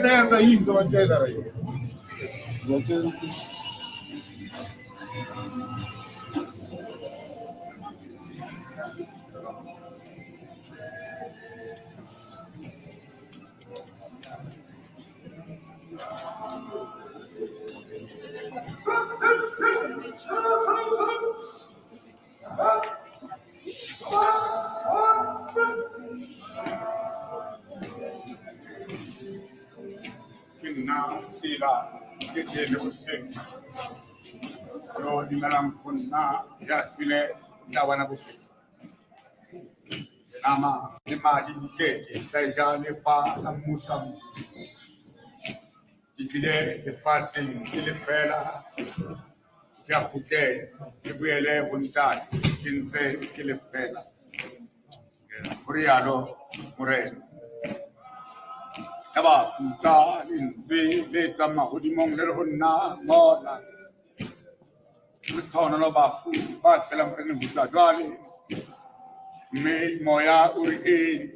Danza hizo wacheza hiyo. Now, see that get the music. No, the man from now, just feel it. That one of the Nama, the Madi Gate, Sajani Pa, and Musam. The fasting, the fella, Yakuke, the Vele, one time, in say, kill a fella. Briano, Moraine. Aba ta in ve le tama hodimong le honna ngona mthona no ba selam prene hutla jwale me moya uri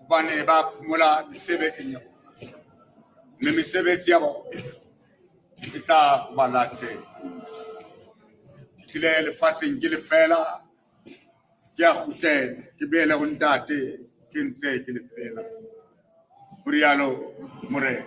bane ba mula sebetsi nyo me sebetsi yabo ita balate kile le fatsing ke le fela ya hotel ke bele hontate ke ntse ke le fela Briano More.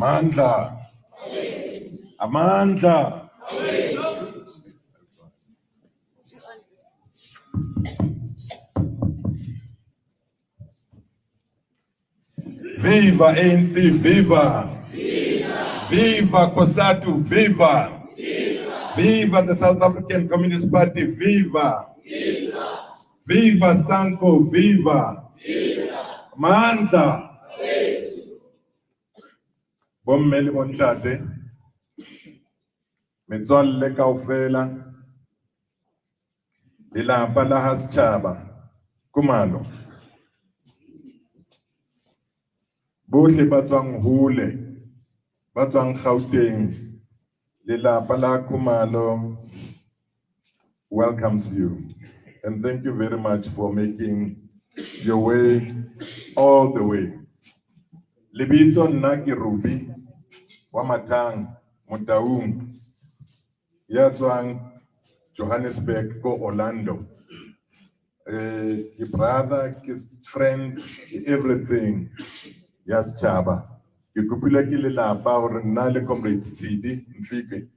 Amandla. Amandla. Viva ANC, viva! Viva! Viva COSATU, viva! Viva! Viva the South African Communist Party, viva! Viva! Viva SANCO, viva! Viva! Amandla! Bomme le bontate, metswalle kaofela, lelapa la Sechaba Khumalo. Bohle ba tswang hole, ba tswang Gauteng, lelapa la Khumalo welcomes you. And thank you very much for making your way all the way. Lebitso nna ke Ruby wa Matang, Motaung, ya tswang Johannesburg ko Orlando. Your brother, his friend, everything. Yes, Sechaba. Ke kopile ke lelapa hore nna le comrade Cde Mfike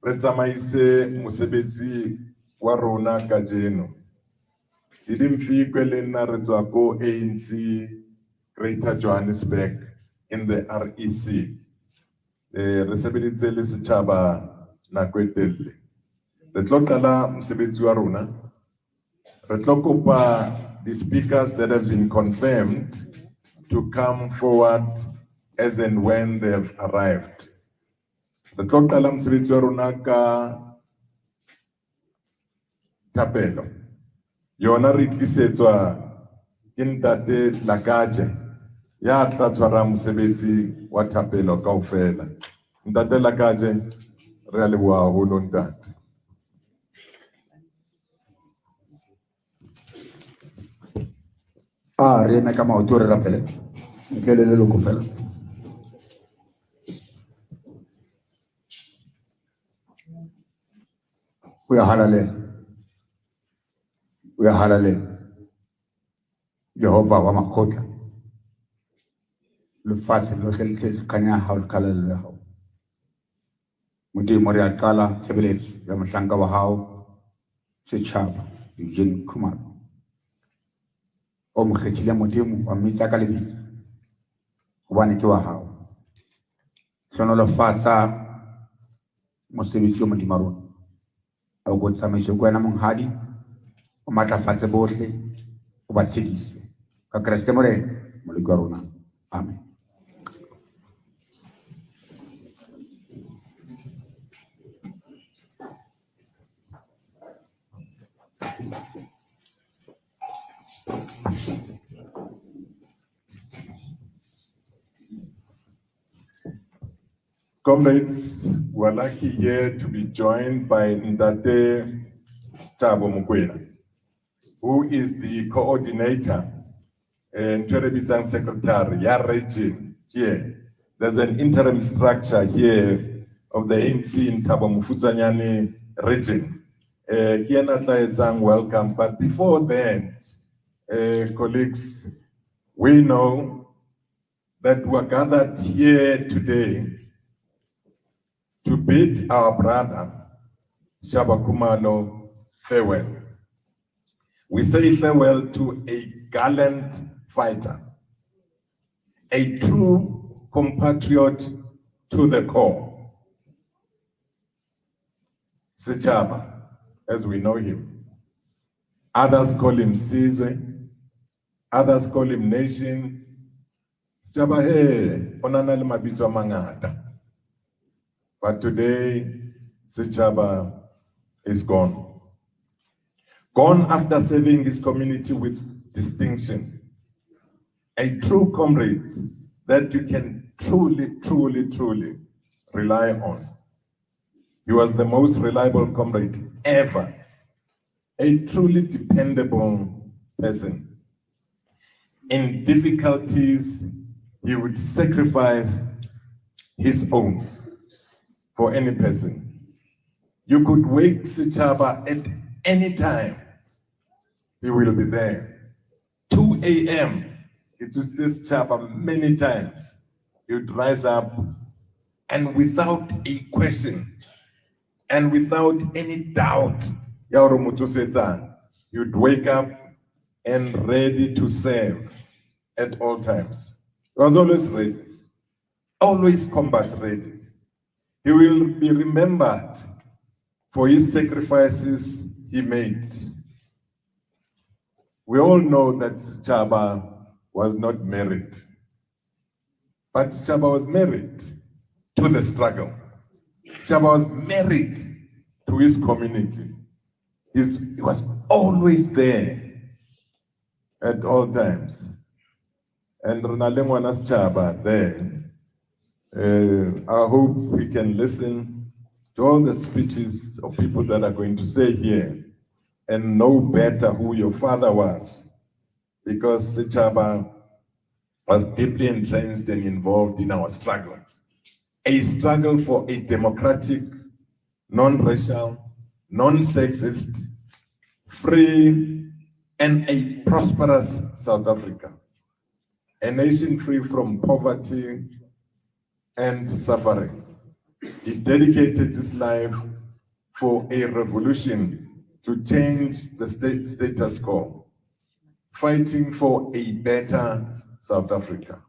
re tsamaise mosebetsi wa rona ka jeno. Cde Mfike le nna re tswa ko ANC Greater Johannesburg in the REC. Re sebeditse le Sechaba nako e telele. Re tlo qala mosebetsi wa rona. Re tlo kopa the speakers that have been confirmed to come forward as and when they have arrived. Re tlo qala mosebetsi wa rona ka thapelo. Yona re tlisetswa ke ntate Lakaje ya tla tshwara mosebetsi wa thapelo kaofela. Ntate Lakaje, re a leboha haholo ntate. Re ena ka maoto re rapele ntle le leloko fela. O ya halalela Jehova wa makgotla lefatshe lohle le tletse kganya ya hao le kgalelo ya hao. Modimo re a qala tshebeletso ya mohlanka wa hao Sechaba Eugene Khumalo o mo kgethile Modimo wa mmitsa ka lebitso hobane ke wa hao. Hlonolofatsa mosebetsi o modimo wa rona a go tsamaisa go wena monghadi o matlafatse bohle o ba tshedise ka Kriste morena moleki wa rona. Amen. Comrades, we're lucky here to be joined by Ndate Thabo Mokoena, who is the coordinator and secretary, ya region here. There's an interim structure here of the ANC in Thabo Mofutsanyane region. Welcome, but before that, colleagues, we know that we're gathered here today to bid our brother Sechaba Khumalo farewell. We say farewell to a gallant fighter, a true compatriot to the core. Sechaba, as we know him. Others call him Sizwe, others call him Nation. Sechaba, hey, onana le mabitso a mangata. But today, Sechaba is gone. Gone after serving his community with distinction. A true comrade that you can truly rely on. He was the most reliable comrade ever. A truly dependable person. In difficulties, he would sacrifice his own for any person. You could wake Sechaba at any time. He will be there. 2 a.m. It was this Sechaba many times. He would rise up and without a question and without any doubt, he would wake up and ready to serve at all times. He was always ready, always combat ready. He will be remembered for his sacrifices he made. We all know that Sechaba was not married. But Sechaba was married to the struggle. Sechaba was married to his community. He was always there at all times. And Ronaldo Sechaba there. I hope we can listen to all the speeches of people that are going to say here and know better who your father was, because Sechaba was deeply entrenched and involved in our struggle. A struggle for a democratic, non-racial, non-sexist, free, and a prosperous South Africa. A nation free from poverty and suffering. He dedicated his life for a revolution to change the status quo, fighting for a better South Africa.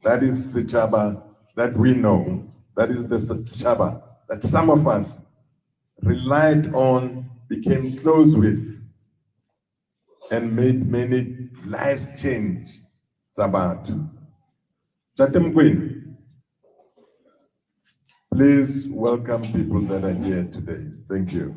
That is Sechaba that we know. That is the Sechaba that some of us relied on, became close with, and made many lives change. Sabatu. Chatem Queen. Please welcome people that are here today. Thank you.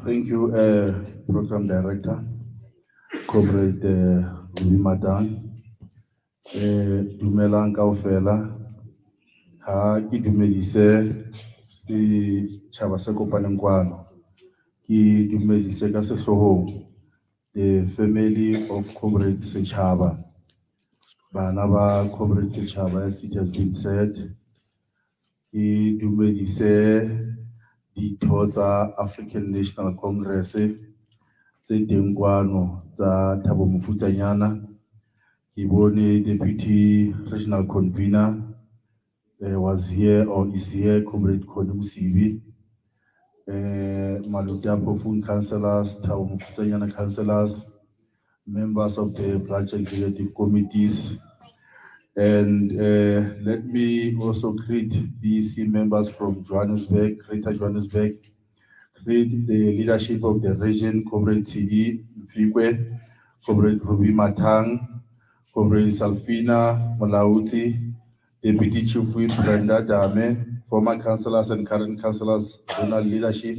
Thank you, Program Director, Comrade Madan. Dumelang kaofela, ha ki dumedise Sechaba se kopaneng kwano. Ki dumedise ka sehlohong the family of Comrade Sechaba. Bana ba Comrade Sechaba, as it has been said. Ki dumedise ditho tsa African National Congress tse teng kwano tsa Thabo Mofutsanyana. Ke bone Deputy Regional Convener was here or is here, Comrade Musibi. Maluta Pofun councillors, Thabo Mofutsanyana councillors, members of the branch executive committees, and let me also greet BEC members from Johannesburg, Greater Johannesburg, greet the leadership of the region, Comrade Cde Sechaba, Comrade Ruby Matang, Comrade Salfina Molauti, Deputy Chief Whip Brenda Dame, former councillors and current councillors, zonal leadership,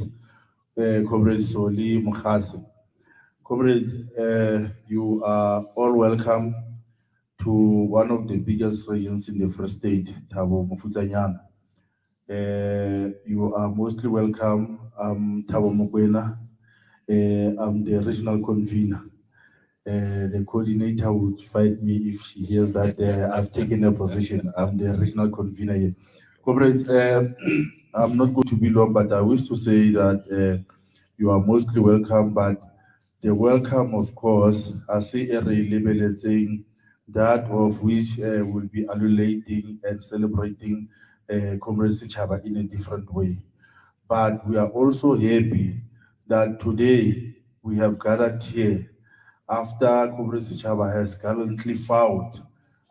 Comrade Soli Mukhasi. Comrades, you are all welcome to one of the biggest regions in the Free State, Thabo Mofutsanyana. You are mostly welcome. I'm Thabo Mokwena. I'm the regional convener. The coordinator would fight me if she hears that I've taken a position. I'm the regional convener here. Comrades, I'm not going to be long, but I wish to say that you are mostly welcome, but the welcome, of course, I see a label saying that of which will be annulating and celebrating Comrade Sechaba in a different way. But we are also happy that today we have gathered here after Comrade Sechaba has gallantly fought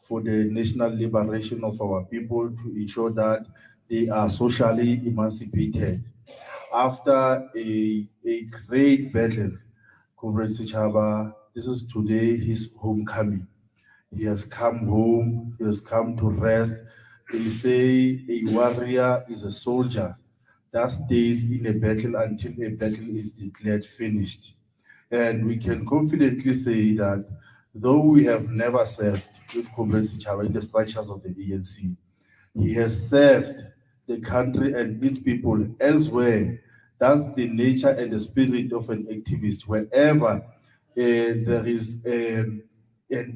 for the national liberation of our people to ensure that they are socially emancipated. After a great battle, Comrade Sechaba, this is today his homecoming. He has come home, he has come to rest. They say a warrior is a soldier that stays in a battle until a battle is declared finished. And we can confidently say that though we have never served with Comrade Sechaba in the structures of the ANC, he has served the country and its people elsewhere. That's the nature and the spirit of an activist. Wherever there is an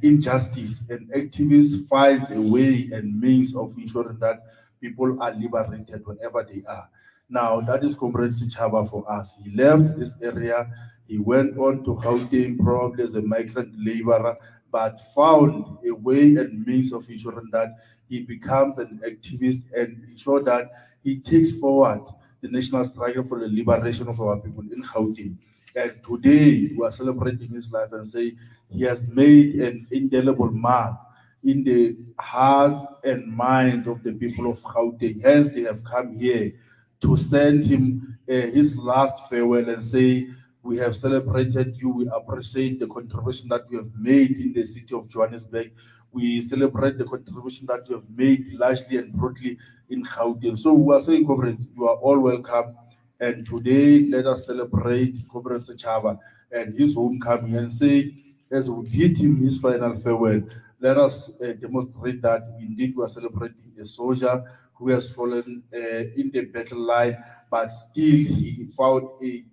injustice, an activist finds a way and means of ensuring that people are liberated wherever they are. Now, that is Comrade Sechaba for us. He left this area, he went on to Gauteng, probably as a migrant laborer, but found a way and means of ensuring that he becomes an activist and ensure that he takes forward the national struggle for the liberation of our people in Gauteng. And today we are celebrating his life and say he has made an indelible mark in the hearts and minds of the people of Gauteng. Hence, they have come here to send him his last farewell and say, we have celebrated you, we appreciate the contribution that you have made in the city of Johannesburg. We celebrate the contribution that you have made largely and broadly in Gauteng. So we are saying, comrades, you are all welcome. And today, let us celebrate Cde Sechaba and his homecoming and say, as we bid him his final farewell, let us demonstrate that indeed we are celebrating a soldier who has fallen in the battle line, but still he fought a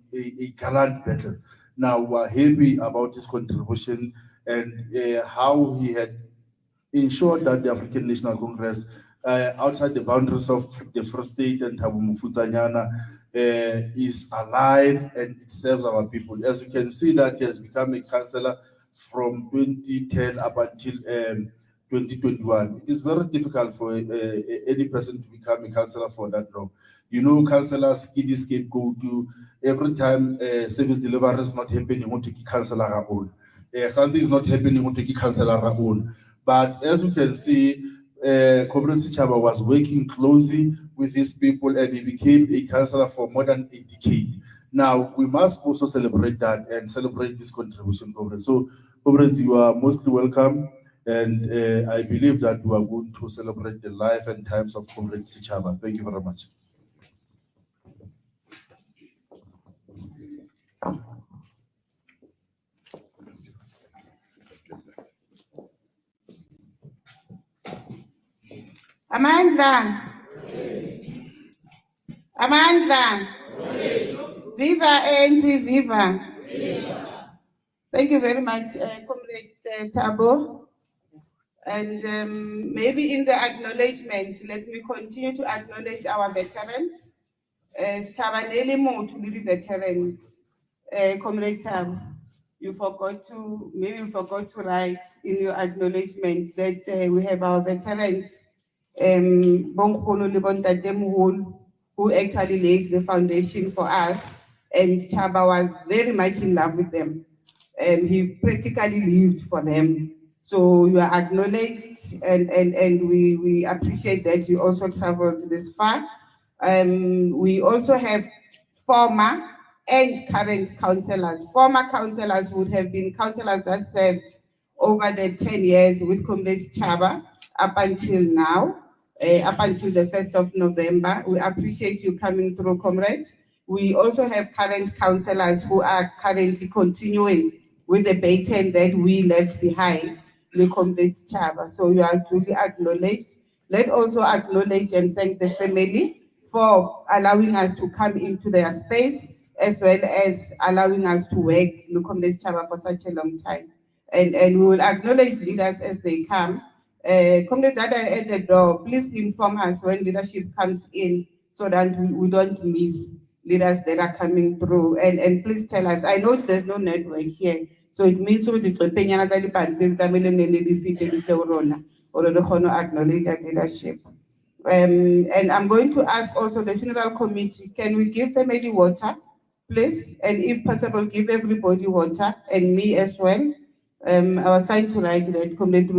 gallant battle. Now we are happy about his contribution and how he had ensured that the African National Congress, outside the boundaries of the Free State and Thabo Mofutshanyana, is alive and it serves our people. As you can see, that he has become a councillor from 2010 up until 2021. It is very difficult for any person to become a councillor for that long. You know, councillors in this scapegoat to every time service delivery is not happening, want to keep councillor our own. Something is not happening, want to keep councillor our own. But as you can see, Cde Sechaba was working closely with these people and he became a councillor for more than a decade. Now, we must also celebrate that and celebrate this contribution, comrades. So, comrades, you are mostly welcome. And I believe that we are going to celebrate the life and times of Cde Sechaba. Thank you very much. Amandla. Amandla. Viva ANC, viva. Thank you very much, Comrade Thabo. And maybe in the acknowledgement, let me continue to acknowledge our veterans. Chabaneli Motu, the veterans. Comrade Thabo, you forgot to write in your acknowledgement that we have our veterans, who actually laid the foundation for us, and Chaba was very much in love with them. He practically lived for them. So you are acknowledged, and we appreciate that you also traveled this far. We also have former and current councillors. Former councillors would have been councillors that served over the 10 years with Cde Sechaba up until now, up until the 1st of November. We appreciate you coming through, comrades. We also have current councillors who are currently continuing with the baton that we left behind, the Cde Sechaba. So you are duly acknowledged. Let's also acknowledge and thank the family for allowing us to come into their space, as well as allowing us to work in Cde Sechaba for such a long time. And we will acknowledge leaders as they come. Comrades that are at the door, please inform us when leadership comes in so that we don't miss leaders that are coming through. And please tell us, I know there's no network here, so it means we need to acknowledge that leadership. And I'm going to ask also the funeral committee, can we give family water, please? And if possible, give everybody water, and me as well. I was trying to write that community,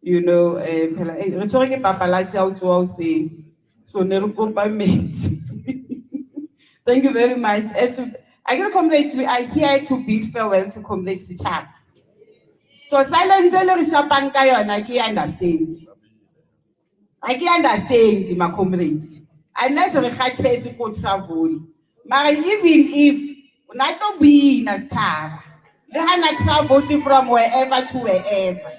you know, thank you very much. I can complain, we are here to bid farewell to Cde Sechaba. So silence, I can't understand. I can't understand, my comrades. Unless we had to go travel. But even if not to be in a star, they are not traveling from wherever to wherever.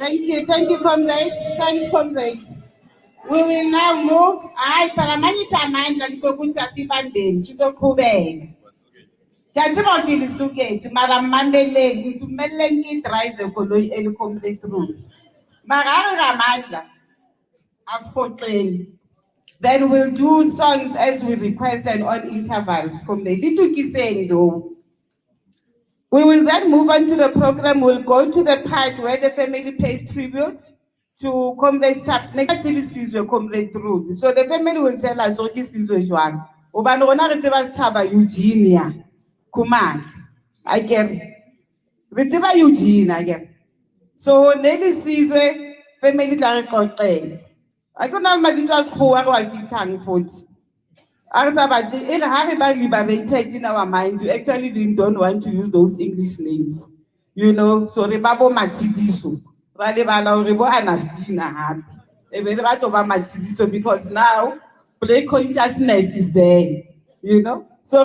Thank you, comrades. Thanks, comrades. We will now move. I paramanicha amandla sokuthi asibambeni sizoqhubeka. Kyaziba ngilisukethi mara mambeleni kumele ngidrive ekoloyi eli-complete route. Mara ngamandla asiphoxeni. Then we'll do songs as we request and on intervals. We will then move on to the program. We'll go to the part where the family pays tribute to Comrade Comrade Ruby. So the family will tell us what this is one. Sechaba Eugene Khumalo. I get Sechaba Eugene again. So Nelly Sizwe family la I could not imagine just who I think food. In our minds, we actually don't want to use those English names. You know, so Rebabo Matsidiso. Rebo Anastina happy. Because now play consciousness is there. You know? So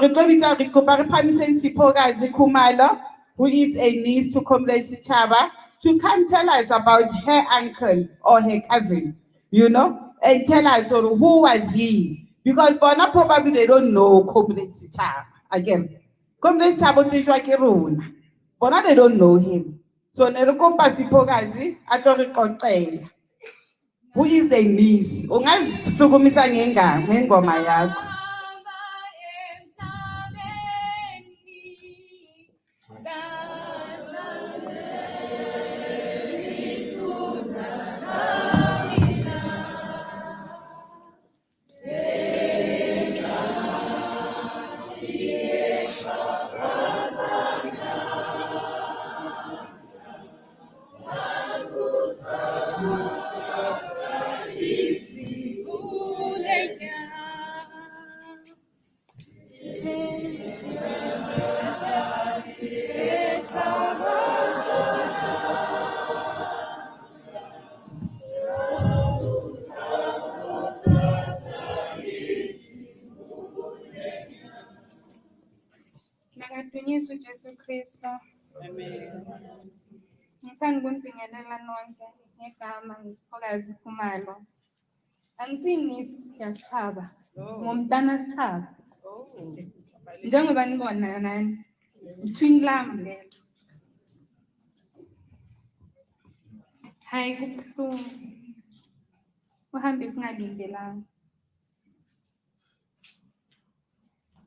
Khumalo, who is a niece to Comrade Sechaba, to come tell us about her uncle or her cousin, you know, and tell us who was he. Because Bona probably they don't know Comrade Sechaba. Again, Comrade Sechaba Bona they don't know him. So Nerukompa Sipogazi, Atori who is the niece? Ungaz Sugumisa Ngenga, Ngengoma yakho. Jesu Kristo. Amen. Ngithanda ukumbingelela nonke ngegama ngeSechaba Khumalo. Angisinisi Sechaba. Ngumntana Sechaba. Njengoba nibona nani. Twin lami le. Hayi kubuhlungu. Uhambe singalindelanga.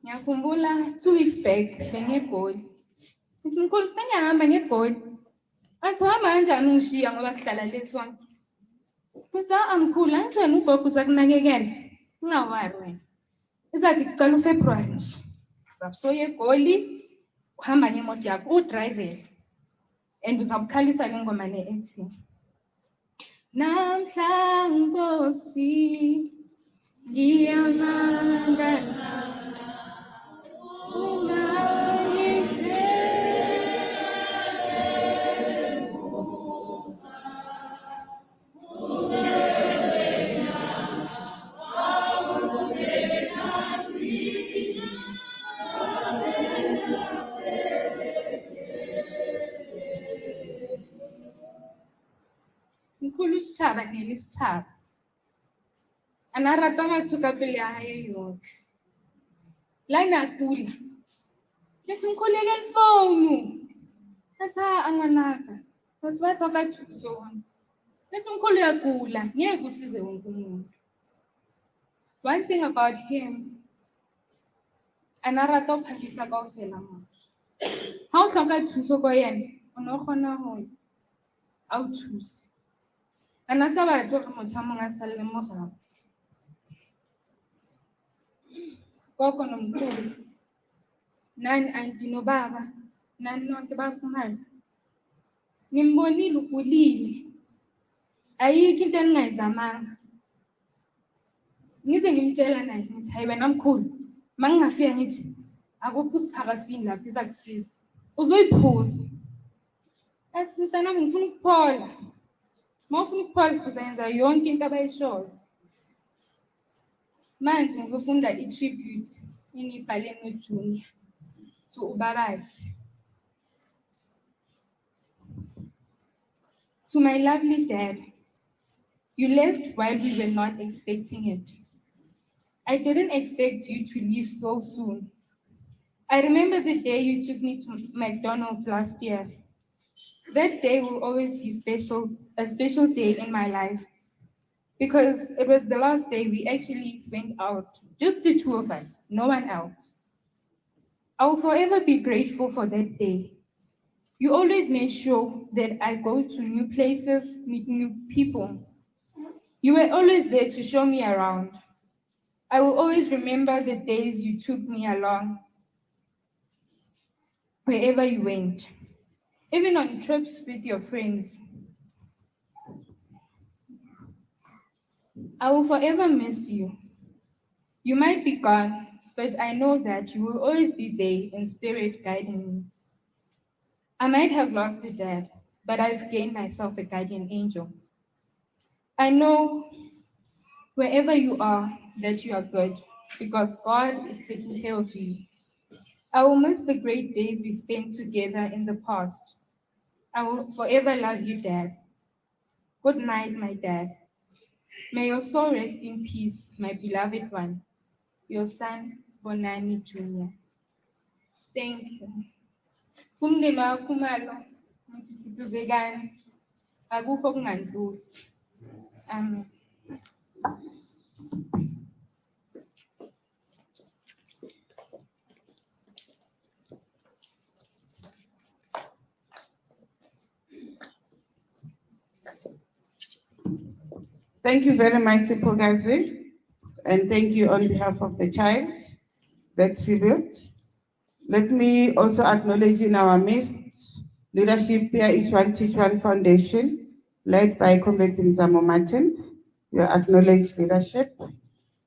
Ngiyakhumbula 2 weeks back bengegoli. Ngithi mkhulu sengiyahamba ngegoli. Athi hamba kanjani ungishiya ngoba sihlala lesonke. Ngithi amkhulu angithi wena ugogo uzakunakekela. Ungawari wena. Izathi kucala uFebruary. Uzabusoya egoli uhamba ngemoto yakho udrive and uzabukhalisa le ngoma le ethi Namhla Nkosi ngiyamangala Mkhulu Sechaba Sechaba. Anarata mathuka pele ya hae yote. La nakula. Lethi mkhulekela ifoni. Atha angwanaka. Bathi bathoka thuso. Lethi mkhulu yakula, ngeke usize wonke umuntu. One thing about him, anarata uphakisa kaofela motho. Ha o hloka thuso ko yena, o no kgona ho a o thuse. Ana sa batho re motho a mong a salle morao. Koko nomkhulu. Nani anti nobaba, nani nonke bakhumalo. Nimbonile ukhulile. Ayikho into eningayizamanga. Ngize ngimtshela naye ngithi hayi wena mkhulu, mangingafika ngithi akuphi isiphakafini lapha izakusiza. Uzoyiphuza. Athi mntanami ngifuna ukuphola. Mawufuna ukuphola uzayenza yonke into abayishoyo. Manje ngizofunda i-tribute engiyibhale noJunior to ubabakhe. To my lovely dad, you left while we were not expecting it. I didn't expect you to leave so soon. I remember the day you took me to McDonald's last year. That day will always be a special day in my life because it was the last day we actually went out, just the two of us, no one else. I will forever be grateful for that day. You always made sure that I go to new places, meet new people. You were always there to show me around. I will always remember the days you took me along, wherever you went, even on trips with your friends. I will forever miss you. You might be gone, but I know that you will always be there in spirit guiding me. I might have lost a dad, but I've gained myself a guardian angel. I know wherever you are that you are good because God is taking care of you. I will miss the great days we spent together in the past. I will forever love you, Dad. Good night, my dad. May your soul rest in peace, my beloved one. Your son, Bonani Jr. Thank you. Kumndeni waKhumalo, ngithuthuzelani, akukho okungandluli. Amen. Thank you very much, Sipogazi, and thank you on behalf of the child, that tribute. Let me also acknowledge in our midst leadership here, Each One Teach One Foundation, led by Comrade Mzamo Martins, your acknowledged leadership.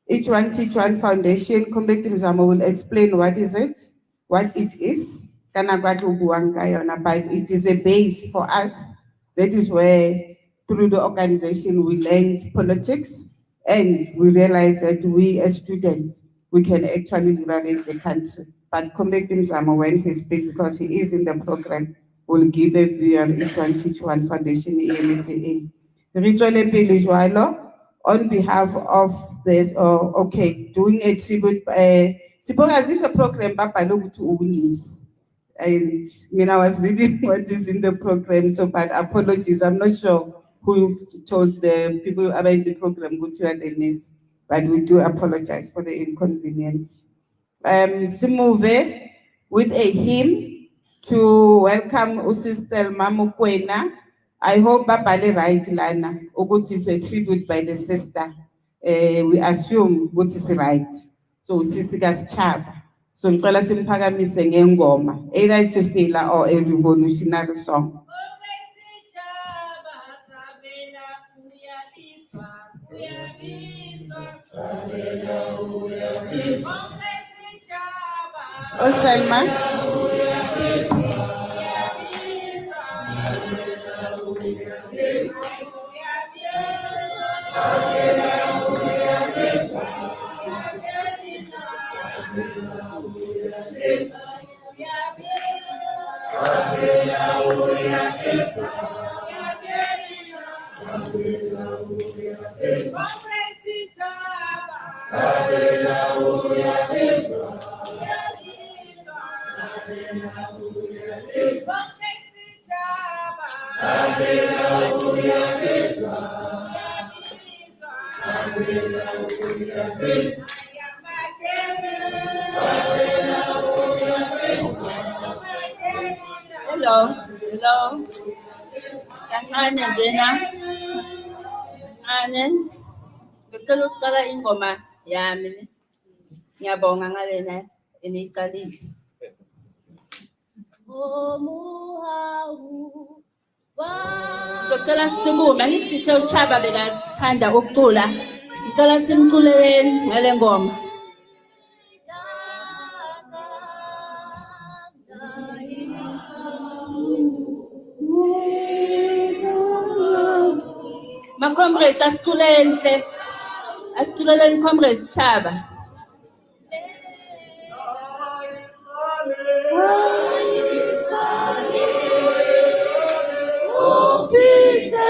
Each One Teach One Foundation, Comrade Mzamo will explain what it is, but it is a base for us. That is where, through the organization, we learned politics, and we realized that we as students, we can actually liberate the country. But Comrade Mzamo, when he speaks, because he is in the program, will give a view on Each One Teach One Foundation EMTA. Rituale Pele Joalo, on behalf of this, doing a tribute, suppose as if the program, Papa look to Unis. And when I was reading what is in the program, so but apologies, I'm not sure who told the people about the program go to attend, but we do apologize for the inconvenience. Simove with a hymn to welcome Sister Mamukwena. I hope Babale right Lana, Ogut is a tribute by the sister. We assume what is right. So Sisiga's chap. So ngicela simphakamise ngengoma, either isifila or a revolutionary song. Ostelma. Hello. Kancane njena. Kancane. Ngicela ukucela ingoma yami. Ngiyabonga ngalena eniyiqalile. Ngicela sibume, ngithi Sechaba bekathanda ukucula. Ngicela simculeleni ngale ngoma. Ma comrades asiculeleni comrades Sechaba. Oh, Peter.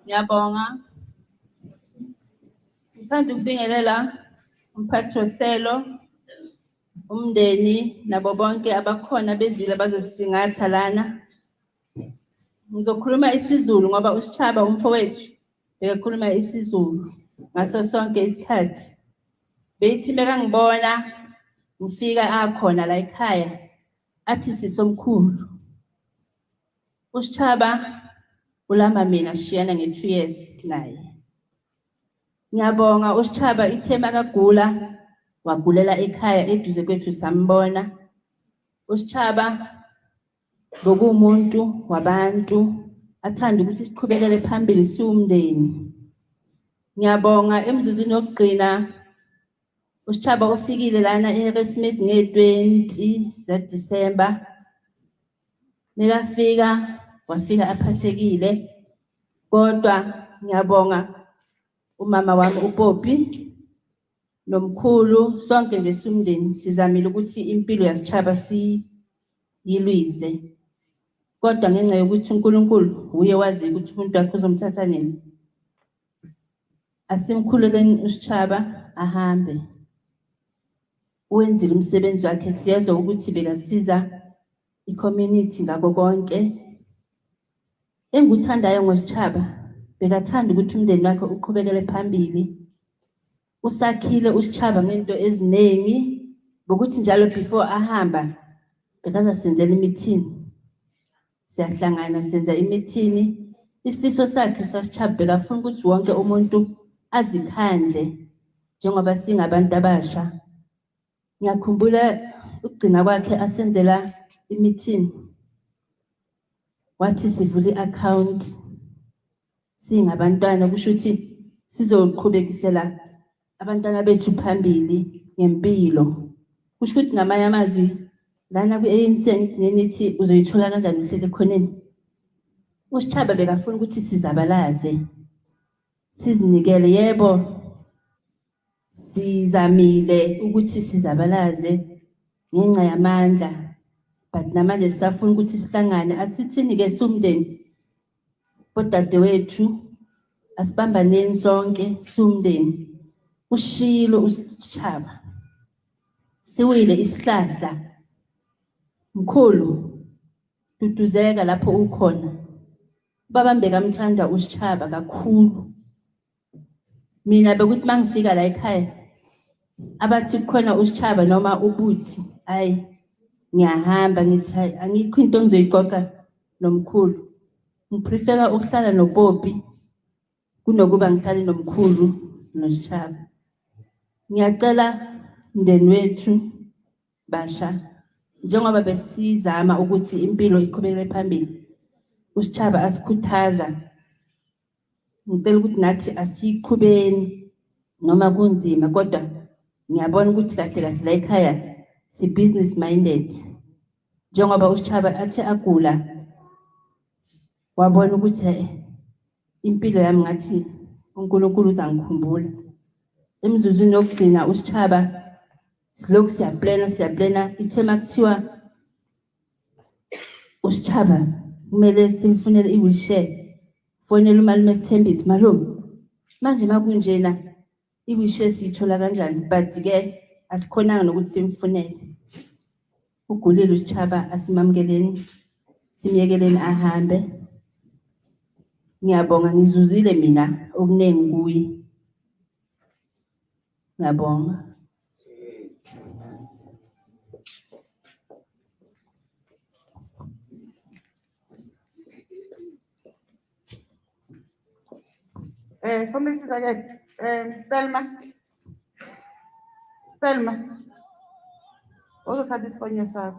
Ngiyabonga. Ngithanda ukubingelela umphathi wohlelo, umndeni nabo bonke abakhona bezile bazosisingatha lana. Ngizokhuluma isiZulu ngoba uSechaba umfowethu bekakhuluma isiZulu ngaso sonke isikhathi. Beyithi bekangibona ngifika akhona la ekhaya athi sisomkhulu. uSechaba ulama mina shiyana nge2 years naye. Ngiyabonga uSechaba ithe makagula wagulela ekhaya eduze kwethu sambona. uSechaba ngokumuntu wabantu athanda ukuthi siqhubekele phambili siwumndeni. Ngiyabonga emzuzwini yokugcina uSechaba ofikile lana eHarrismith nge20 December. Nekafika wafika aphathekile kodwa ngiyabonga umama wami uPopi nomkhulu sonke nje siwumndeni sizamile ukuthi impilo yaSechaba siyilwise. Kodwa ngenxa yokuthi uNkulunkulu uye wazi ukuthi umuntu wakhe uzomthatha nini. Asimkhulekeni uSechaba ahambe. Wenzile umsebenzi wakhe, siyezwa ukuthi bekasiza i-community ngako konke. Engikuthandayo ngoSechaba bekathanda ukuthi umndeni wakhe uqhubekele phambili. Usakhile uSechaba ngento eziningi ngokuthi njalo before ahamba bekaza senzela imithini. Siyahlangana senza imithini. Isifiso sakhe saSechaba bekafuna ukuthi wonke umuntu azikhandle njengoba singabantu abasha. Ngiyakhumbula ukugcina kwakhe asenzela imithini. Wathi sivule i-account singabantwana kusho ukuthi sizoqhubekisela abantwana bethu phambili ngempilo. Kusho ukuthi ngamanye amazwi lana ku-ANC nenithi uzoyithola kanjani ihlele khoneni. uSechaba bekafuna ukuthi sizabalaze sizinikele. Yebo sizamile ukuthi sizabalaze ngenxa yamandla, but namanje sisafuna ukuthi sihlangane asithini-ke siwumndeni. Bodadewethu asibambaneni sonke siwumndeni. Ushilo uSechaba siwile isihlahla. Mkhulu duduzeka lapho ukhona. Ubaba bekamthanda uSechaba kakhulu. Mina bekuthi mangifika la ekhaya abathi kukhona uSechaba noma ubuthi, hayi ngiyahamba ngithi hayi angikho into engizoyiqoqa nomkhulu. Ngiprefera ukuhlala noPopi kunokuba ngihlale nomkhulu noSechaba. Ngiyacela mndeni wethu basha, njengoba besizama ukuthi impilo iqhubekele phambili, uSechaba asikhuthaza. Ngicela ukuthi nathi asiqhubeni noma kunzima, kodwa ngiyabona ukuthi kahle kahle la ekhaya si business minded. Njengoba uSechaba athi agula wabona ukuthi impilo yami ngathi uNkulunkulu uzangikhumbula. Emzuzwini yokugcina uSechaba silokhu siyaplana ithe makuthiwa uSechaba kumele simfunele i-wheelchair, fonela umalume Sithembisi, malume manje makunjena i-wheelchair siyithola kanjani? But-ke asikhonanga nokuthi simfunele. Ugulile uSechaba, asimamukeleni simyekeleni ahambe. Ngiyabonga ngizuzile mina okuningi kuye. Ngiyabonga. Commissioner again, Thelma, also satisfy yourself.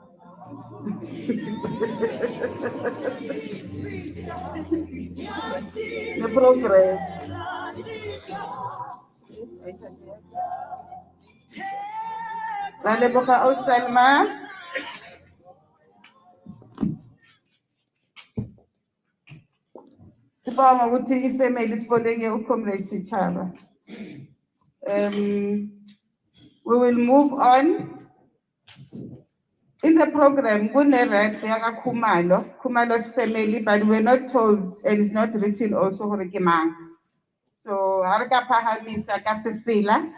The program. Vale, boca Thelma. Sibonga ukuthi ifamily siboleke uComrade Sechaba. We will move on In the program, kune-rap yaka Khumalo's family, but we're not told, and it's not written also hore ke mang. So, ha re ka phahamisa ka sefela,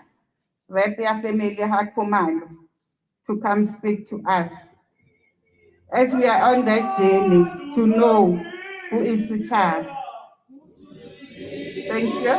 rap ya family ha Khumalo to come speak to us. As we are on that journey to know who is Sechaba. Thank you.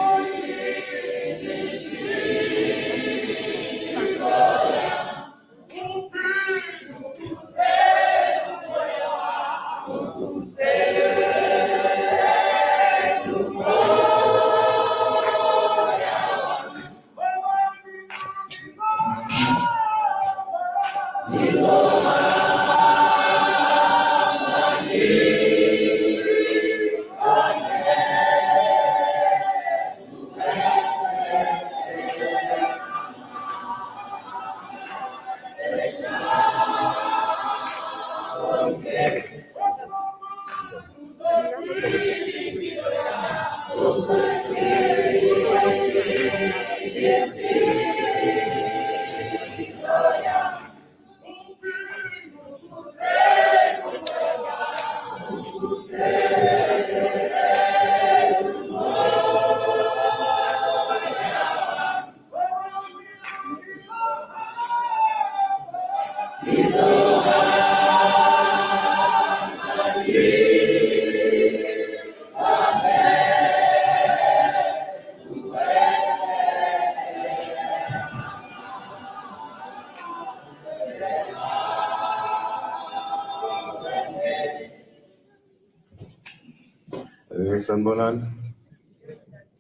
Sanibonani.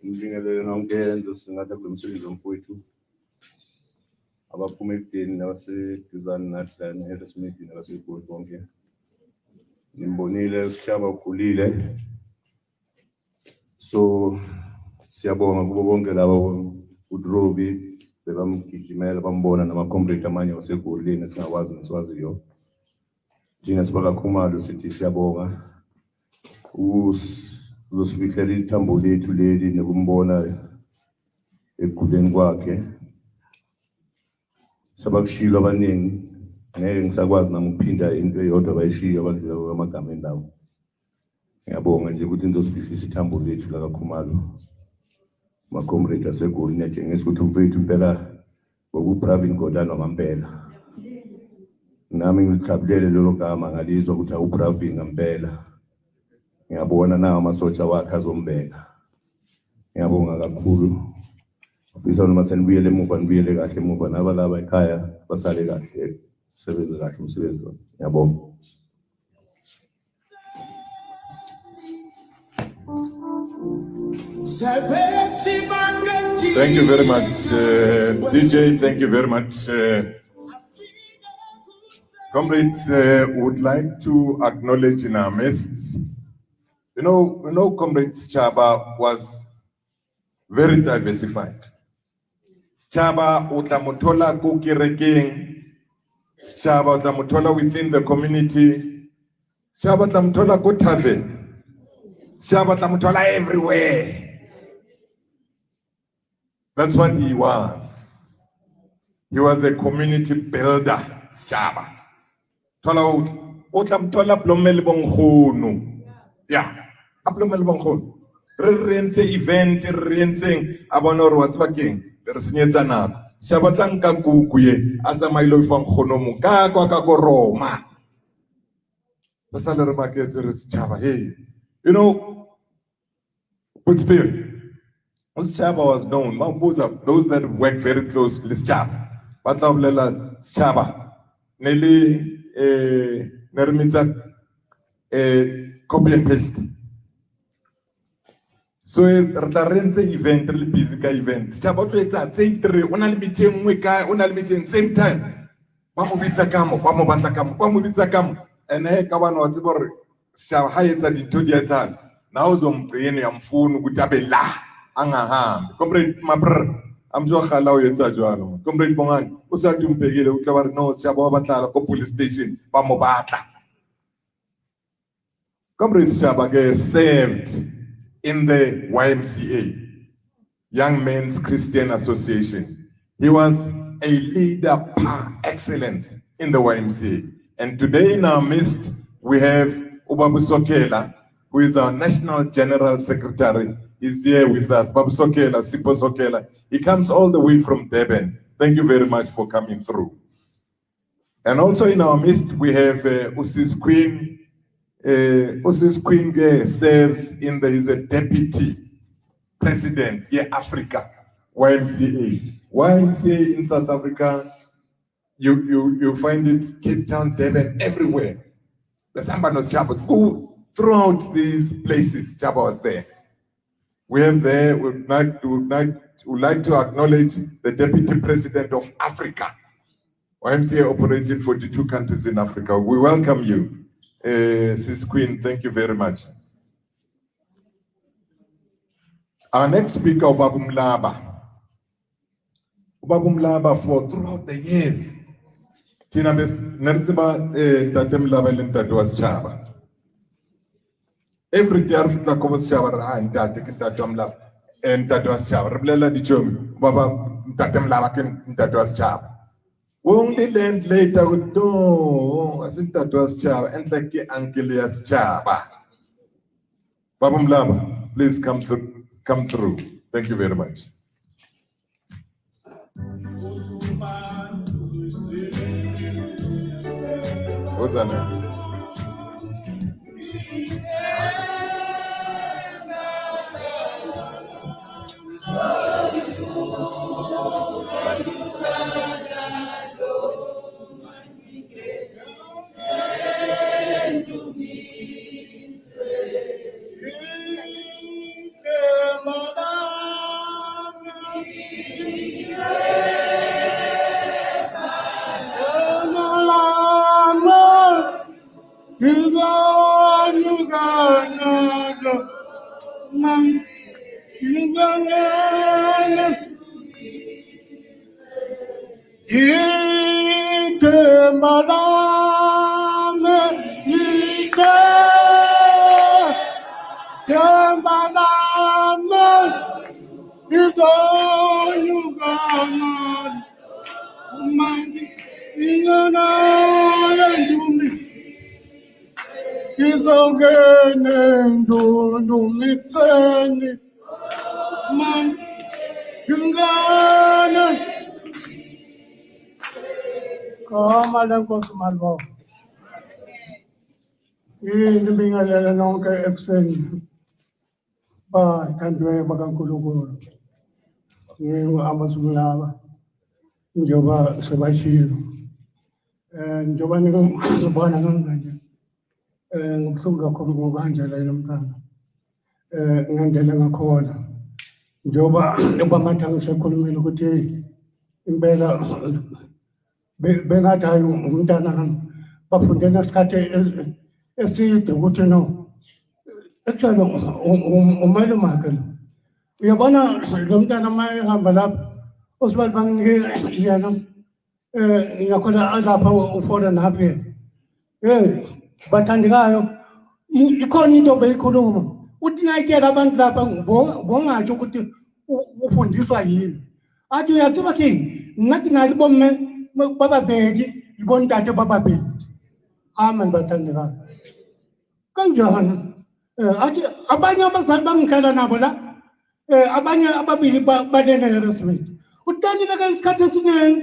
Ngibingelele nonke enzosingatha kulomsebenzi womfowethu. Abaphuma ekudeni nabaseduzane nathi la ne-Harrismith nabaseGoli bonke. Ngimbonile uSechaba ukhulile. So siyabonga kubo bonke labo uDrobi bebamgijimela bambona nama-comrade amanye waseGoli nesingakwazi nesiwaziyo. Thina sibaka Khumalo sithi siyabonga. Uzosibiklela ithambo lethu leli nekumbona ekukhuleni kwakhe. Sabakushilo abaningi ngeke ngisakwazi nami ukuphinda into eyodwa bayishiya abadlula kwamagama endawo. Ngiyabonga nje ukuthi nizosifihlisa ithambo lethu la kaKhumalo. Ma-comrade aseGoli niyatshengisa ukuthi umfowethu impela ngokupravin Godano ngampela. Nami ngilithabulele lelo gama ngalizwa ukuthi awupravin ngampela. Ngiyabona nawo amasotsha wakhe azombeka. Ngiyabonga kakhulu. Ngifisa noma senibuyele emuva nibuyele kahle emuva nabalaba ekhaya basale kahle sebenze kahle umsebenzi wabo. Ngiyabonga. Thank you very much, DJ. Thank you very much. Comrades, would like to acknowledge in our midst. You know, Comrade Sechaba was very diversified. Sechaba utamutola kukireking. Sechaba utamutola within the community. Sechaba utamutola kutave. Sechaba utamutola everywhere. That's what he was. He was a community builder, Sechaba. Tola utamutola plomeli bongkhunu. Yeah, aplomeli bongkhunu. Re event re abonoro wa tsbakeng re senyetsa nako. Sechaba tlanka kuku ye a tsamaile o fa nkgonomo ka kwa ka go Roma. Basale re maketse re Sechaba, hey, you know, Sechaba was known. Those that work very close with Sechaba. Batawlela Sechaba. Neli nermitsa copy and paste. So renze event really busy ka event. Sechaba to etsa tse 3 ona le meeting nngwe ka ona le meeting same time. Ba mo bitsa kamo, ba mo batla kamo, ba mo bitsa kamo. Ene ka bana wa tsebo re Sechaba ha etsa dintho di etsana. Na uzomgcine yamfuna ukuthi abe la angahambi. Comrade Mapr amzo khala o etsa jwalo. Comrade Bongani o sa tumpekile o tla ba re no Sechaba wa batla ko police station ba mo batla. Comrade Sechaba served in the YMCA, Young Men's Christian Association. He was a leader par excellence in the YMCA. And today in our midst, we have Ubabu Sokela, who is our National General Secretary. He's here with us. Babu Sokela, Sipo Sokela. He comes all the way from Durban. Thank you very much for coming through. And also in our midst, we have Usis Queen. Usis Queen serves he's a deputy president here, Africa, YMCA. YMCA in South Africa, you find it Cape Town, Durban, everywhere. The Samba knows Chaba. Throughout these places, Chaba was there. We would like to acknowledge the Deputy President of Africa. YMCA operates in 42 countries in Africa. We welcome you, Sis Queen. Thank you very much. Our next speaker, Ubabu Mlaba. Ubabu Mlaba, for throughout the years, Tina Nerziba Tate Mlaba Linta was Chaba. Every day, I was Chaba and Tate Mlaba and Tate was Chaba. Rebella di Chum, Baba Tate Mlaba and Tate was Chaba. Only then later would know, I think that was Chaba and the Uncle was Chaba. Baba Mlaba, please come through. Thank you very much. What's that name? Njoba Sebashiru njoba ngibona nganganje ngikuhluka khona kanje la nomntana ngandlela ngakhona njoba bamatha ngisekhulumile ukuthi impela bengathi hayi umntana bafunde nesikhathi eside ukuthi no actually umele makhe uyabona lo mntana mayehamba lapha osibali banginike yena ngakhona lapha ufona naphi bathandikayo ikhona into beyikhuluma uthi nayitshela abantu lapha bongatsho ukuthi ufundiswa yini athi uyatsiba kini ngathi nali bomme bababheki libontate bababheki amen bathandikayo kanjani athi abanye abazali bangihlala nabo la abanye ababili banene-harassment utanile ke isikhathi esiningi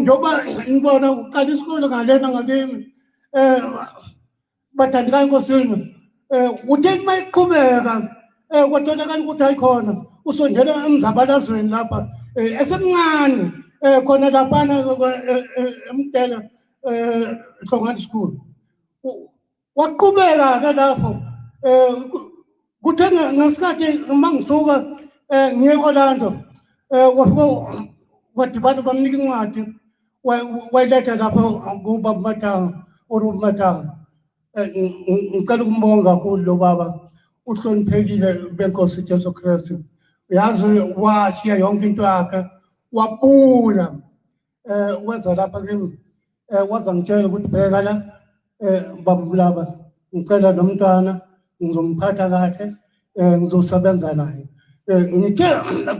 njoba ngibona uqala isikole ngalena ngalimi bathandikayo enkosini uthe uma iqhubeka kwatholakala ukuthi ayikhona usondela emzabalazweni lapha esemncane khona laphana emdela Hlongani School waqhubeka ke lapho kuthe ngesikhathi uma ngisuka ngiye eOrlando wadibana bamnika incwadi wayiletha lapho kuBaba Matanga uRumatanga ngicela ukumbonga kakhulu lo baba uhloniphekile benkosi Jesu Kristu uyazi washiya yonke into yakhe wabuya weza lapha kimi waza ngitshela ukuthi bheka la babulaba ngicela nomntwana ngizomphatha kahle ngizosebenza naye ngithe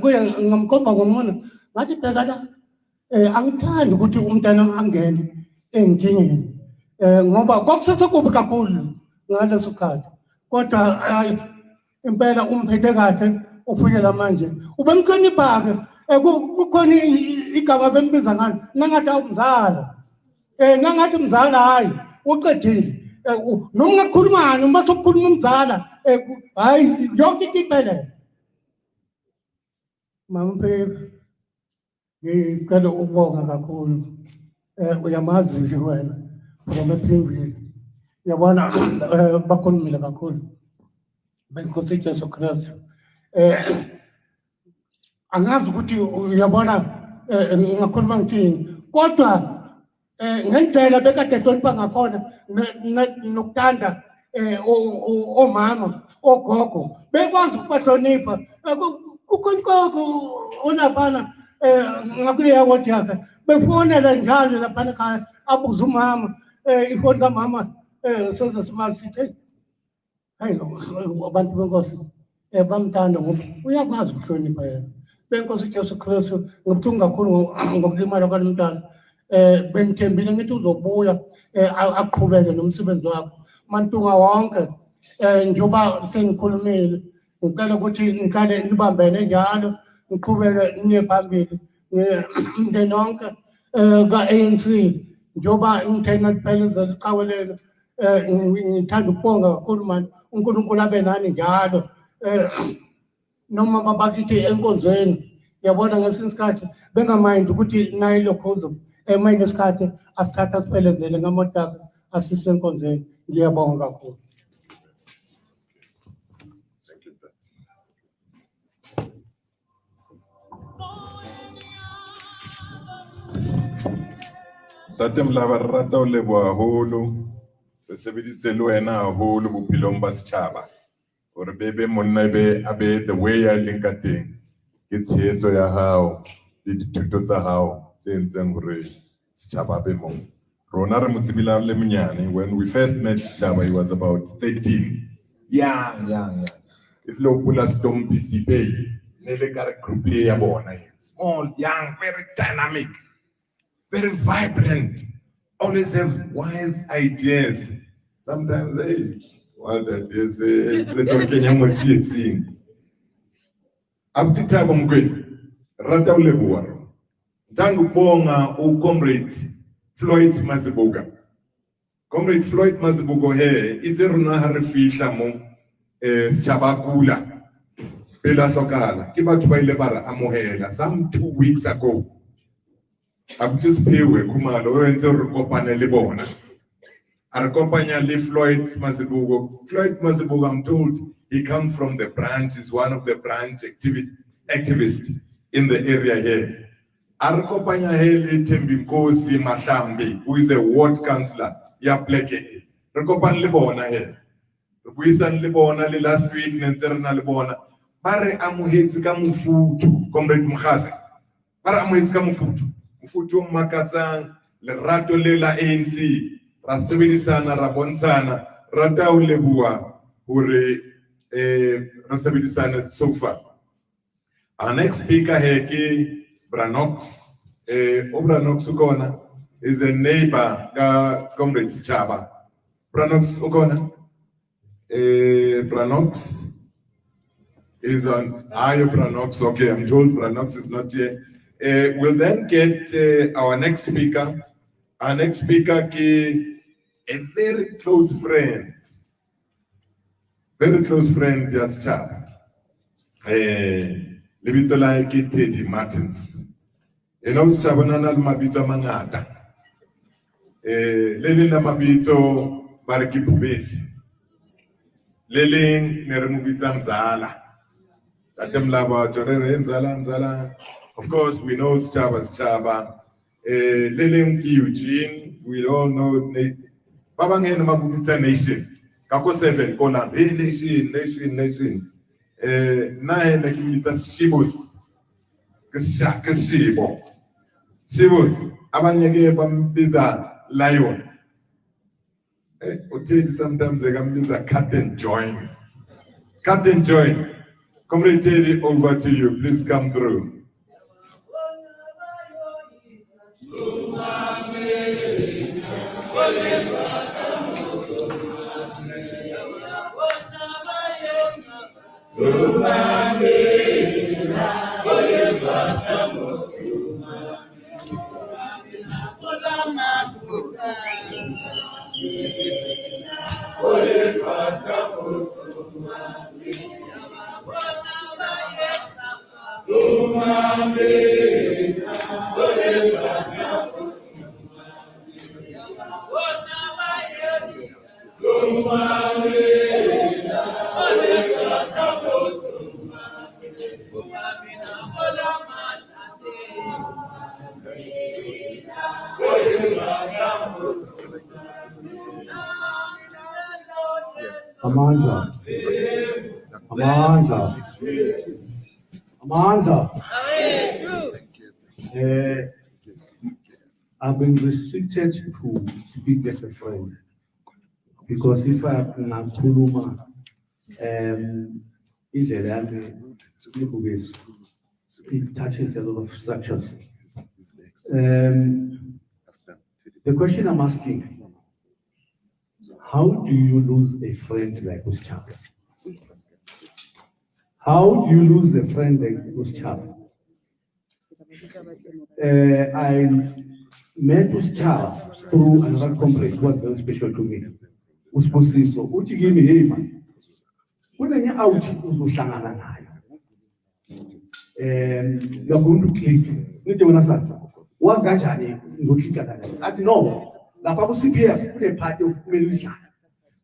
kuye ngamkhomba ngomunye ngathi bheka la angithandi ukuthi umntana angene enkingeni ngoba kwakusesekubi kakhulu ngaleso khathi kodwa hayi impela umphethe kahle ufikela manje ubemhlonipha-ke kukhona igama bembiza ngalo nangathi awumzala nangathi mzala hayi uqedile noma ungakhulumani uma sokukhuluma umzala hayi yonke into iphelele mama Mphiwe ngicela ukubonga kakhulu uyamazi nje wena from ephingile yabona bakhulumile kakhulu benkosi Jesu Kristu angazi ukuthi uyabona ngingakhuluma ngithini kodwa ngendlela bekade hlonipha ngakhona nokuthanda omama ogogo bekwazi ukubahlonipha kukhona inkoko olaphana ngakuleya wodi yakhe befonela njalo laphana ekhaya abuze umama ifoni kamama soze simazi sithi hayi abantu benkosi bamthanda ngoba uyakwazi ukuhlonipha yena benkosi Jesu Kristu ngibuhlungu kakhulu ngokulimala kwalo mntwana bengithembile ngithi uzobuya aqhubeke nomsebenzi wakho mantunga wonke njengoba sengikhulumile ngicela ukuthi ngihlale nibambene njalo ngiqhubeke niye phambili umndeni wonke ka-ANC njengoba ngithena liphela iqhawe lelo ngithanda ukubonga kakhulu mani uNkulunkulu abe nani njalo noma babakithi enkonzweni yabona ngesinye isikhathi bengamayindi ukuthi nayo lokhuzo emayini isikhathi asithatha asiphelezele ngamoto akhe asise enkonzweni ngiyabonga kakhulu. Tate Mlaba re rata ho leboha haholo re sebeditse le wena haholo bophelong ba setjhaba hore bebe monna abe the way ya leng ka teng ke tshehetso ya hao le dithuto tsa hao tse entseng hore setjhaba be mo rona re mo tsebila le monyane. When we first met Sechaba he was about 13 young if lo pula stompi sipei nele ka group ya bona small young very dynamic very vibrant, always have wise ideas. Sometimes, wild ideas, they don't get anyone seeing. Up to time, I'm great. Rata ulebua. Tangu bonga o comrade Floyd Mazibuga. Comrade Floyd Mazibuga here, it's a runa harifisha mo Sechaba kula. Pela sokala. Kiba tuba ilebara amohela. Some 2 weeks ago. Abuspewe Khumalo wenze urikopana libona arikopanya li Floyd Mazibuga. Floyd Mazibuga, I'm told he comes from the branch, is one of the branch activists in the area here. Arikopanya heli Tembinkosi Mahlambi, who is a ward councillor ya Bleke. Rikopana libona here. Buisan libona li last week nenserna libona. Bare amuhetsi ka mufutu comrade Mkhazi. Bare amuhetsi ka mufutu. Futu makatsang le rato le la ANC ra sebedisana ra bontshana rata o lebua hore ra sebedisana so far. Our next speaker here ke Branox Branox ukona is a neighbor ka comrade Sechaba. Branox ukona Branox is on Branox. Okay, I'm told Branox is not here. We'll then get our next speaker. Our next speaker is a very close friend. Very close friend, just chap. Libito like Teddy Martins. You know, Chabana Mabito Mangata. Lelin Mabito Barakipubesi. Lelin Neremubita Zala. Tatem Lava Jorere Zala. Of course, we know Sechaba. Cde Eugene, we all know Babangena Mabubitsa Nation. Kako 7, Kona, Nation. Nine Nakimita Shibus. Kashibo. Shibus. Abanyage Bambiza Lion. Sometimes they can use a cut and join. Cut and join. Comrade Teddy, over to you. Please come through. Olha, Amandla. I've been restricted to speak as a friend because if I nakhuluma indlela yami yokubesi, it touches a lot of structures. The question I'm asking, how do you lose a friend like Sechaba? How do you lose a friend like Sechaba? I met Sechaba through another comrade who was very special to me. Usposiso, uthi kimi hey man. Kunenye out uzohlangana nayo. You're going to click. Nithi wena sathi. Was kanjani ngokhlika nayo? Athi no. Lapha ku CPF kune party okumele udlale.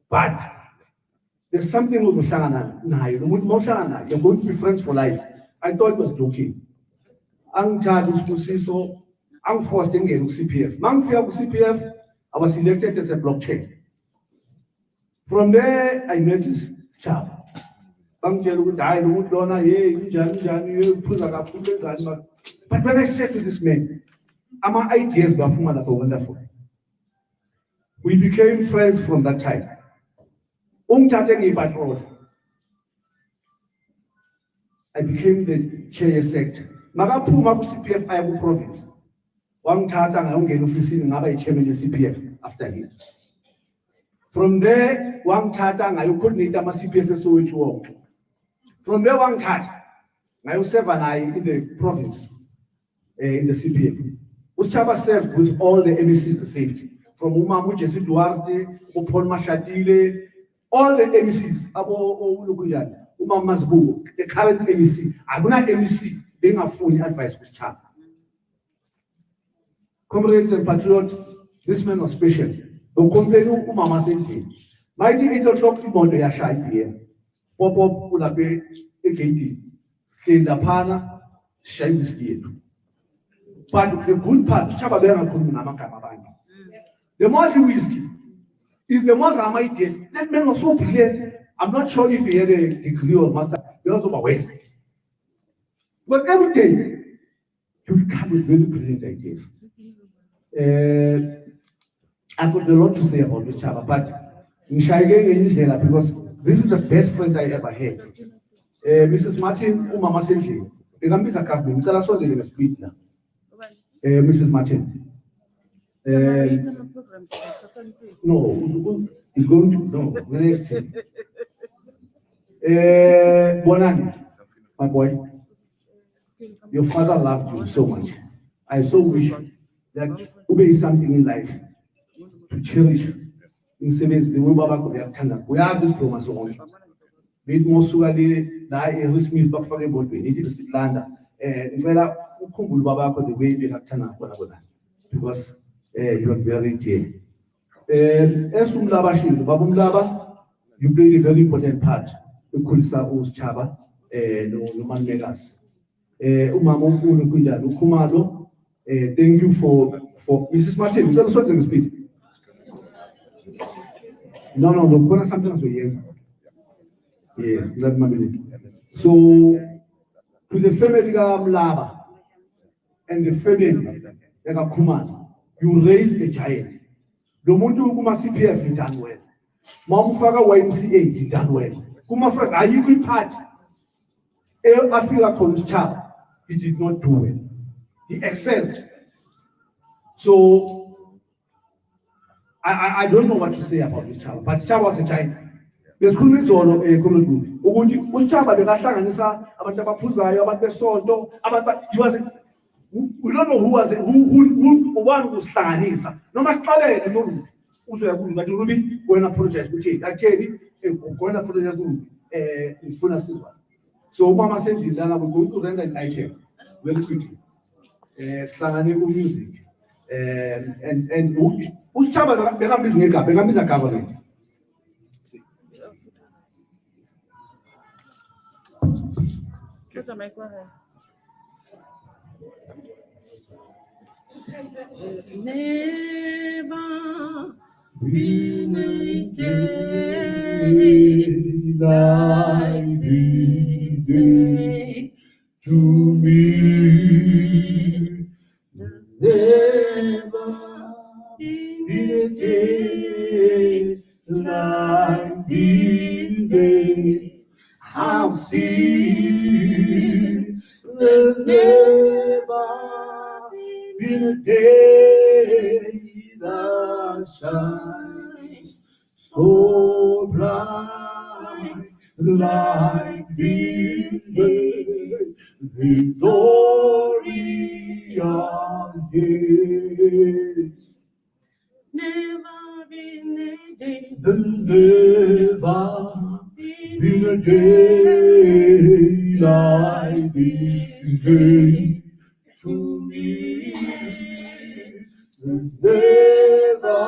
But there's something uzohlangana nayo. Umuntu mawuhlangana nayo, you're going to be friends for life. I thought it was joking. Angithatha uSibusiso, angforced ngene ku CPF. Mangifika ku CPF, I was elected as a blockchain. From there, I met Sechaba. But when I said to this man, my ideas were wonderful. We became friends from that time. I became the chair sector. Magaphuma ku CPF ayaku province. Wangithatha ngayongena ofisini ngaba chairman ye CPF after him. From there, wangithatha ngayocoordinate ama CPF eSoweto wonke. From there, wangithatha ngayoserva naye in the province, in the CPF. Sechaba served with all the MECs of safety, from Umama Jesse Duarte, Paul Mashatile, all the MECs, Umama Mazbu, the current MEC. Aguna MEC being a full advice with Sechaba. Comrades and patriots, this man was special. Ukomplenu umama senzi. Maiti ito talk imoto ya shai here. Pop ulape ekiti. Senda pana shai whisky. But the good part, Sechaba benga kumuna makamabani. The more he whiskey is the more Ramaites. That man was so brilliant. I'm not sure if he had a degree or master. He was overweight. But every day he would come with very brilliant ideas. I've got a lot to say about Sechaba, but because this is the best friend I ever had. Mrs. Martin, Umama Senji, the Gambia Cabinet, we can solve the speed now. Mrs. Martin. No, he's going to, no, next thing. Bonani, my boy, your father loved you so much. I so wish that Ube is something in life to cherish. In service, the way Baba could have turned up. We have this promise on. Bit more sually, that is Smith back for a boat. We need to sit lander. Whether Kumbul Baba could the way they have turned up because he was very dear. As Umlabashi, Babumlaba, you played a very important part. You could start Sechaba, no man megas. Umamo Khumalo, thank you for Mrs. Martin. Tell us what to speak. No, put something to you. Yes, that's my minute. So, to the family of Lava and the family of Khumalo, you raised a child. The Muntu Kuma CPF, he done well. Mamufaga YMCA, he done well. Kumafaga, are you good part? I feel like Sechaba, he did not do well. He excelled. So, I don't know what to say about Sechaba, but Sechaba was a child. Ngesikhuluma izolo Khumalo ukuthi uSechaba bekahlanganisa abantu abaphuzayo, abantu besonto, we don't know who was it, who one kusihlanganisa. Noma sixabene noRuby uzoya kuRuby bathi Ruby wena project uthi actually wena project kuRuby ngifuna sizwa. So uma sendlini lana ukuthi urenda item very quickly. Sihlangane ku music and uSechaba bekambiza ngegaba, bekambiza government. Never been a day like this day to me. There's never been a day like this day I've seen. There's never been a day that shines so bright like this day, victorious day. Never been a day, never been a day like this day to me. There's never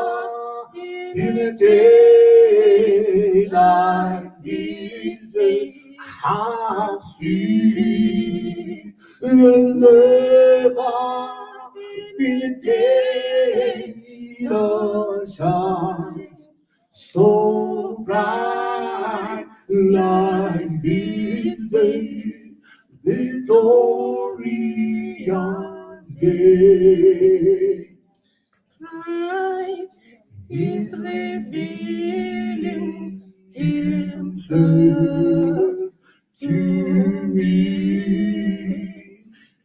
been a day like this day I've seen. There's never been a day that shines so bright like this day, victorious day. Christ is revealing himself to me.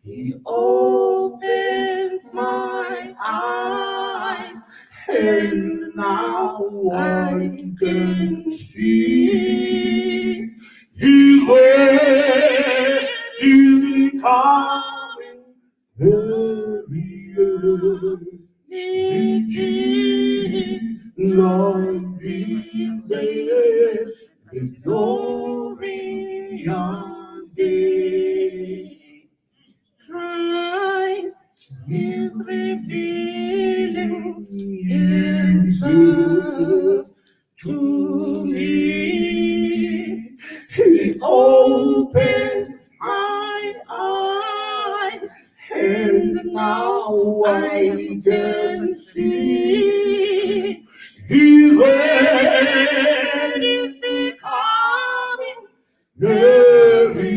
He opens my eyes and now I can see. He's where he's becoming very like this day, victorious day. Christ is revealing himself to me. He opens my eyes and now I can see. His word is becoming glorious,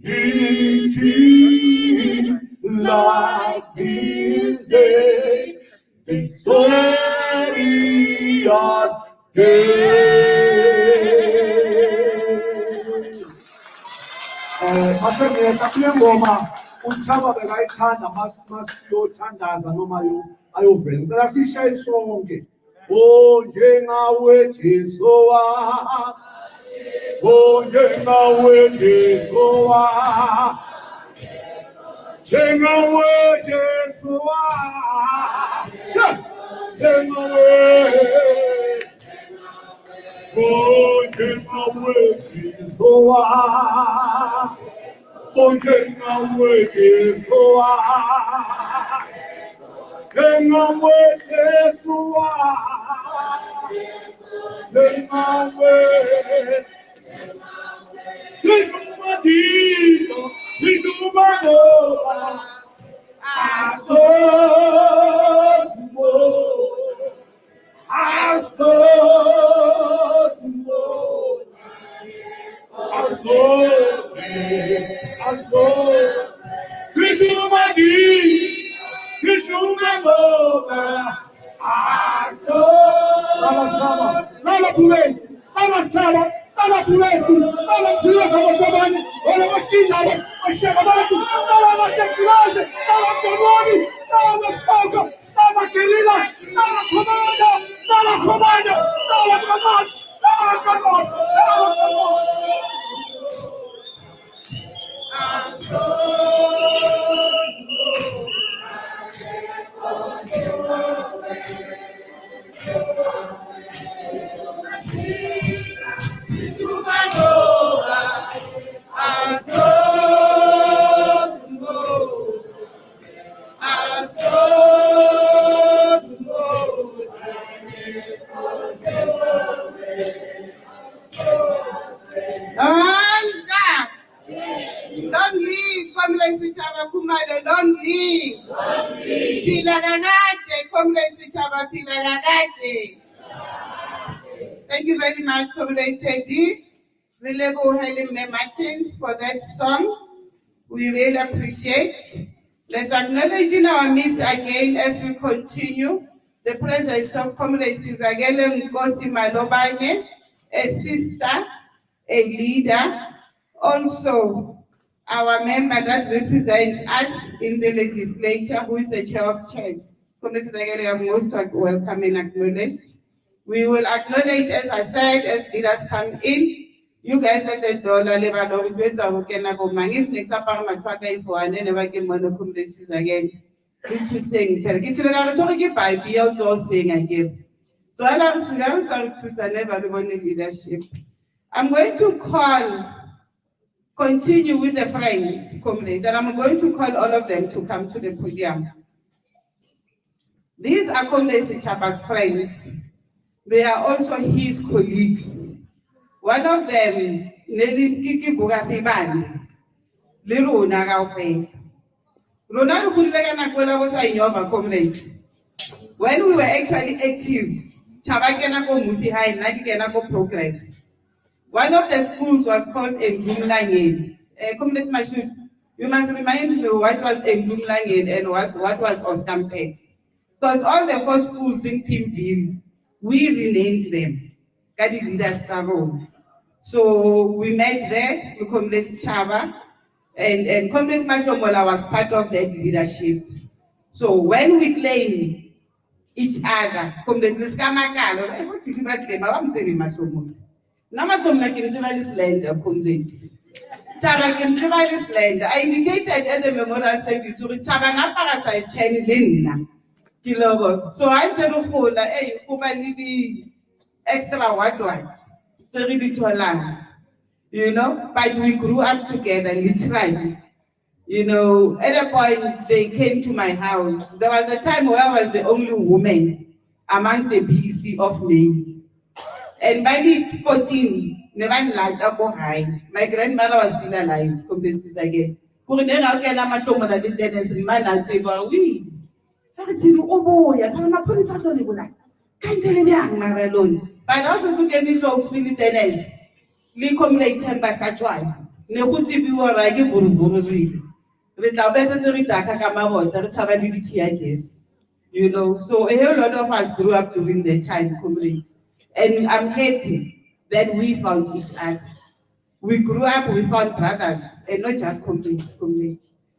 victory like this day, victorious day. Asengeza kule ngoma uSechaba bekayithanda masiyothandaza noma ayovela. Ngicela sishaye sonke. Oh njengawe Jesu wa. Oh njengawe Jesu wa. Njengawe Jesu wa. Njengawe. Oh njengawe Jesu wa. Oh njengawe Jesu wa. Njengawe Jesu wa. Njengawe. Jesu matito, Jesu magoba. Asosimo. Asosimo. Long live, Comrade Sechaba Khumalo, long live. Phila kakade, Comrade Sechaba, phila kakade. Thank you very much, Comrade Teddy. Relebo Martins for that song. We really appreciate. Let's acknowledge in our midst again as we continue the presence of Comrade Sizakele Nkosi Malobane, a sister, a leader, also our member that represents us in the legislature, who is the chair of chairs. Comrade Sizakele, you are most welcome and acknowledged. We will acknowledge, as I said, as leaders come in. You guys at the door, level of it, I will get up on if next up on my tracker for and then never get monocum this is again. Which you saying, by be also saying again. So I love to never want leadership. I'm going to continue with the friends, comrades, and I'm going to call all of them to come to the podium. These are Comrade Sechaba's friends. They are also his colleagues. One of them, Nelly Kiki Bugasiban, Liru Nagaufe. Ronaldo Kulagana was a Yoba comrade. When we were actually active, Chabakanako Musihai, Nagikanako Progress. One of the schools was called Engumlangen. Comrade Mashut, you must remind me what was Engumlangen and what was Ostampet. Because all the four schools in Pimpville, we renamed them. Kadi leaders Saro. So we met there, we Comrade Sechaba, and Comrade Matomola was part of that leadership. So when we claim each other, Comrade Liskamakalo, what's it about them? I'm saying Matomola. Namatomla can this land, Comrade. Chaba can this land. I indicated at the memorial service, so Chaba Naparasa is Chinese. So I tell you, hey, you extra what? You know, but we grew up together literally. You know, at a point they came to my house. There was a time where I was the only woman amongst the BEC of May. And by the 14, never liked up high. My grandmother was still alive, completely again. But also to get it off in the tennis. We come like temper catchwine. Nehuti be or I give Buruzi. With our better to read Takamamo, that's how I did it here, I guess. You know, so a whole lot of us grew up during the time, comrades. And I'm happy that we found each other. We grew up, we found brothers, and not just comrades.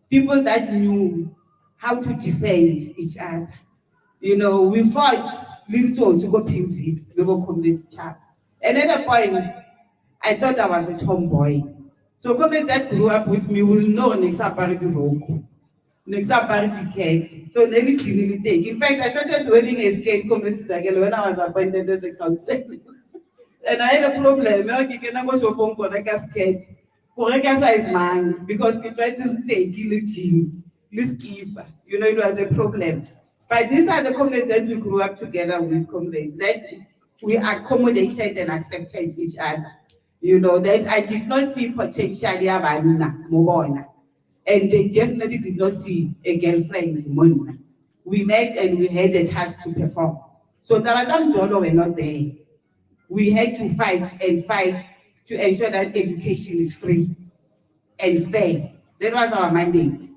People that knew how to defend each other. You know, we fought little to go Pimpville, we go comrades chat. And at a point, I thought I was a tomboy. So comrades that grew up with me will know Nexabarity Roku, Nexabarity Cat. So they really take. In fact, I started wearing a skate comrades again when I was appointed as a council. And I had a problem. I can go to home for like a skate. For like a size man, because it tried to stay, kill the team, this keep. You know, it was a problem. But these are the comrades that we grew up together with, comrades, that we accommodated and accepted each other. You know, that I did not see potentially Mubona. And they definitely did not see a girlfriend, Mona. We met and we had a task to perform. So Tarazam Jolo were not there. We had to fight and fight to ensure that education is free and fair. That was our mandate.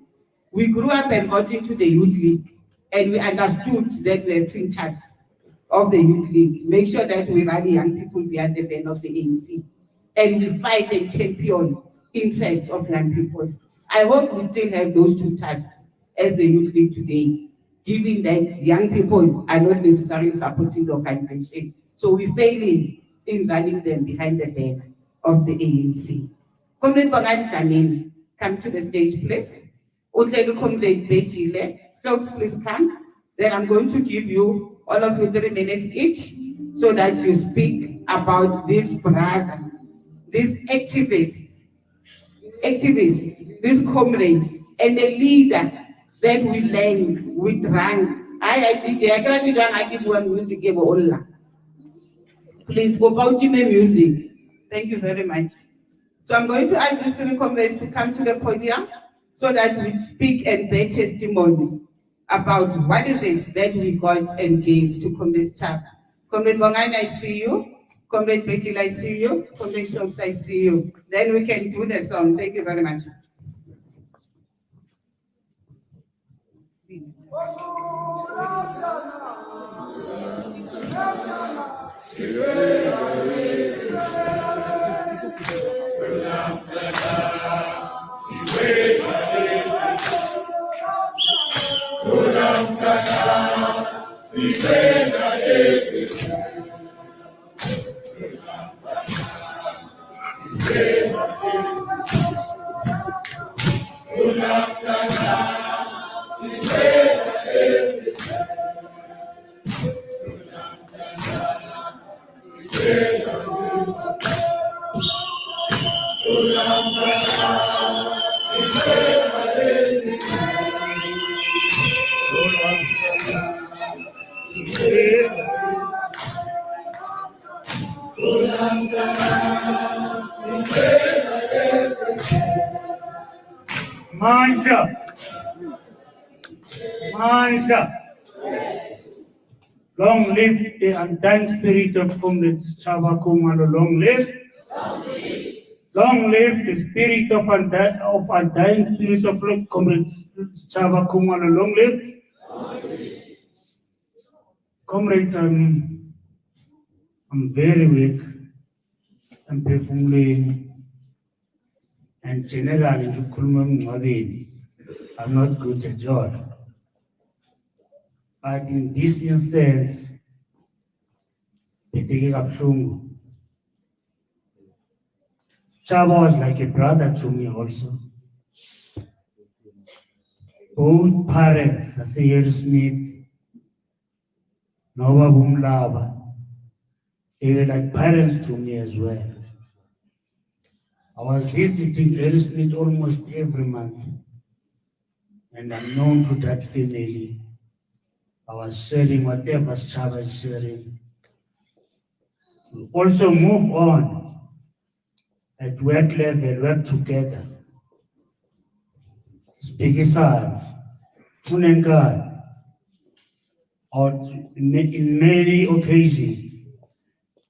We grew up and got into the youth league, and we understood that we have twin tasks of the youth league. Make sure that we rally young people behind the banner of the ANC. And we fight and champion interests of young people. I hope we still have those two tasks as the youth league today, given that young people are not necessarily supporting the organization. So we're failing in running them behind the back of the ANC. Comrade Bongani Dlamini, come to the stage, please. Utlego Comrade Bejile, folks, please come. Then I'm going to give you all of you 3 minutes each so that you speak about this brother, this activist, this comrades, and a leader that we learned with rank. I cannot give one music give all. Please go about your music. Thank you very much. So I'm going to ask these 3 comrades to come to the podium so that we speak and bear testimony about what is it that we got and gave to Comrade Sechaba. Comrade Bongani, I see you. Comrade Betil, I see you. Comrade Stokes, I see you. Then we can do the song. Thank you very much. Manja. Long live the undying spirit of Comrade Sechaba Khumalo. Long live. Long live the spirit of undying spirit of Comrade Sechaba Khumalo. Long live. Comrades, I'm very weak. I'm performing, and generally, I'm not good at job. But in this instance, Sechaba was like a brother to me also. Both parents, Asayeri Smith, Nova Bumlaba, they were like parents to me as well. I was visiting Harry Smith almost every month, and I'm known to that family. I was sharing whatever Sechaba is sharing. We also move on at work level, work together. Speaking Unenkar, in many occasions,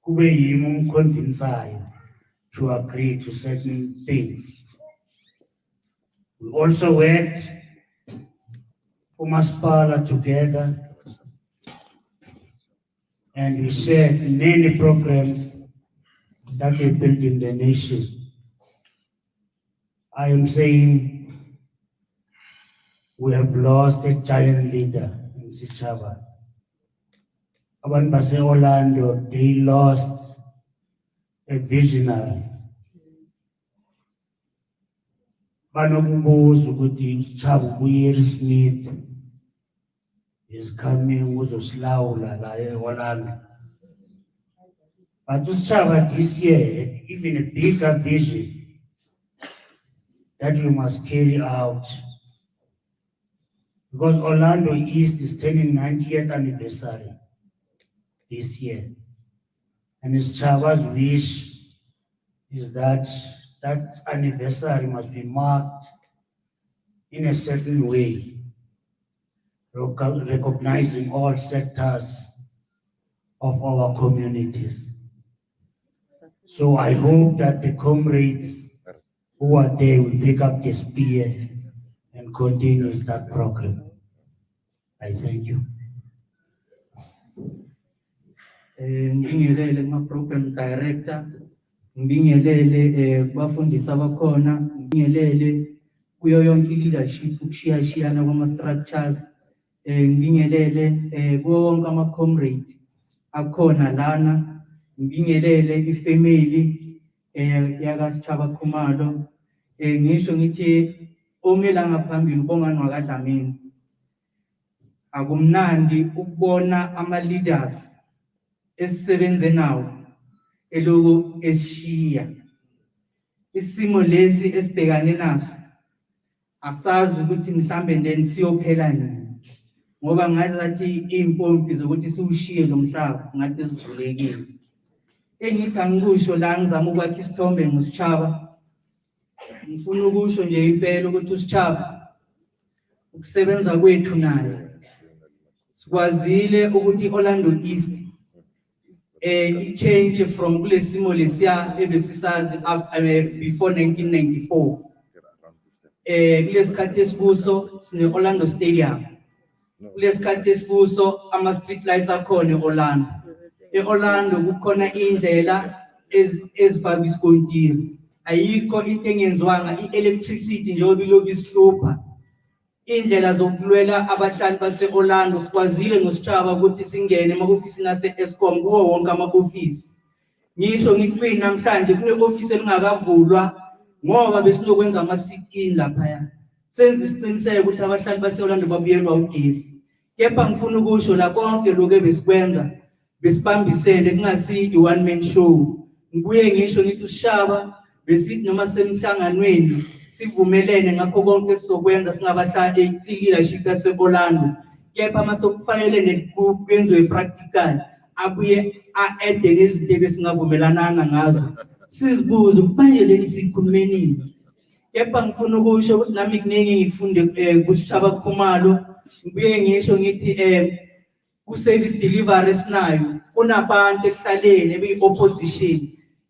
we convince to agree to certain things. We also worked for Maspala together, and we shared many programs that we built in the nation. I am saying we have lost a giant leader in Sechaba. Abantu base Orlando, they lost a visionary. Banokubuza ukuthi Sechaba Eugene Smith is coming uzosilawula la eHolland. But Sechaba this year had even a bigger vision that we must carry out. Because Orlando East is turning 90th anniversary this year. And Sechaba's wish is that that anniversary must be marked in a certain way, recognizing all sectors of our communities. So I hope that the comrades who are there will pick up the spear and continue that program. I thank you. Ngibingelele kuma-program director, ngibingelele kubafundisi abakhona, ngibingelele kuyo yonke leadership ukushiyashiyana kwama-structures, ngibingelele kuwo wonke ama-comrades akhona lana, ngibingelele ifamily yaka Sechaba Khumalo. Ngisho ngithi omela ngaphambili ubongani wakadlamini. Akumnandi ukubona ama-leaders esisebenze nawo eloku eshiya. Isimo lesi esibhekane naso asazi ukuthi mhlambe then siyophela nini, ngoba ngathi impompi zokuthi siwushiye lo mhlaba ngathi zivulekile. Engithi angikusho la ngizama ukwakha isithombe ngosechaba, ngifuna ukusho nje impela ukuthi uSechaba ukusebenza kwethu naye sikwazile ukuthi Orlando East change from kule simo lesiya ebesisazi before 1994. Kulesikhathi esibuso sine Orlando Stadium, kulesikhathi esibuso ama street lights akhona eOrlando. EOrlando kukhona indlela ezifakwa isikontiri, ayikho into engenziwanga. I-electricity njengoba ilokhu isihlupha, indlela zokulwela abahlali base-Orlando sikwazile ngosechaba ukuthi singene ema-ofisini ase-Eskom kuwo wonke ama-ofisi. Ngisho ngithi namhlanje kune-ofisi elingakavulwa ngoba besinokwenza ama-sit-in laphaya. Senze isiqiniseko ukuthi abahlali base-Orlando babuyelwa ugesi. Kepha ngifuna ukusho la konke lokhu ebesikwenza besibambisene, kungasi i-one man show. Ngibuye ngisho ngithi uSechaba besithi noma semhlanganweni sivumelene ngakho konke sizokwenza singabahlali si-leadership yase-Orlando. Kepha masokufanele kwenziwe practical, abuye a-ede nezinto ebesingavumelananga ngazo. Sizibuze manje leli sikhulume nini. Kepha ngifuna ukusho ukuthi nami kuningi ngifunde kuSechaba Khumalo. Ngibuye ngisho ngithi ku-service delivery sinayo kunabantu ekuhlaleni ebeyi-opposition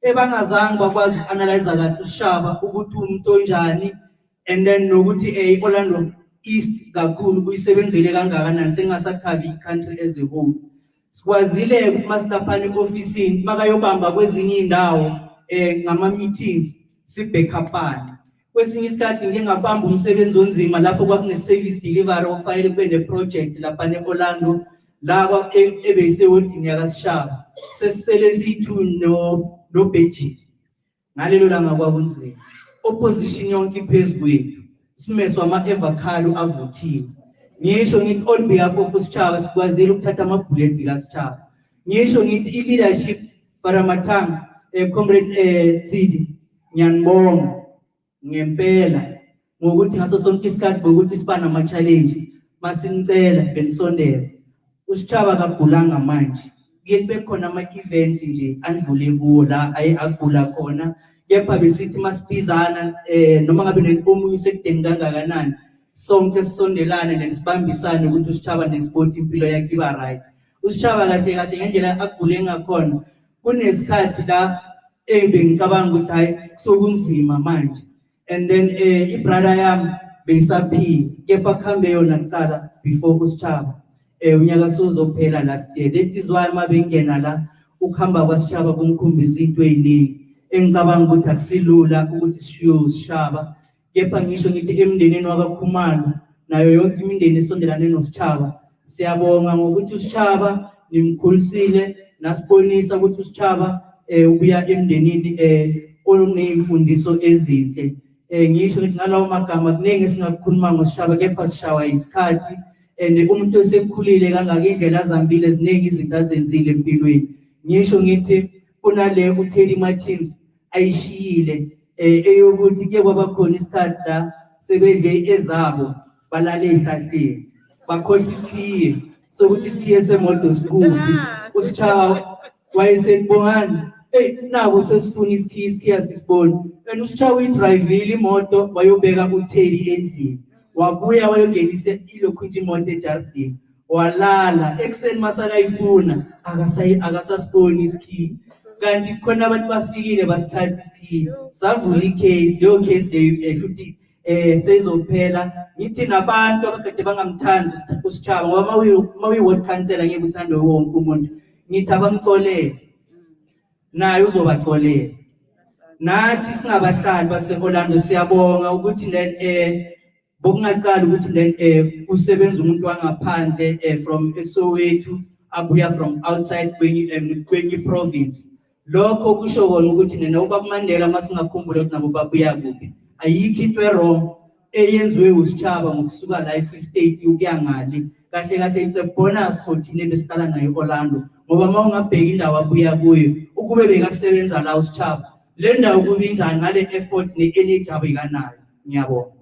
ebangazange bakwazi uku-analyze kahle uSechaba ukuthi umuntu onjani, and then nokuthi i-Orlando East kakhulu kuyisebenzele kangakanani sengasakhavi i-country as a whole. Sikwazile ukuthi masilaphana e-ofisini bakayobamba kwezinye indawo ngama-meetings sibhekhapane. Kwesinye isikhathi ngike ngabamba umsebenzi onzima lapho kwakune-service delivery okufanele kube ne-project laphana e-Orlando laba ebeyisewodini yakasechaba. Sesisele siyithu no-Beijing. Ngalelo langa kwakunzima, opposition yonke iphezu kwethu, simeswa ama-evakhalo avuthiwe. Ngisho ngithi on behalf of uSechaba sikwazile ukuthatha amabhuleti kaSechaba. Ngisho ngithi i-leadership Paramathanga, comrade Cde, ngiyanibonga ngempela ngokuthi ngaso sonke isikhathi bokuthi siba nama-challenge masinicela benisondela. uSechaba akagulanga manje, kuye kube khona ama-event nje andlule kuwo la agula khona. Kepha besithi masibizana noma ngabe omunye usekudeni kangakanani sonke sisondelane nesibambisane ukuthi uSechaba nesiport impilo yakhe iba right. uSechaba kahle kahle ngendlela agule ngakhona kunesikhathi la bengicabanga ukuthi hayi sokunzima manje, and then ibrother yami beyisaphila, kepha kuhambe yona kuqala before uSechaba. Unyaka sozophela last year. That is why mabengena la ukuhamba kwaSechaba kumkhombisa into eziningi engicabanga ukuthi akusilula ukuthi sishiye uSechaba. Kepha ngisho ngithi emndenini wakaKhumalo nayo yonke imindeni esondelane noSechaba siyabonga ngokuthi uSechaba nimkhulisile nasibonisa ukuthi uSechaba ubuya emndenini onezimfundiso ezinhle. Ngisho ngithi ngalawo magama kuningi esingakukhuluma ngoSechaba, kepha sishawa isikhathi. And umuntu osekhulile kangaka indlela azambile eziningi izinto azenzile empilweni. Ngisho ngithi kunale uTeddy Martins ayishiyile eyokuthi kuye kwabakhona isikhathi la sebedle ezabo balale ezihlahleni bakhohlwa isikhiye sokuthi isikhiye semoto sikuphi. uSechaba wayesenibongani nabo sesifuna isikhiye sisibone, and uSechaba uyidrayivile imoto wayobeka uTeddy endlini. Wabuya wayongenisa ilokhu nje imoto ejardini, walala ekuseni masakayifuna akasasiboni isikhiye. Kanti khona abantu bafikile basithatha isikhiye, savula icase. Leyo case futhi seyizophela. Ngithi nabantu abakade bangamthandi uSechaba ngoba mawi-ward councillor ngeke uthandwe wonke umuntu, ngithi abamcolele naye uzobacolela. Nathi singabahlali base-Orlando siyabonga ukuthi bokungaqala ukuthi usebenza umuntu wangaphandle from eSoweto abuya from outside kwenye province. lokho kusho kona ukuthi nina ubaba Mandela masingakhumbula ukuthi nabo babuya kuphi. Ayikho into wrong eyenziwe uSechaba ngokusuka la eFree State ukuya ngale. Kahle kahle it's a bonus for thina besiqala nayo Orlando. Ngoba mawungabheka indawo abuya kuyo ukube bekasebenza la uSechaba le ndawo kube injani ngale effort ne-energy abekanayo. Ngiyabonga.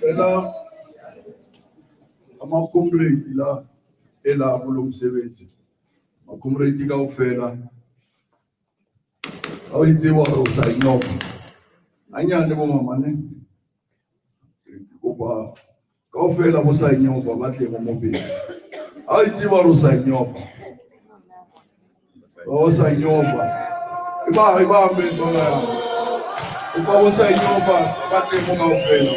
Ela ama-comrade la elabo lomsebenzi ma-comrade kaofela a o itse wa o sa inopa anyane bo mamane kopa kaofela bo sa inopa ba tle mo mobile a o itse wa o sa inopa o sa inopa iba me bona uba bo sa inopa ba tle mo kaofela.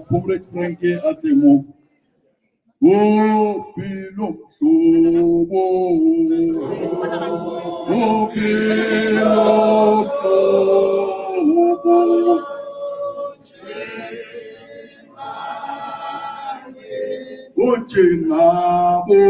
Comrade Frank Atemo. Oh, Pilo Shobo. Oh, Pilo Shobo. Ochenabo.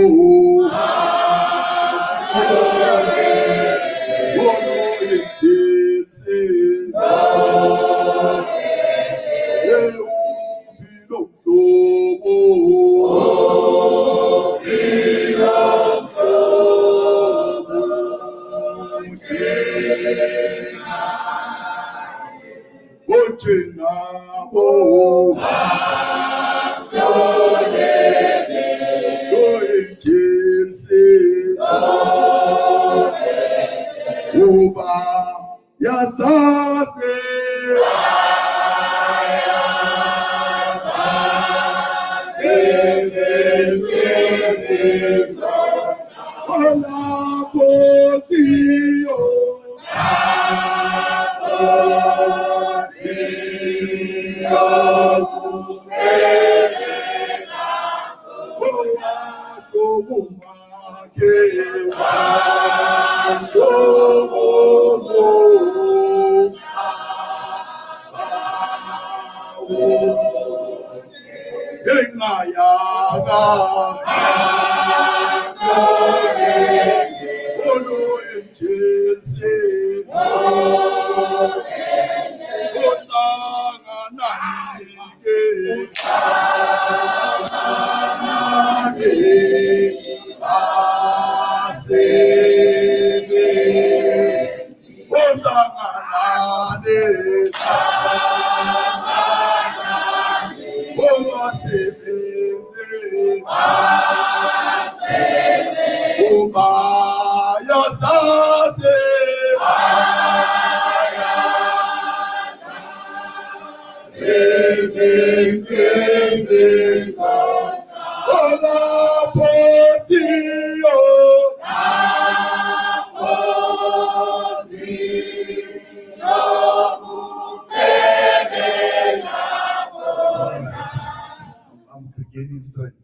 Gaining strength.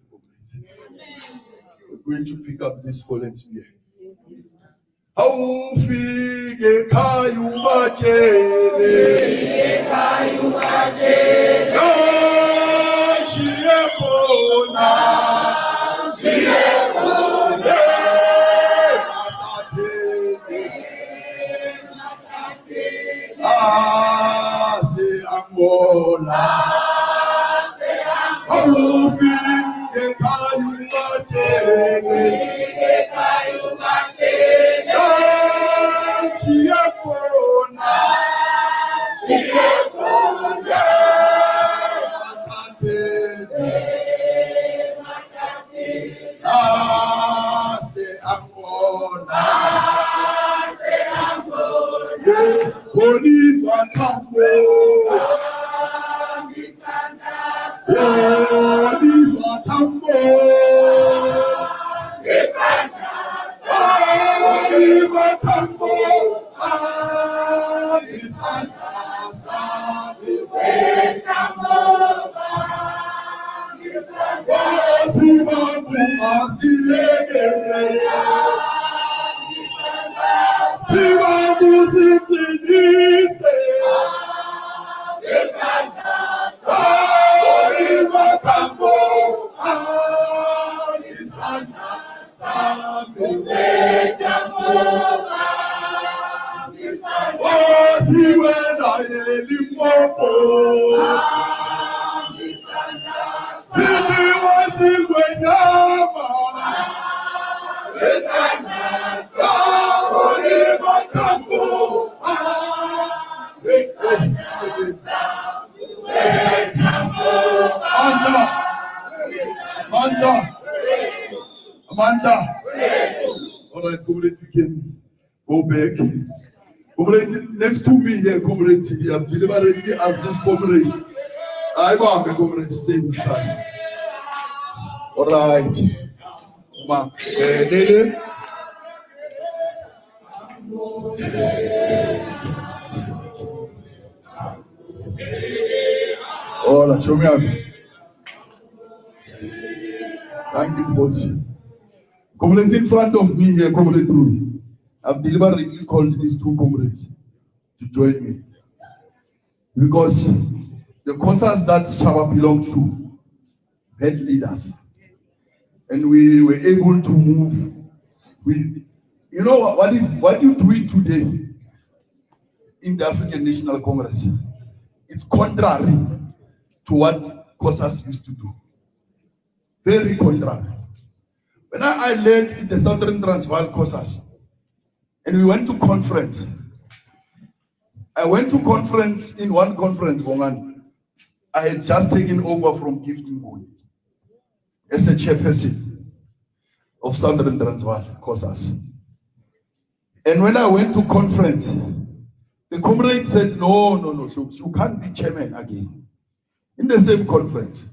We're going to pick up this fallen spear. Awufike ekhaya ubatshele nashiye khona ase angola awufike ekhaya ubatshele Amanda. All right, comrades, we can go back. Comrades, next to me here, comrades, we have deliberately asked this comrade. I want the comrades to say this time. All right. Ma, Lele. Oh, la show me up. 1940. Comrades in front of me here, comrade Rudy. I've deliberately called these two comrades to join me. Because the causes that Sechaba belongs to had leaders. And we were able to move with, you know, what you do it today in the African National Congress. It's contrary to what causes used to do. Very contrary. When I led the Southern Transvaal causes, and we went to conference. I went to conference, in one conference, I had just taken over from Gifting Boy as a chairperson of Southern Transvaal causes. And when I went to conference, the comrade said, no, you can't be chairman again. In the same conference,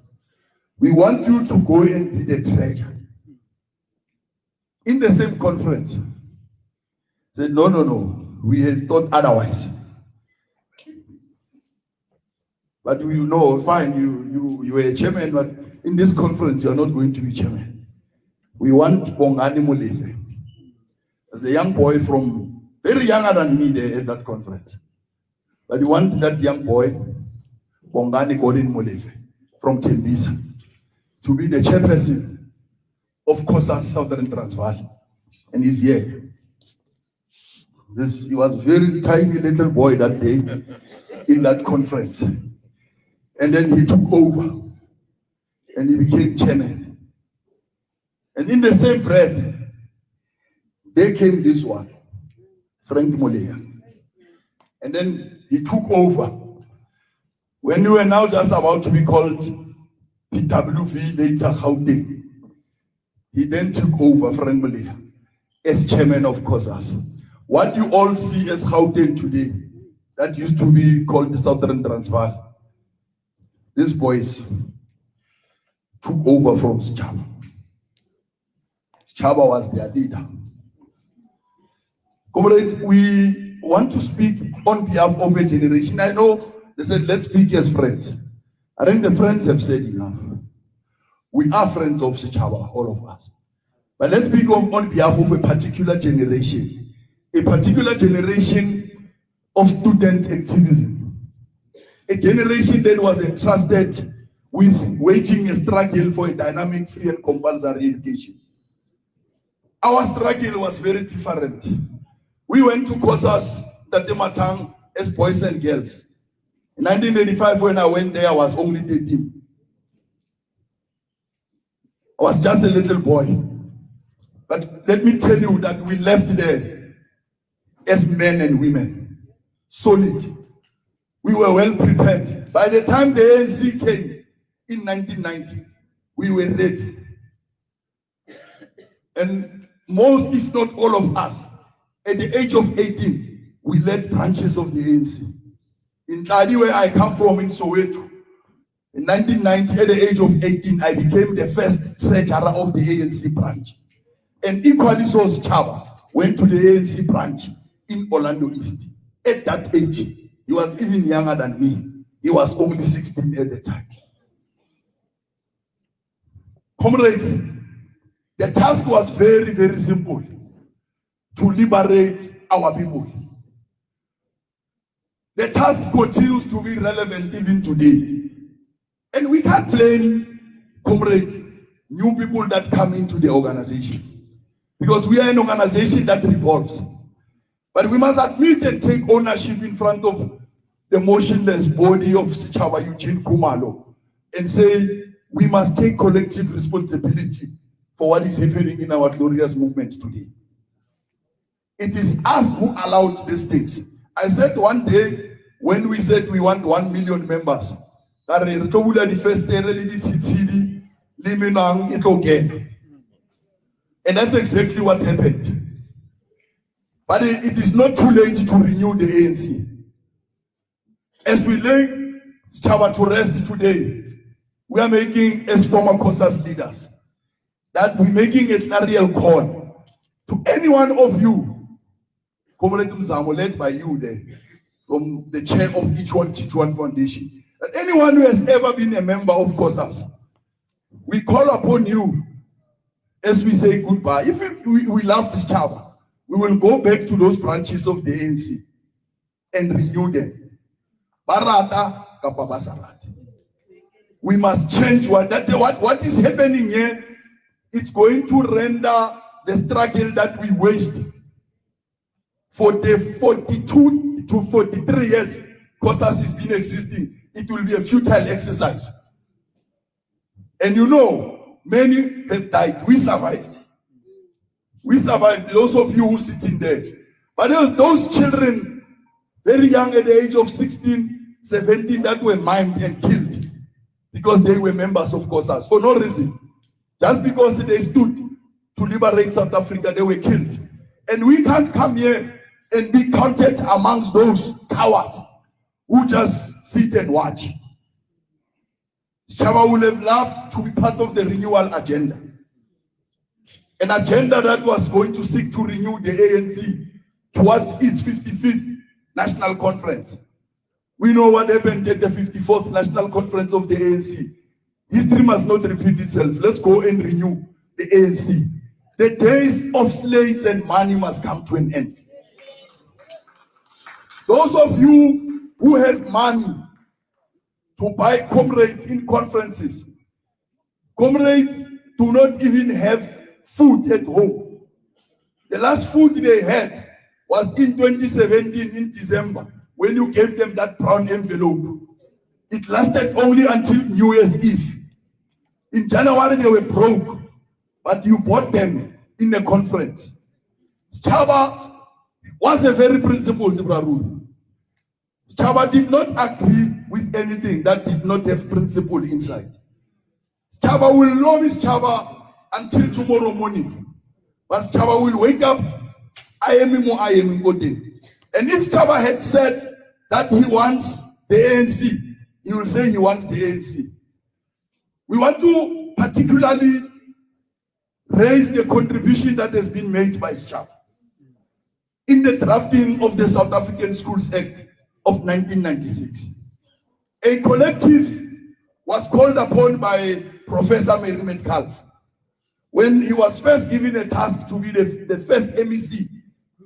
we want you to go and be the treasurer. In the same conference, said, no, we had thought otherwise. But we know, fine, you were a chairman, but in this conference, you are not going to be chairman. We want Bongani Molefe. As a young boy from, very younger than me there at that conference. But we want that young boy, Bongani Godin Molefe, from Tembisa, to be the chairperson of COSAS Southern Transvaal. And he's here. He was a very tiny little boy that day in that conference. And then he took over and he became chairman. And in the same breath, there came this one, Frank Molea. And then he took over. When we were now just about to be called PWV, later Gauteng, he then took over, Frank Molea, as chairman of COSAS. What you all see as Gauteng today, that used to be called the Southern Transvaal, these boys took over from Sechaba. Sechaba was their leader. Comrades, we want to speak on behalf of a generation. I know they said, let's speak as friends. I think the friends have said enough. We are friends of Sechaba, all of us. But let's speak on behalf of a particular generation of student activism. A generation that was entrusted with waging a struggle for a dynamic, free and compulsory education. Our struggle was very different. We went to COSAS, Tatematang, as boys and girls. In 1985, when I went there, I was only 13. I was just a little boy. But let me tell you that we left there as men and women, solid. We were well prepared. By the time the ANC came in 1990, we were ready. And most, if not all of us, at the age of 18, we led branches of the ANC. In Tladi, where I come from, in Soweto, in 1990, at the age of 18, I became the first treasurer of the ANC branch. And equally so, Sechaba went to the ANC branch in Orlando East. At that age, he was even younger than me. He was only 16 at the time. Comrades, the task was very, very simple. To liberate our people. The task continues to be relevant even today. And we can't blame, comrades, new people that come into the organization. Because we are an organization that revolves. But we must admit and take ownership in front of the motionless body of Sechaba Eugene Khumalo and say we must take collective responsibility for what is happening in our glorious movement today. It is us who allowed these things. I said one day when we said we want 1 million members, and that's exactly what happened. But it is not too late to renew the ANC. As we lay Sechaba to rest today, we are making, as former COSAS leaders, that we're making a clarion call to any one of you, Comrade Mzamo, led by you there, from the chair of each one Foundation, that anyone who has ever been a member of COSAS, we call upon you as we say goodbye. If we love Sechaba, we will go back to those branches of the ANC and renew them. Barata kapabasarata. We must change what is happening here. It's going to render the struggle that we waged for the 42 to 43 years COSAS has been existing. It will be a futile exercise. And you know, many have died. We survived. We survived, those of you who sit in there. But those children, very young at the age of 16, 17, that were maimed and killed because they were members of COSAS for no reason. Just because they stood to liberate South Africa, they were killed. And we can't come here and be counted amongst those cowards who just sit and watch. Sechaba would have loved to be part of the renewal agenda. An agenda that was going to seek to renew the ANC towards its 55th National Conference. We know what happened at the 54th National Conference of the ANC. History must not repeat itself. Let's go and renew the ANC. The days of slaves and money must come to an end. Those of you who have money to buy comrades in conferences, comrades do not even have food at home. The last food they had was in 2017 in December, when you gave them that brown envelope. It lasted only until New Year's Eve. In January they were broke, but you bought them in a conference. Sechaba was a very principled Braru. Sechaba did not agree with anything that did not have principle inside. Sechaba will love Sechaba until tomorrow morning. But Sechaba will wake up, I am Ngode. And if Sechaba had said that he wants the ANC, he will say he wants the ANC. We want to particularly raise the contribution that has been made by Sechaba in the drafting of the South African Schools Act of 1996. A collective was called upon by Professor Mary Metcalf when he was first given a task to be the first MEC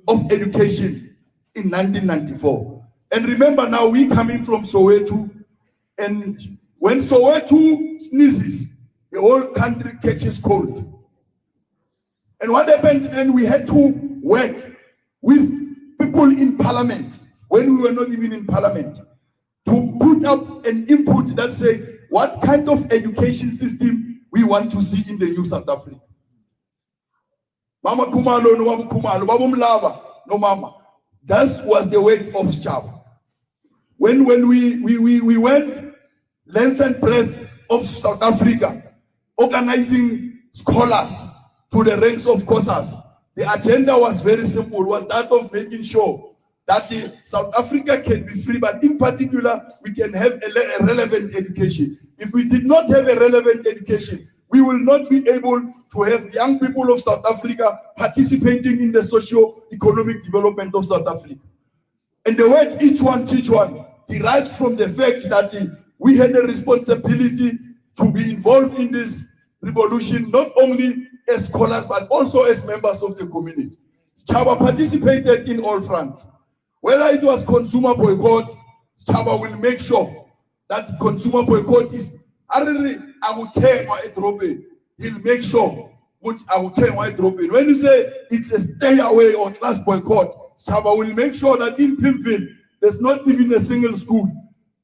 of education in 1994. And remember now, we coming from Soweto, and when Soweto sneezes, the whole country catches cold. And what happened then, we had to work with people in parliament, when we were not even in parliament, to put up an input that say what kind of education system we want to see in the new South Africa. Mama Khumalo, no Babu Khumalo, Babu Mlaba, no Mama. That was the way of Sechaba. When we went length and breadth of South Africa, organizing scholars to the ranks of COSAS, the agenda was very simple, was that of making sure that South Africa can be free, but in particular, we can have a relevant education. If we did not have a relevant education, we will not be able to have young people of South Africa participating in the socio-economic development of South Africa. And the word each one teach one derives from the fact that we had a responsibility to be involved in this revolution, not only as scholars, but also as members of the community. Sechaba participated in all fronts. Whether it was consumer boycott, Sechaba will make sure that consumer boycott is he'll make sure when you say it's a stay away or class boycott, Sechaba will make sure that in Pimville there's not even a single school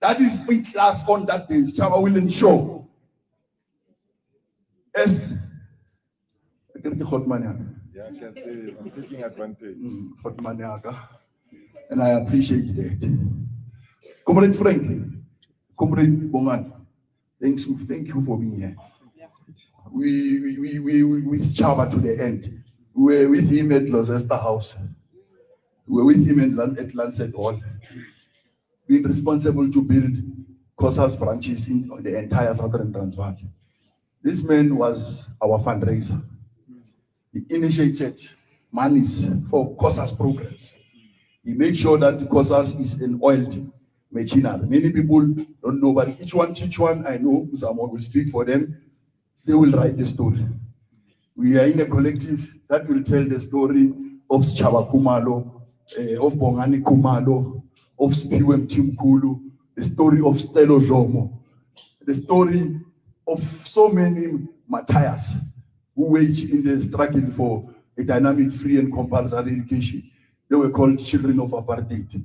that is in class on that day. Sechaba will ensure. As Yeah, I can say I'm taking advantage. And I appreciate that. Comrade Frank, Comrade Bongan, thank you for being here. We with Sechaba to the end. We were with him at Gloucester House. We were with him at Lancet Hall. Being responsible to build COSAS branches in the entire Southern Transvaal. This man was our fundraiser. He initiated monies for COSAS programs. He made sure that the COSAS is an oiled machinery. Many people don't know, but each one, I know, someone will speak for them. They will write the story. We are in a collective that will tell the story of Sechaba Khumalo, of Bongani Khumalo, of Spiwe Mthimkhulu, the story of Stelo Jomo, the story of so many Matthias who waged in the struggle for a dynamic, free and compulsory education. They were called children of apartheid.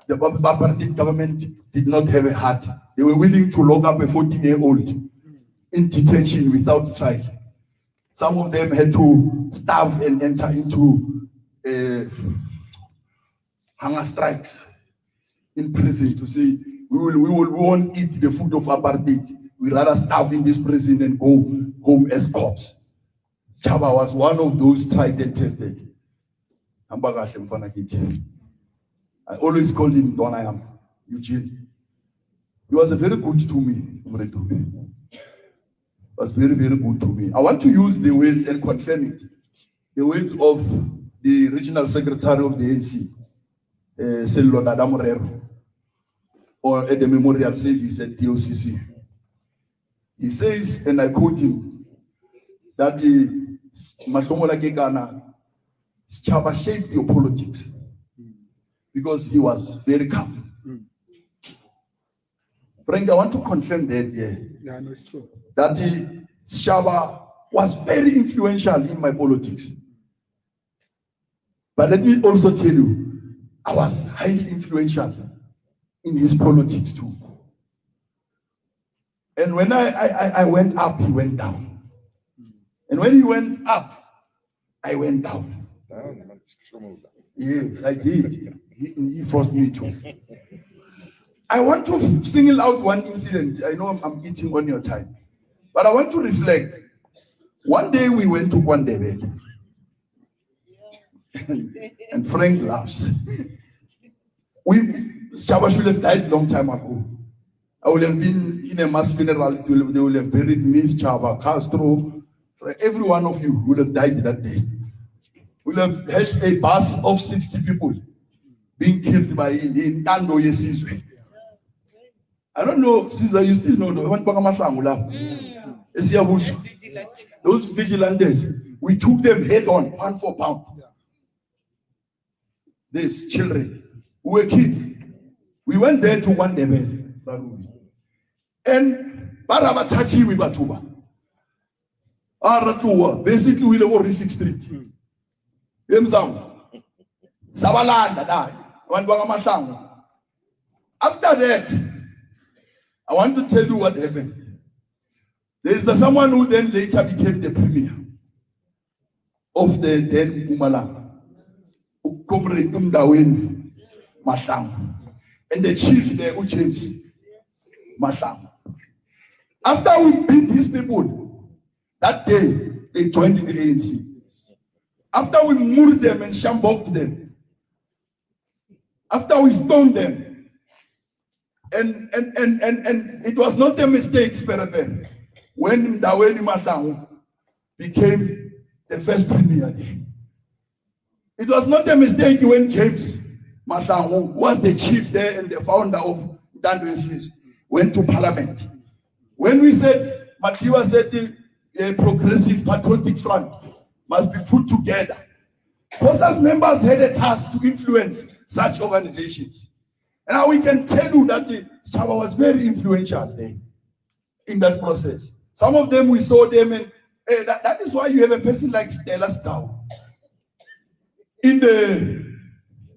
The apartheid government did not have a heart. They were willing to lock up a 14-year-old in detention without trial. Some of them had to starve and enter into hunger strikes in prison to say, we won't eat the food of apartheid. We rather starve in this prison and go home as cops. Sechaba was one of those tried and tested. Hamba kahle mfana kithi. I always called him Donayam, Eugene. He was very good to me. Was very, very good to me. I want to use the words and confirm it. The words of the regional secretary of the ANC, Sello Dadamorero, or at the memorial service at TOCC. He says, and I quote him, that Mahlomola Gegana, Sechaba shaped your politics because he was very calm. Frank, I want to confirm that, Yeah, no, it's true. that Sechaba was very influential in my politics. But let me also tell you, I was highly influential in his politics too. And when I went up, he went down. And when he went up, I went down. Yes, I did. He forced me to. I want to single out one incident. I know I'm eating on your time, but I want to reflect. One day we went to Kwandebele, and Frank laughs. Sechaba should have died a long time ago. I would have been in a mass funeral. They would have buried me, Sechaba, Castro. Every one of you would have died that day. We would have had a bus of 60 people being killed by in Tando Yesizwe. I don't know, Caesar, you still know those vigilantes, we took them head on, pound for pound. These children who were kids. We went there to one Debe. And Barabatachi with Batuba. Aratua, basically we live on 6th Street. Sabalanda died. After that, I want to tell you what happened. There is someone who then later became the premier of the then Umala, Comrade Umdawen Mashang, and the chief there, James Mashang. After we beat these people, that day they joined the ANC. After we murdered them and shamboked them, after we stoned them, and it was not a mistake, Sperebe, when Daweni Matang became the first premier. It was not a mistake when James Matang was the chief there and the founder of Dandwensis went to parliament. When we said, Matiwa said the Progressive Patriotic Front must be put together. COSAS members had a task to influence such organizations. And now we can tell you that Sechaba was very influential there in that process. Some of them, we saw them, and that is why you have a person like Stella Stow in the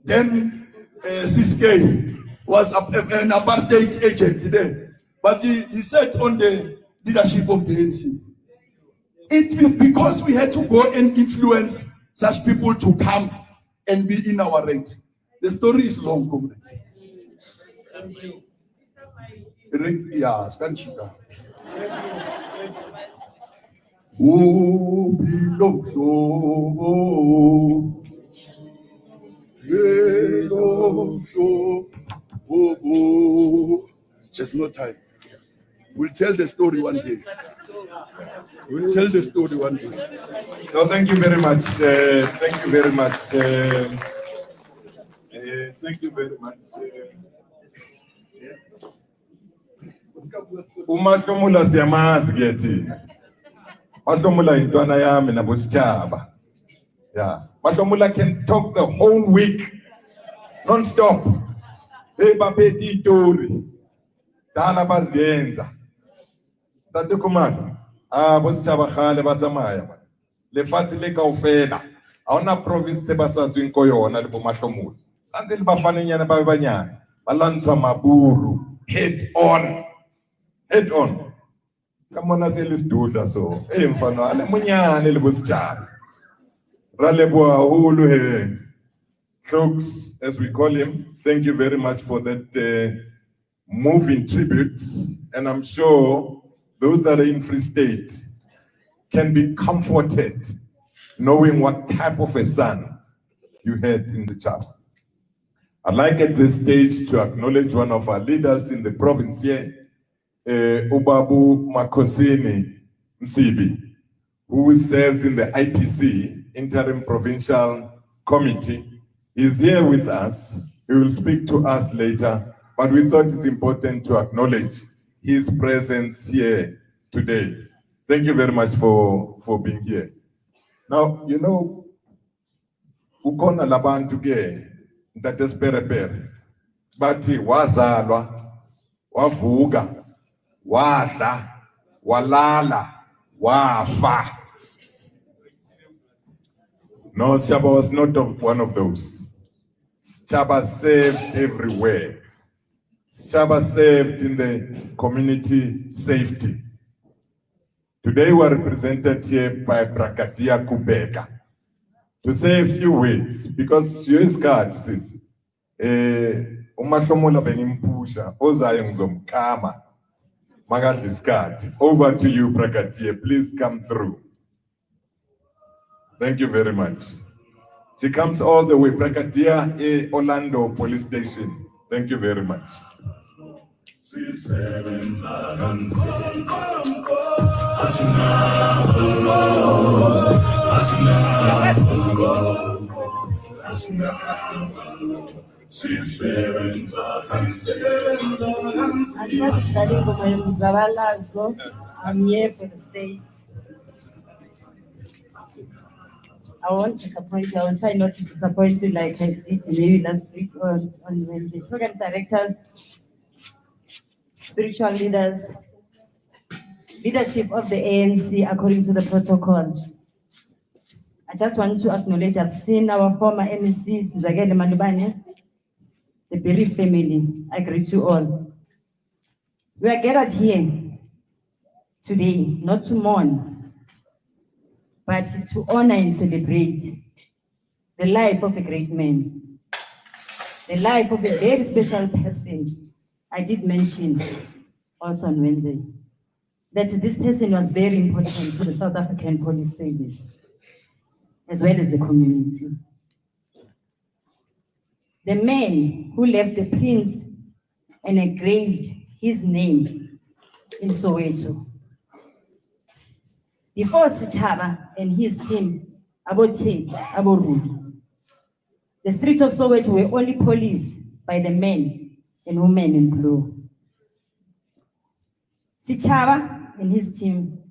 then CSK was an apartheid agent there. But he sat on the leadership of the ANC. It is because we had to go and influence such people to come and be in our ranks. The story is long, comrades. Yeah, Skanchika. There's no time. We'll tell the story one day. We'll tell the story one day. No, thank you very much. Thank you very much. Thank you very much. Umahlomula siyamazi ke thina. Mahlomula intwana yami nabo Sechaba. Yeah. Mahlomula can talk the whole week non-stop. Hey bapeti itori. Dala baziyenza. Tatu Khumalo. Bo Sechaba khale batsamaya man. Lefatshe le kaofela. A ona province se ba sa tsweng ko yona le bo Mahlomula. Santse le bafanenyana ba banyane. Ba lantshwa maburu head on. Head on. Come on, I say let's do that. So, hey, mfano, ale munyane le bo Sechaba. Raleboa hulu he. Folks, as we call him, thank you very much for that moving tributes. And I'm sure those that are in Free State can be comforted knowing what type of a son you had in the chapter. I'd like at this stage to acknowledge one of our leaders in the province here, Ubabu Makosini Msibi, who serves in the IPC, Interim Provincial Committee. He's here with us. He will speak to us later, but we thought it's important to acknowledge his presence here today. Thank you very much for being here. Now, you know, ukona labantu ke ntatesperepere bathi wazalwa wavuka wadla walala wafa. No, Sechaba was not one of those. Sechaba served everywhere. Sechaba served in the community safety. Today we are represented here by Brakatia Kubeka. To say a few words, because she is God, says, Umahlomola benimpusha, ozayo ngizomkama, magadli skat. Over to you, Brakatia, please come through. Thank you very much. She comes all the way, Brakatia, Orlando Police Station. Thank you very much. I'm here for the States. I won't disappoint you. I will try not to disappoint you like I did maybe last week on Wednesday. Program directors, spiritual leaders, leadership of the ANC according to the protocol. I just want to acknowledge, I've seen our former MECs, Zagele Malubane, the Berry family. I greet you all. We are gathered here today, not to mourn, but to honor and celebrate the life of a great man, the life of a very special person. I did mention also on Wednesday that this person was very important to the South African Police Service, as well as the community. The man who left the prints and engraved his name in Soweto. Before Sechaba and his team, the streets of Soweto were only policed by the men and women in blue. Sechaba and his team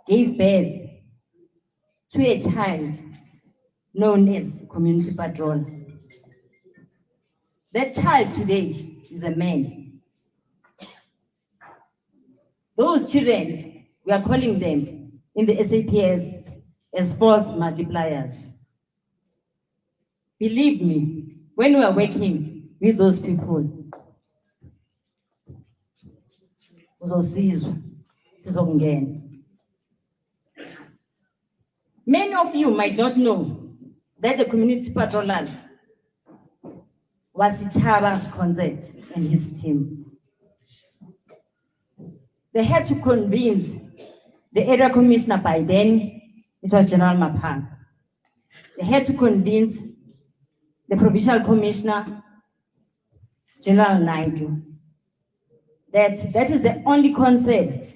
gave birth to a child known as Community Patrol. That child today is a man. Those children, we are calling them in the SAPS as force multipliers. Believe me, when we are working with those people, many of you might not know that the community patrollers was Sechaba's concept and his team. They had to convince the area commissioner, by then, it was General Mapang. They had to convince the provincial commissioner, General Naidu, that is the only concept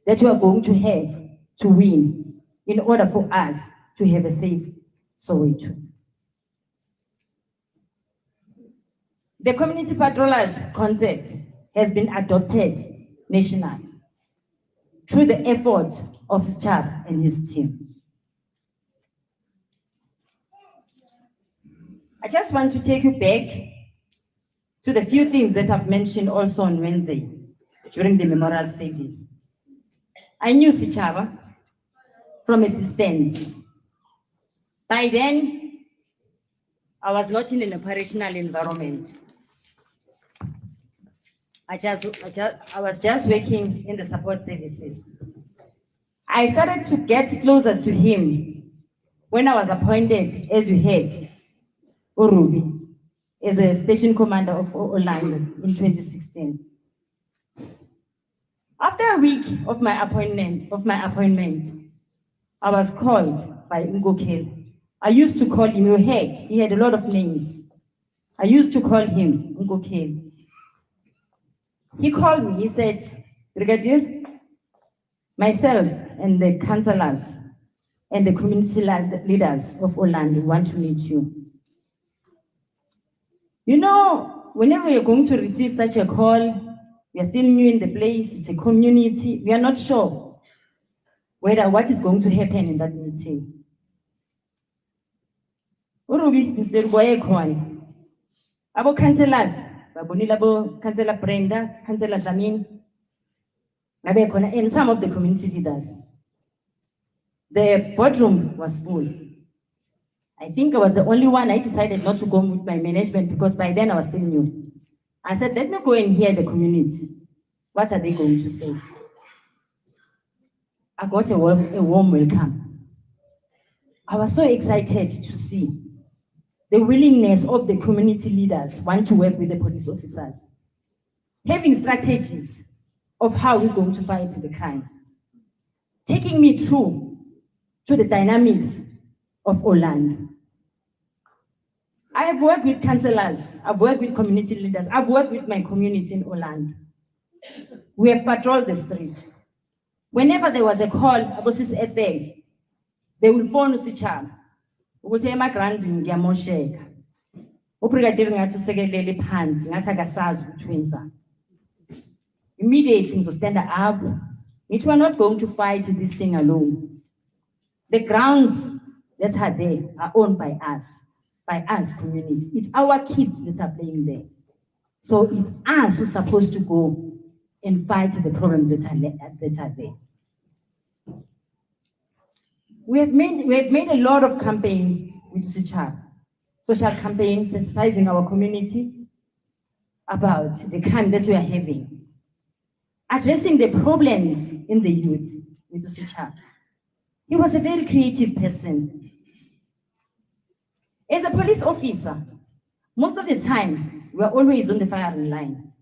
that we are going to have to win in order for us to have a safe Soweto. The community patrollers concept has been adopted nationally through the effort of Sechaba and his team. I just want to take you back to the few things that I've mentioned also on Wednesday during the memorial service. I knew Sechaba from a distance. By then, I was not in an operational environment. I was just working in the support services. I started to get closer to him when I was appointed, as you heard, Urubi, as a station commander of Orlando in 2016. After a week of my appointment, I was called by Ngokel I used to call him, he had a lot of names. I used to call him Ngokeli. He called me, he said, Brigadier, myself and the councillors and the community leaders of Orlando want to meet you. You know, whenever you're going to receive such a call, you're still new in the place, it's a community, we are not sure whether what is going to happen in that meeting. Urubi, Mr. Boyekhona. Abo councillors, babonile abo councillor Brenda, councillor Dlamini, babekhona, and some of the community leaders. The boardroom was full. I think I was the only one. I decided not to go with my management because by then I was still new. I said, let me go and hear the community. What are they going to say? I got a warm welcome. I was so excited to see the willingness of the community leaders want to work with the police officers, having strategies of how we're going to fight the crime, taking me through to the dynamics of Orlando. I have worked with councillors, I've worked with community leaders, I've worked with my community in Orlando. We have patrolled the street. Whenever there was a call, they will phone Sechaba. Ukuthi emagrandini ngiyamosheka. Ubrigadier ngathi usekelele phansi, ngathi akasazi ukuthi wenzani. Immediately ngizostand up. Ngithi we are not going to fight this thing alone. The grounds that are there are owned by us community. It's our kids that are playing there. So it's us who's supposed to go and fight the problems that are there. We have made a lot of campaign with Sechaba, social campaigns, sensitizing our community about the crime that we are having, addressing the problems in the youth with Sechaba. He was a very creative person. As a police officer, most of the time, we are always on the firing line.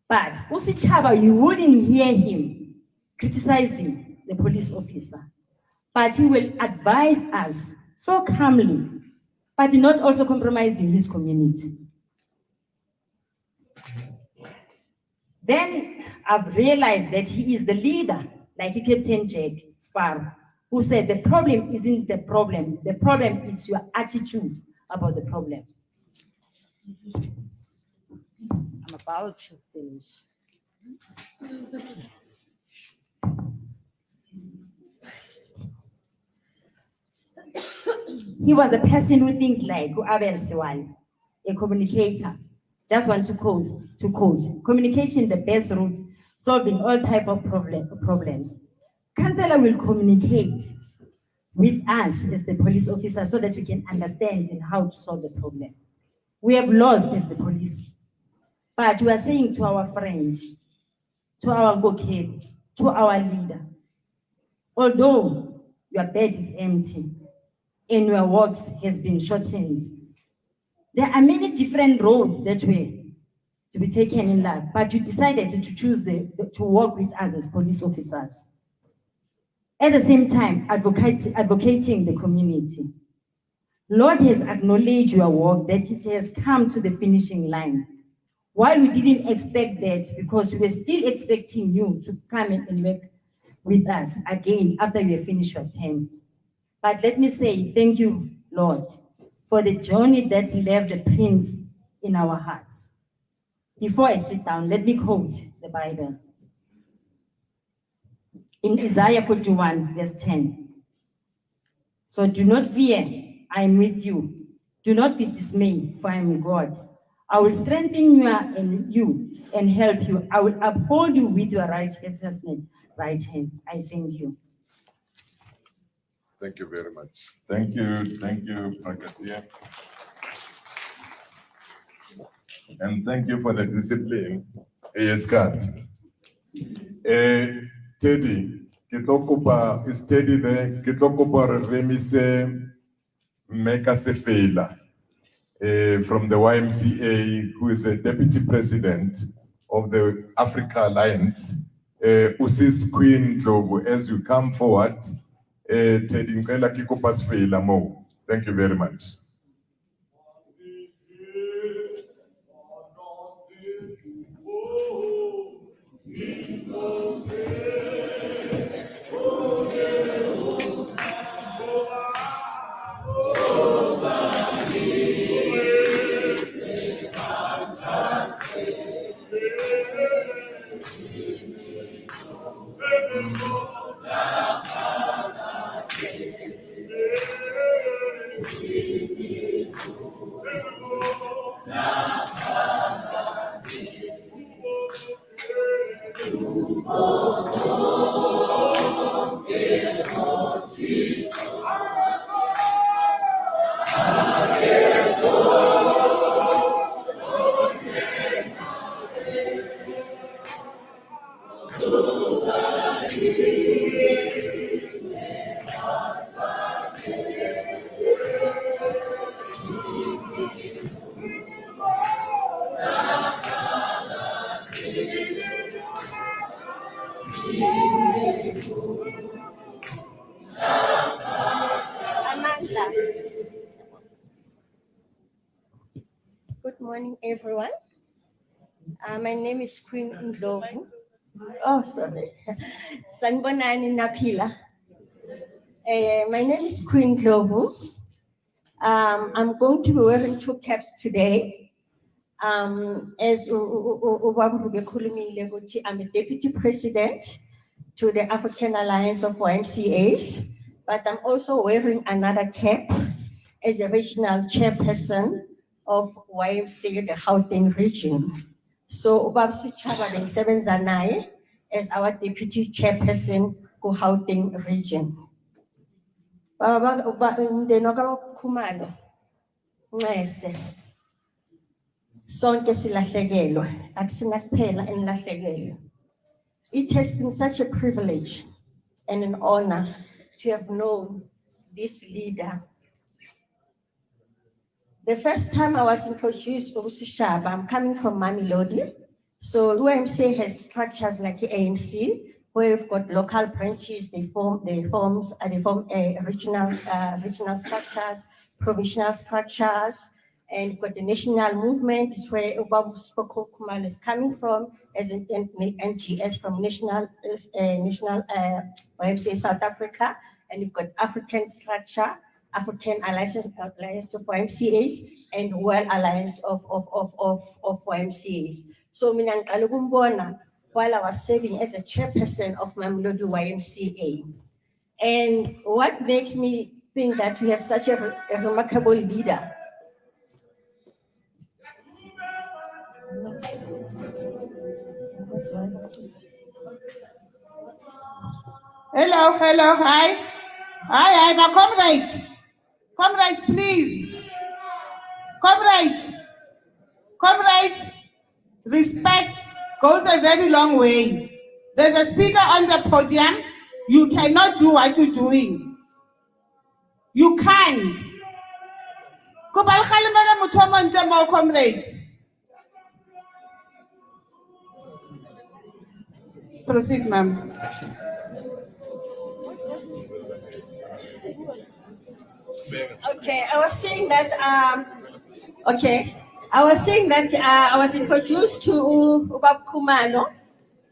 But Sechaba, you wouldn't hear him criticizing the police officer, but he will advise us so calmly, but not also compromising his community. Then I've realized that he is the leader, like Captain Jack Sparrow, who said the problem isn't the problem is your attitude about the problem. I'm about to finish. He was a person who thinks like Abel Sewal, a communicator. Just want to quote, communication the best route, solving all type of problems. Councillor will communicate with us as the police officer so that we can understand and how to solve the problem. We have lost as the police, but we are saying to our friend, to our Ngokeli, to our leader, although your bed is empty, and your works has been shortened. There are many different roads that way to be taken in life, but you decided to choose to work with us as police officers. At the same time, advocating the community. Lord has acknowledged your work, that it has come to the finishing line. While we didn't expect that, because we were still expecting you to come and work with us again after you have finished your term. But let me say, thank you, Lord, for the journey that left the prints in our hearts. Before I sit down, let me quote the Bible. In Isaiah 41, verse 10. So do not fear, I am with you. Do not be dismayed, for I am God. I will strengthen you and help you. I will uphold you with your right hand. I thank you. Thank you very much. Thank you, Brigadier. And thank you for the discipline. Yes, God. Teddy, is Teddy there? Kitokopa Remise Mekasefela from the YMCA, who is a deputy president of the Africa Alliance. Usis Queen Jogo, as you come forward, Teddy ngicela kikopa sifela mo. Thank you very much. Good morning, everyone. My name is Queen Ndlovu. Oh, sorry. Sanibonani Napila. My name is Queen Ndlovu. I'm going to be wearing 2 caps today. As Ubaba Khulumile ukuthi, I'm a deputy president to the African Alliance of YMCAs, but I'm also wearing another cap as a regional chairperson of YMCA, the Gauteng region. So Ubaba Sechaba bengisebenza naye as our deputy chairperson ku Gauteng region. Baba umndeni wakwaKhumalo Nxese sonke silahlekelwe akusina kuphela enilahlekelwe. It has been such a privilege and an honor to have known this leader. The first time I was introduced to Sechaba, I'm coming from Mamelodi. So UMC has structures like the ANC, where we've got local branches, they form regional structures, provincial structures, and we've got the national movement, is where Ubaba Khumalo is coming from as an NGS from national YMCA South Africa, and we've got African structure, African Alliance of YMCAs, and World Alliance of YMCAs. So mina ngiqala ukumbona while I was serving as a chairperson of Mamelodi YMCA. And what makes me think that we have such a remarkable leader? Hello, hi. Hi, my comrades, please. Comrades, respect goes a very long way. There's a speaker on the podium. You cannot do what you're doing. You can't. Comrades. Proceed, ma'am. Okay, I was saying that I was introduced to Ubaba Khumalo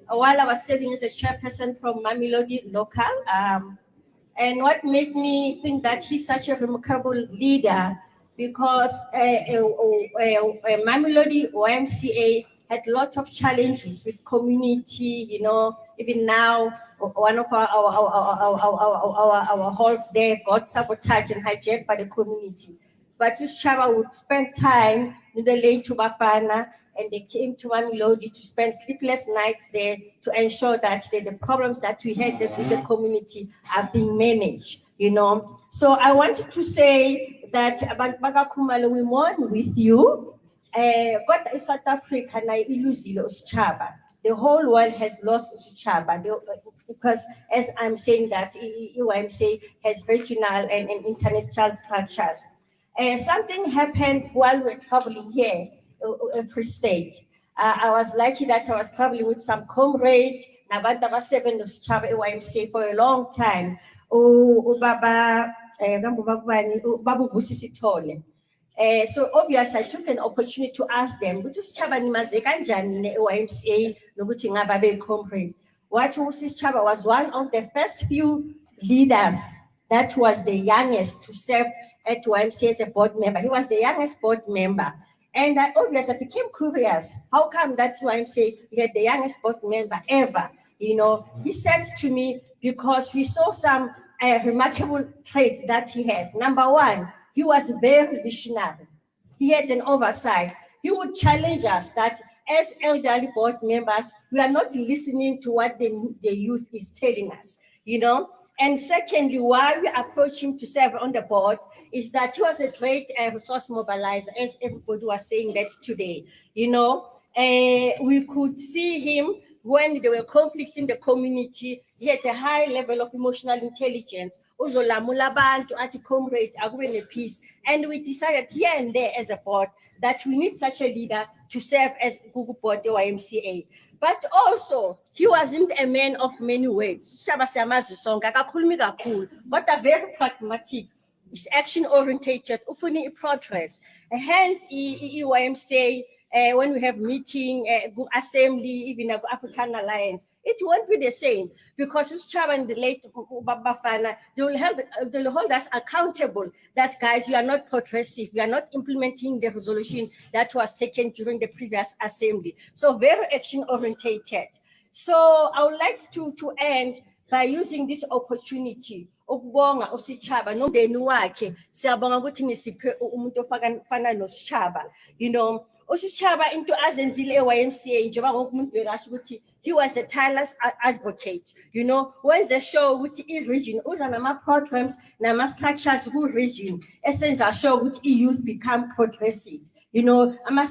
while I was serving as a chairperson from Mamelodi local. And what made me think that he's such a remarkable leader, because Mamelodi YMCA had lots of challenges with community, you know. Even now, one of our halls there got sabotaged and hijacked by the community. But Sechaba would spend time in the late to Bafana, and they came to Mamelodi to spend sleepless nights there to ensure that the problems that we had with the community are being managed, you know. So I wanted to say that Ubaba Khumalo, we mourn with you. But in South Africa, Sechaba. The whole world has lost Sechaba because, as I'm saying, that UMC has regional and international structures. Something happened while we were traveling here in Free State. I was lucky that I was traveling with some comrades, Sechaba YMCA for a long time. ubaba Babu Busisitole. So obviously I took an opportunity to ask them, which is Chaba nimaze kanjani ne-YMCA nokuthi ngababe comrade. What Chaba was one of the first few leaders that was the youngest to serve at YMCA as a board member. He was the youngest board member. And I obviously became curious, how come that YMCA he had the youngest board member ever? You know, he said to me, because we saw some remarkable traits that he had. Number one, he was very visionary. He had an oversight. He would challenge us that as elderly board members, we are not listening to what the youth is telling us, you know. And secondly, why we approach him to serve on the board is that he was a great resource mobilizer, as everybody was saying that today, you know. We could see him when there were conflicts in the community. He had a high level of emotional intelligence. Uzolamula abantu athi comrade akube nepeace. And we decided here and there as a board that we need such a leader to serve as Gugu Board YMCA. But also, he wasn't a man of many words. But very pragmatic. He's action orientated, ufuni progress. Hence, YMCA, when we have meeting, assembly, even African Alliance, it won't be the same because Chaba and the late Babafana, they will hold us accountable that, guys, you are not progressive, you are not implementing the resolution that was taken during the previous assembly. So very action orientated. So I would like to end by using this opportunity. Ukubonga uSechaba nomndeni wakhe siyabonga ukuthi nisiphe umuntu ofana noSechaba, you know. uSechaba into azenzile eYMCA njengoba ngoku umuntu bekasho ukuthi he was a tireless advocate, you know. When the show with e-region uza nama programs nama structures ku-region esenza show ukuthi youth become progressive, you know, ama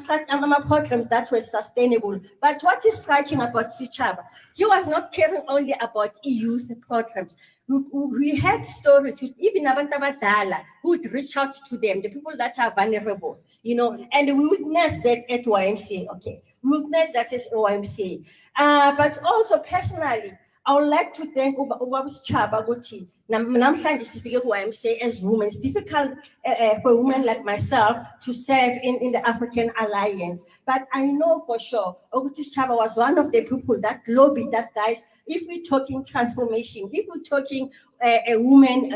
programs that were sustainable. But what is striking about Sechaba, he was not caring only about youth programs. We had stories with even abantu abadala who would reach out to them, the people that are vulnerable, you know, and we witnessed that at YMCA, okay? We witnessed that at YMCA. But also personally, I would like to thank Sechaba ukuthi namhlanje sifike ku-YMCA as women. It's difficult for a woman like myself to serve in the African Alliance. But I know for sure Sechaba was one of the people that lobbied that, guys, if we're talking transformation, if we're talking women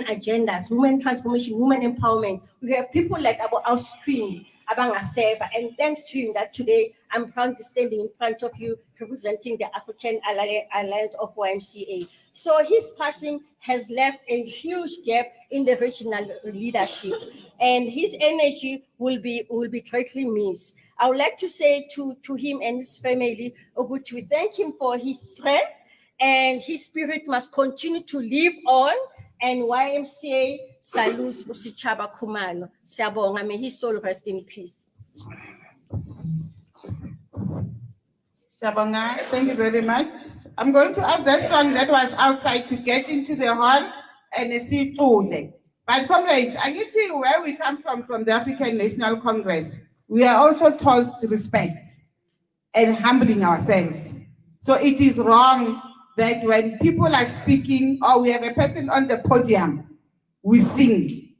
agendas, women transformation, women empowerment, we have people like our screen, and thanks to him that today I'm proud to stand in front of you representing the African Alliance of YMCA. So his passing has left a huge gap in the regional leadership, and his energy will be greatly missed. I would like to say to him and his family, we thank him for his strength, and his spirit must continue to live on. And YMCA salutes Sechaba Khumalo. Siyabonga, may his soul rest in peace. Siyabonga, thank you very much. I'm going to ask that song that was outside to get into the hall and see Tune. But comrades, I need to see where we come from the African National Congress. We are also taught respect and humbling ourselves. So it is wrong that when people are speaking or we have a person on the podium, we sing.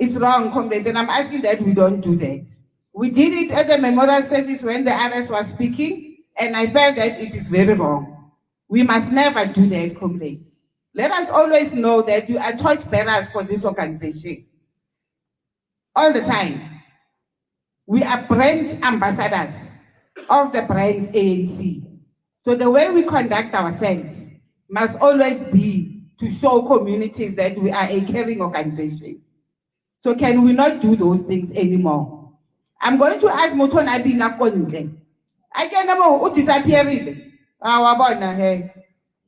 It's wrong, comrades, and I'm asking that we don't do that. We did it at the memorial service when the RS was speaking, and I felt that it is very wrong. We must never do that, comrades. Let us always know that you are torch bearers for this organization. All the time. We are brand ambassadors of the brand ANC. So the way we conduct ourselves must always be to show communities that we are a caring organization. So can we not do those things anymore? I'm going to ask Moton Abina Konde. I can't know who disappeared.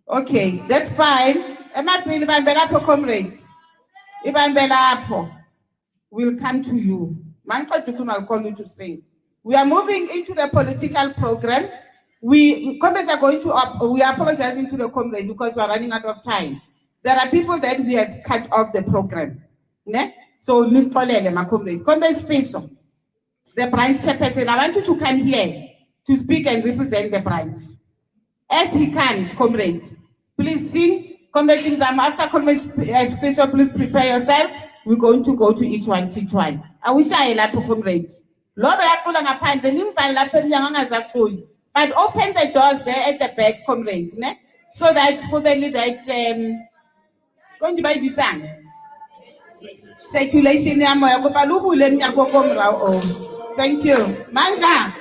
Okay, that's fine. Comrades. If I'm Belapo, we'll come to you. I'll call you to say. We are moving into the political program. Comrades are going to, we are apologizing to the comrades because we are running out of time. There are people that we have cut off the program. Ne? So, Ms. Polele, my comrades, comrades Faisal, the branch chairperson, I want you to come here to speak and represent the branch. As he comes, comrades, please sing Comrades, after comrades speech, please prepare yourself. We're going to go to each one, teach one. I wish I had comrades. But open the doors there at the back, comrades, ne? So that probably that going to buy this song. Circulation. Thank you. Manga.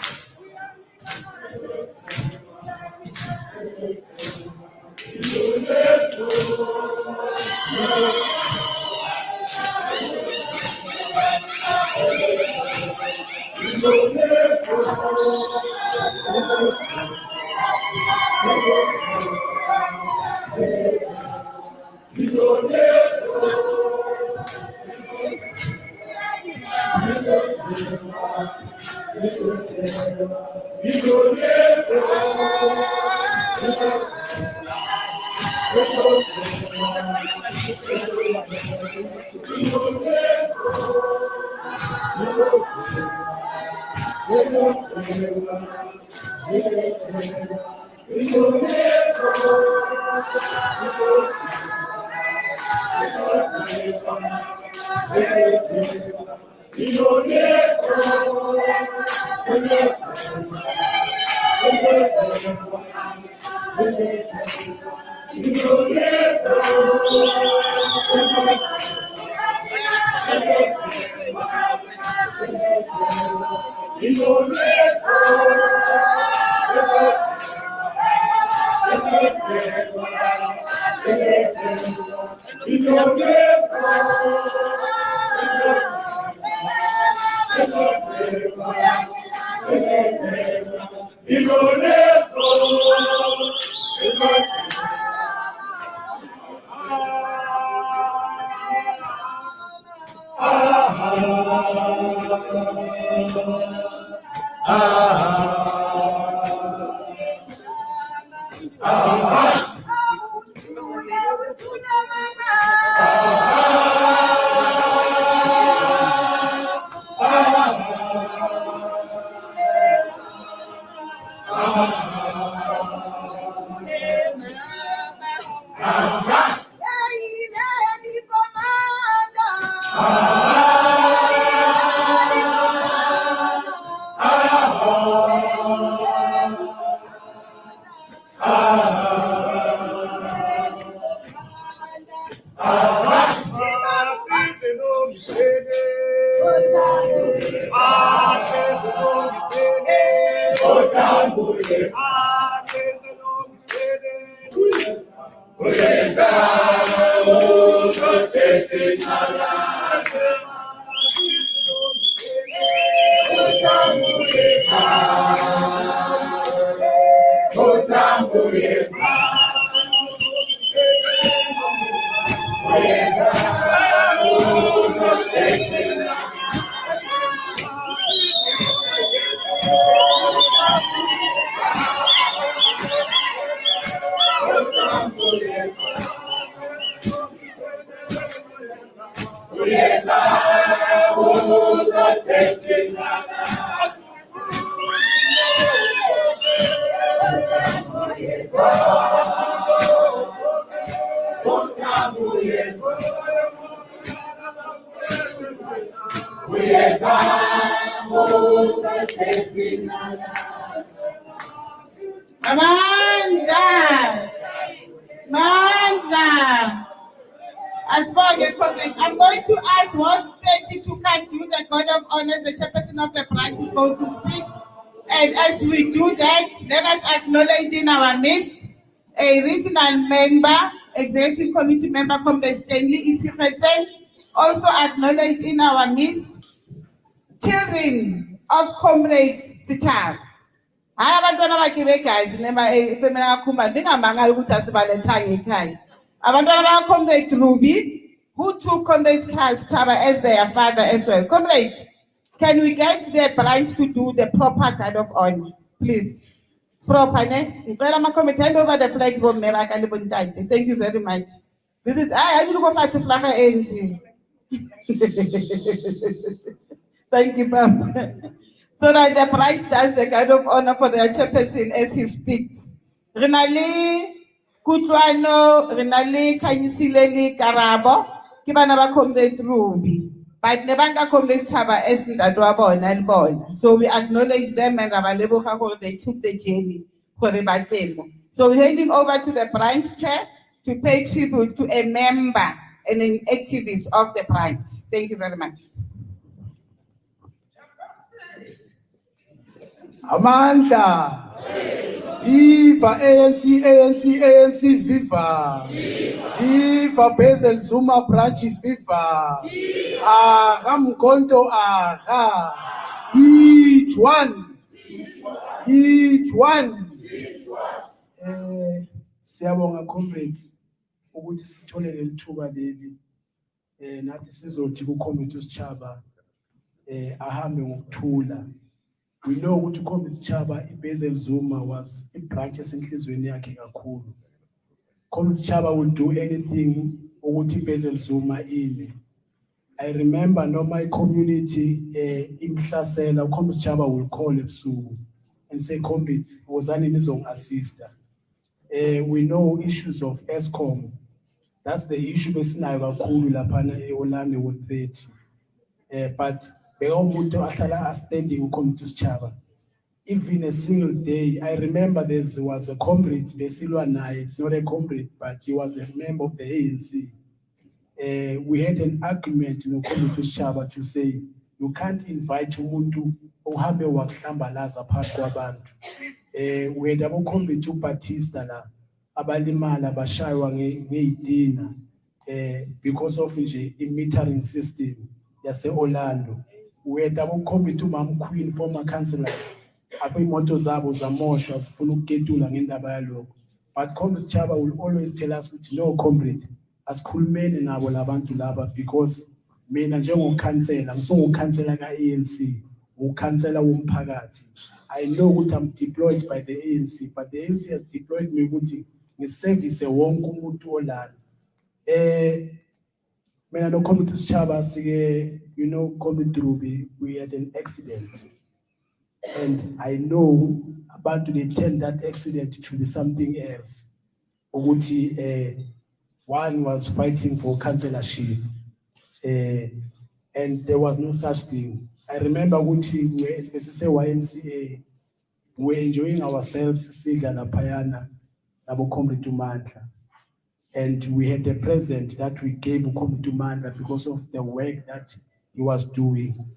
Amanda. Amanda. As far as I'm going to ask what stage to can do the God of Honor, the chairperson of the branch is going to speak. And as we do that, let us acknowledge in our midst a regional member, executive committee member, Comrade Stanley Itikhetsen, also acknowledge in our midst children of Comrade Sechaba. Hayi abantwana bakhe begazi nema efemini kaKhumalo ndingamangali ukuthi asibalethanga ekhaya. Abantwana bakaComrade Ruby, who took Comrade Sechaba as their father as well. Comrade, can we get the branch to do the proper guard of honor, please? Proper, ne? Ngicela ama-committee, hand over the flags for me bakalibontate. Thank you very much. This is I need to go past the flag ANC. Thank you, Papa. So that the branch does the guard of honor for their chairperson as he speaks. Renali Kutlwano re na le Khanyisile le Karabo ke bana ba Comrade Ruby, but ne ba nka Comrade Sechaba as ntate wa bona le bona. So we acknowledge them and ra ba leboga gore they took the journey gore ba tlemo. So we're handing over to the branch chair to pay tribute to a member and an activist of the branch. Thank you very much. Amanda. Viva ANC, ANC, ANC, viva! Viva Basil Zuma branch, viva! Aha, Mkonto, aha! Each one! Each one! Siyabonga comrades ukuthi sithole lelithuba leli nathi sizothi kuComrade Sechaba ahambe ngokuthula. We know ukuthi uComrade Sechaba iBasil Zuma was a branch esenhlizweni yakhe kakhulu. Comrade Sechaba will do anything ukuthi iBasil Zuma ime. I remember no my community imhlasela uComrade Sechaba will call ebusuku and say comrade wozani nizongi-assista. We know issues of ESCOM. That's the issue besinayo kakhulu laphana eOrlando Ward 30. But umuntu ahlala standing uComrade Sechaba. Even a single day, I remember there was a comrade, Besilwa Naye, it's not a comrade, but he was a member of the ANC. We had an argument in Comrade Sechaba to say, you can't invite umuntu ohambe wakuhlambalaza phakathi kwabantu. We had aboComrade uBaptista la, abalimala bashaywa ngey'tina because of nje i-metering system yase-Orlando. We had aboComrade uMam Queen, former councillors, imoto zabo zamoshwa zifuna ukuketula ngendaba yalokho. But Comrade Sechaba will always tell us ukuthi no comrade, asikhulumeni nabo labantu laba because mina njengokhansela ngisongukhansela ka-ANC, ukhansela womphakathi. I know ukuthi I'm deployed by the ANC, but the ANC has deployed me ukuthi ngiservice wonke umuntu olana. Mina no Comrade Sechaba sike, you know, Comrade Ruby, we had an accident. And I know about they turned that accident to be something else. Ukuthi one was fighting for councillorship, and there was no such thing. I remember ukuthi we say YMCA, we were enjoying ourselves, sidla laphayana nabo Comrade Mandla. And we had a present that we gave Comrade Mandla because of the work that he was doing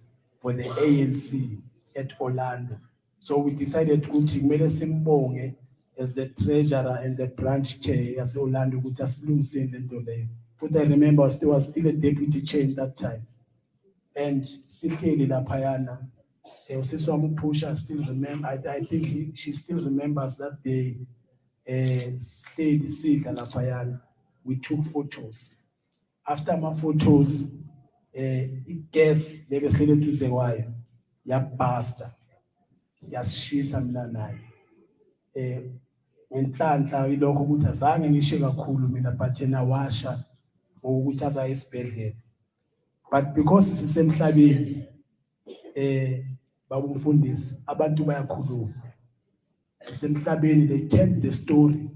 for the ANC at Orlando. So we decided to kumele simbonge as the treasurer and the branch chair as Orlando ukuthi asilungiseni lento leyo. But I remember there was still a deputy chair at that time. And sihleli laphayana. Usisi wami uPusha still remember, I think she still remembers that day. Stayed sidla laphayana. We took photos. After my photos, gas lebehlele duze kwayo yabhasta yasishisa mina naye. Ngenhlanhla ilokho ukuthi azange ngishe kakhulu mina but yena washa ukuthi azaye esibhedlela. But because sisemhlabeni babumfundisi abantu bayakhuluma. Sisemhlabeni they tell the story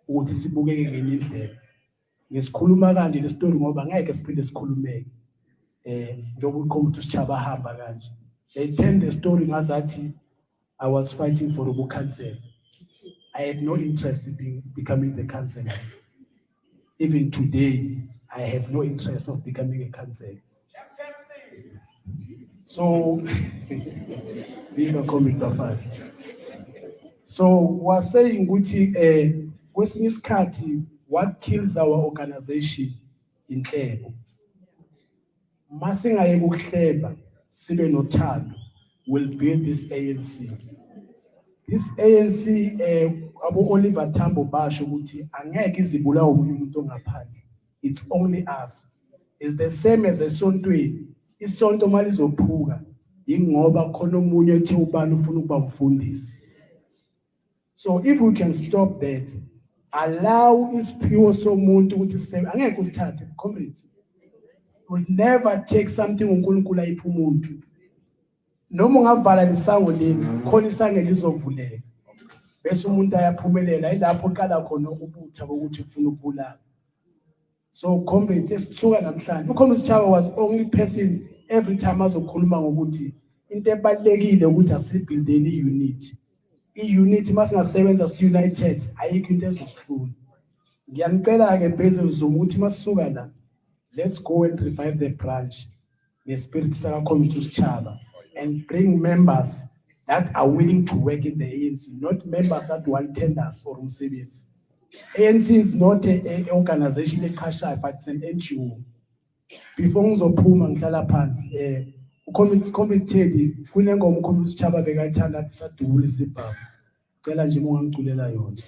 ukuthi sibukeke ngenye indlela. Ngisikhuluma kanje le story ngoba ngeke siphinde sikhulumeke. Njengoba uComrade Sechaba hamba kanje. They tell the story ngazathi I was fighting for the council. I had no interest in becoming the councillor. Even today, I have no interest of becoming a councillor. So, being a Comrade Bafana. So, we're saying, kwesinye isikhathi, what kills our organization in Tlebo? Masingaye ukuhleba, sibe nothando, will build this ANC. This ANC, Abu Oliver Tambo basho ukuthi angeke izibulawe umuntu ongaphandle. It's only us. It's the same as esontweni. Isonto malizophuka ingoba khona omunye ethi ubani ufuna ukuba mfundisi. So if we can stop that, allow isiphiwo somuntu ukuthi sisebe, angeke usithathe comrades. Would never take something uNkulunkulu ayipha umuntu. Noma ungavala lesango leli, khona isango lizovuleka. bese umuntu ayaphumelela ilapho qala khona ubutha bokuthi ufuna ukubulala. So comrades esisuka namhlanje uComrade Sechaba was only person every time azokhuluma ngokuthi into ebalekile ukuthi asibuildeni iunity. Iunity masingasebenza si-united ayikho into ezosihlula. Ngiyanicela ke Basil Zuma ukuthi masisuka la, let's go and revive the branch ngespirit sakaComrade Sechaba and bring members that are willing to work in the ANC, not members that want tenders or umsebenzi. ANC is not an organization ekhashayo, but it's an NGO. Before ngizophuma ngihlala phansi uComrade Teddy kunengoma uComrade Sechaba bekathanda athi sadubula isibhamu. Cela nje ungangiculela yona.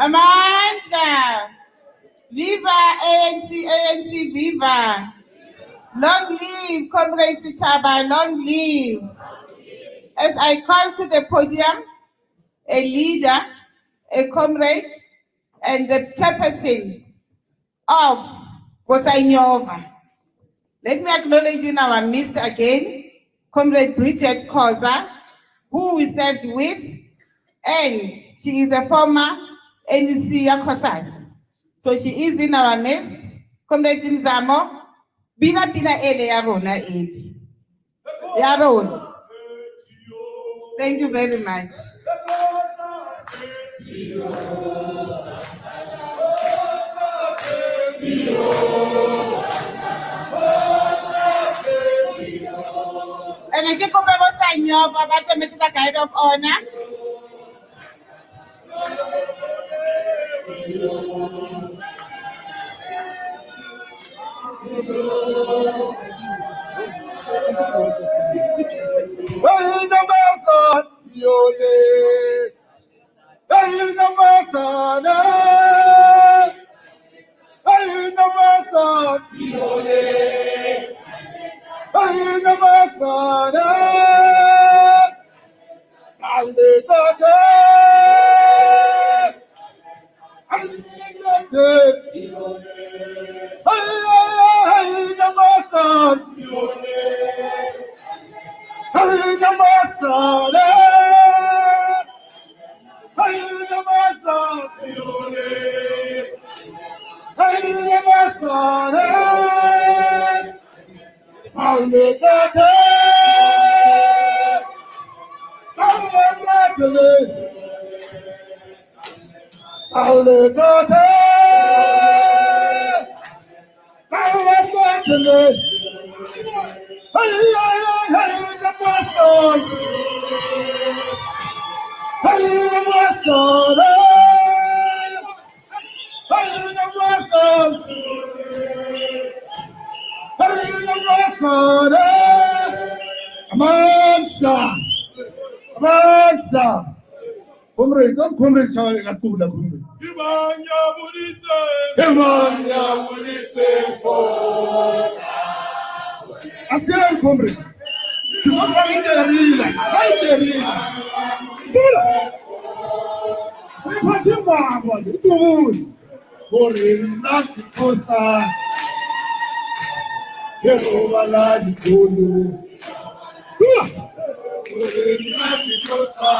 Amanda, viva ANC, ANC, viva. Long live Comrade Sechaba, long live. As I call to the podium, a leader, a comrade, and the chairperson of Bosanyova. Let me acknowledge in our midst again, Comrade Bridget Koza, who we served with, and she is a former NEC Yakosas. So she is in our midst. Comrade Nzamo, Bina Ele Yarona Ele. Yaron. Thank you very much. And I think we sign you up about the guide of honor. Comrade Sechaba ngakula kumbe. Imanya bulitse bona. Asiya comrade. Sizokwa interila. Interila. Tula. Iphathi mbamba uTubuzi. Borina kosa. Yebo la dikulu. Tula. Borina kosa.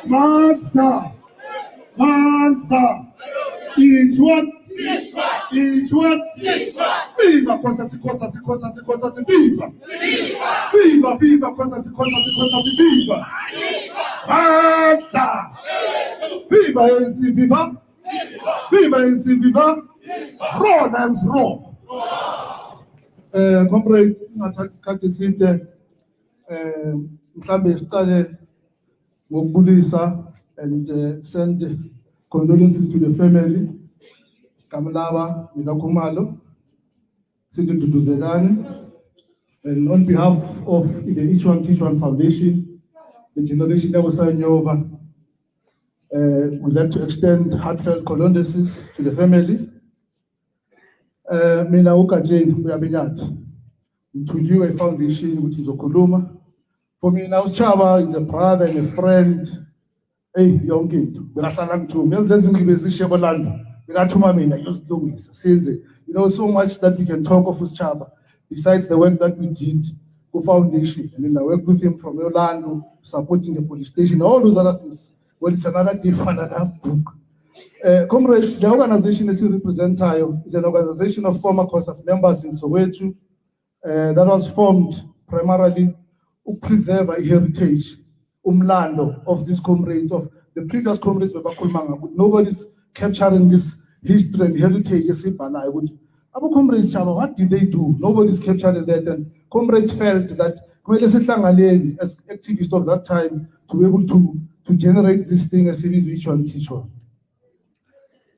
Master, Master, each one, each one, viva cosa si cosa si cosa si cosa si viva, viva viva cosa si cosa si cosa si viva, Master, viva ANC viva, viva ANC viva, raw names raw. Comrades, ngingathatha isikhathi eside mhlambe siqale ngokubulisa and send condolences to the family Kamlaba Khumalo, Sithi Duduzekani, and on behalf of the Each One Teach One Foundation, the generation that was signed over, we'd like to extend heartfelt condolences to the family. Mina ukajeni uyabenyathi ngithuliwe foundation which is Okuluma. For me now Sechaba is a brother and a friend. Hey yonke into bekahlala ngithuma yazi lezi ngqibe ezishiye Orlando bekathuma mina yozilungisa senze so much that we can talk of Sechaba besides the work that we did for foundation, and then I worked with him from Orlando supporting the police station, all those other things. Well, it's another day for another book. Comrades, the organization is representative is an organization of former COSAS members in Soweto that was formed primarily to preserve a heritage, umlando of these comrades, of the previous comrades. Nobody's capturing this history and heritage. Abu comrades, what did they do? Nobody's capturing that, and comrades felt that as activists of that time to be able to generate this thing as series Each One Teach One.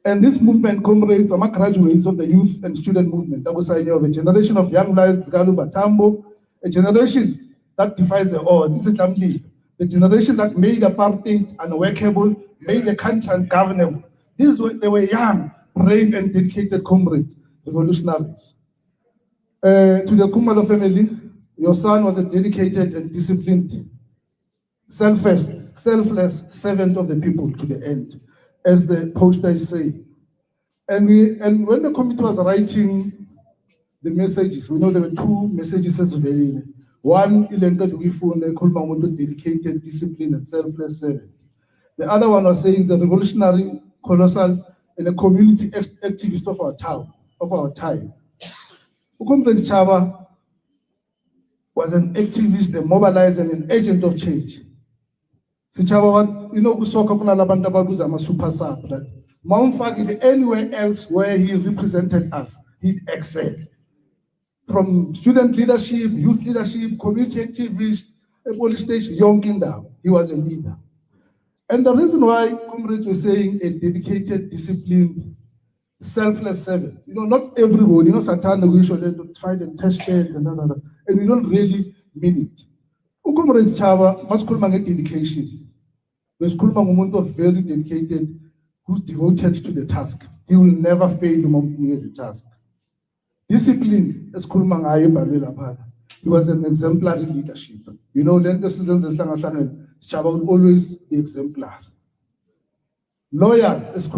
And this movement, comrades, are graduates of the youth and student movement. That was a generation of young lives, Galu Batambo, a generation that defies the odds. This is the generation that made apartheid unworkable, made the country ungovernable. They were young, brave, and dedicated comrades, revolutionaries. To the Khumalo family, your son was a dedicated and disciplined, selfless servant of the people to the end, as the poster is saying. And when the committee was writing the messages, we know there were two messages as well. One, dedicated, disciplined, and selfless servant. The other one was saying the revolutionary, colossal, and a community activist of our time. Comrade Sechaba was an activist, a mobilizer, and an agent of change. Sechaba, kusoka kuna labantu ababuza ama-super sub, that Mountfagile anywhere else where he represented us, he excelled. From student leadership, youth leadership, community activist, police station, young kinda, he was a leader. And the reason why comrades were saying a dedicated, disciplined, selfless servant, not everybody, Satan, we should try and test it, and we don't really mean it. Comrade Sechaba must call my dedication. There's a very dedicated, who's devoted to the task. He will never fail the task. Discipline, as he was an exemplary leadership. Then the citizens of Sechaba would always be exemplar. Loyal, as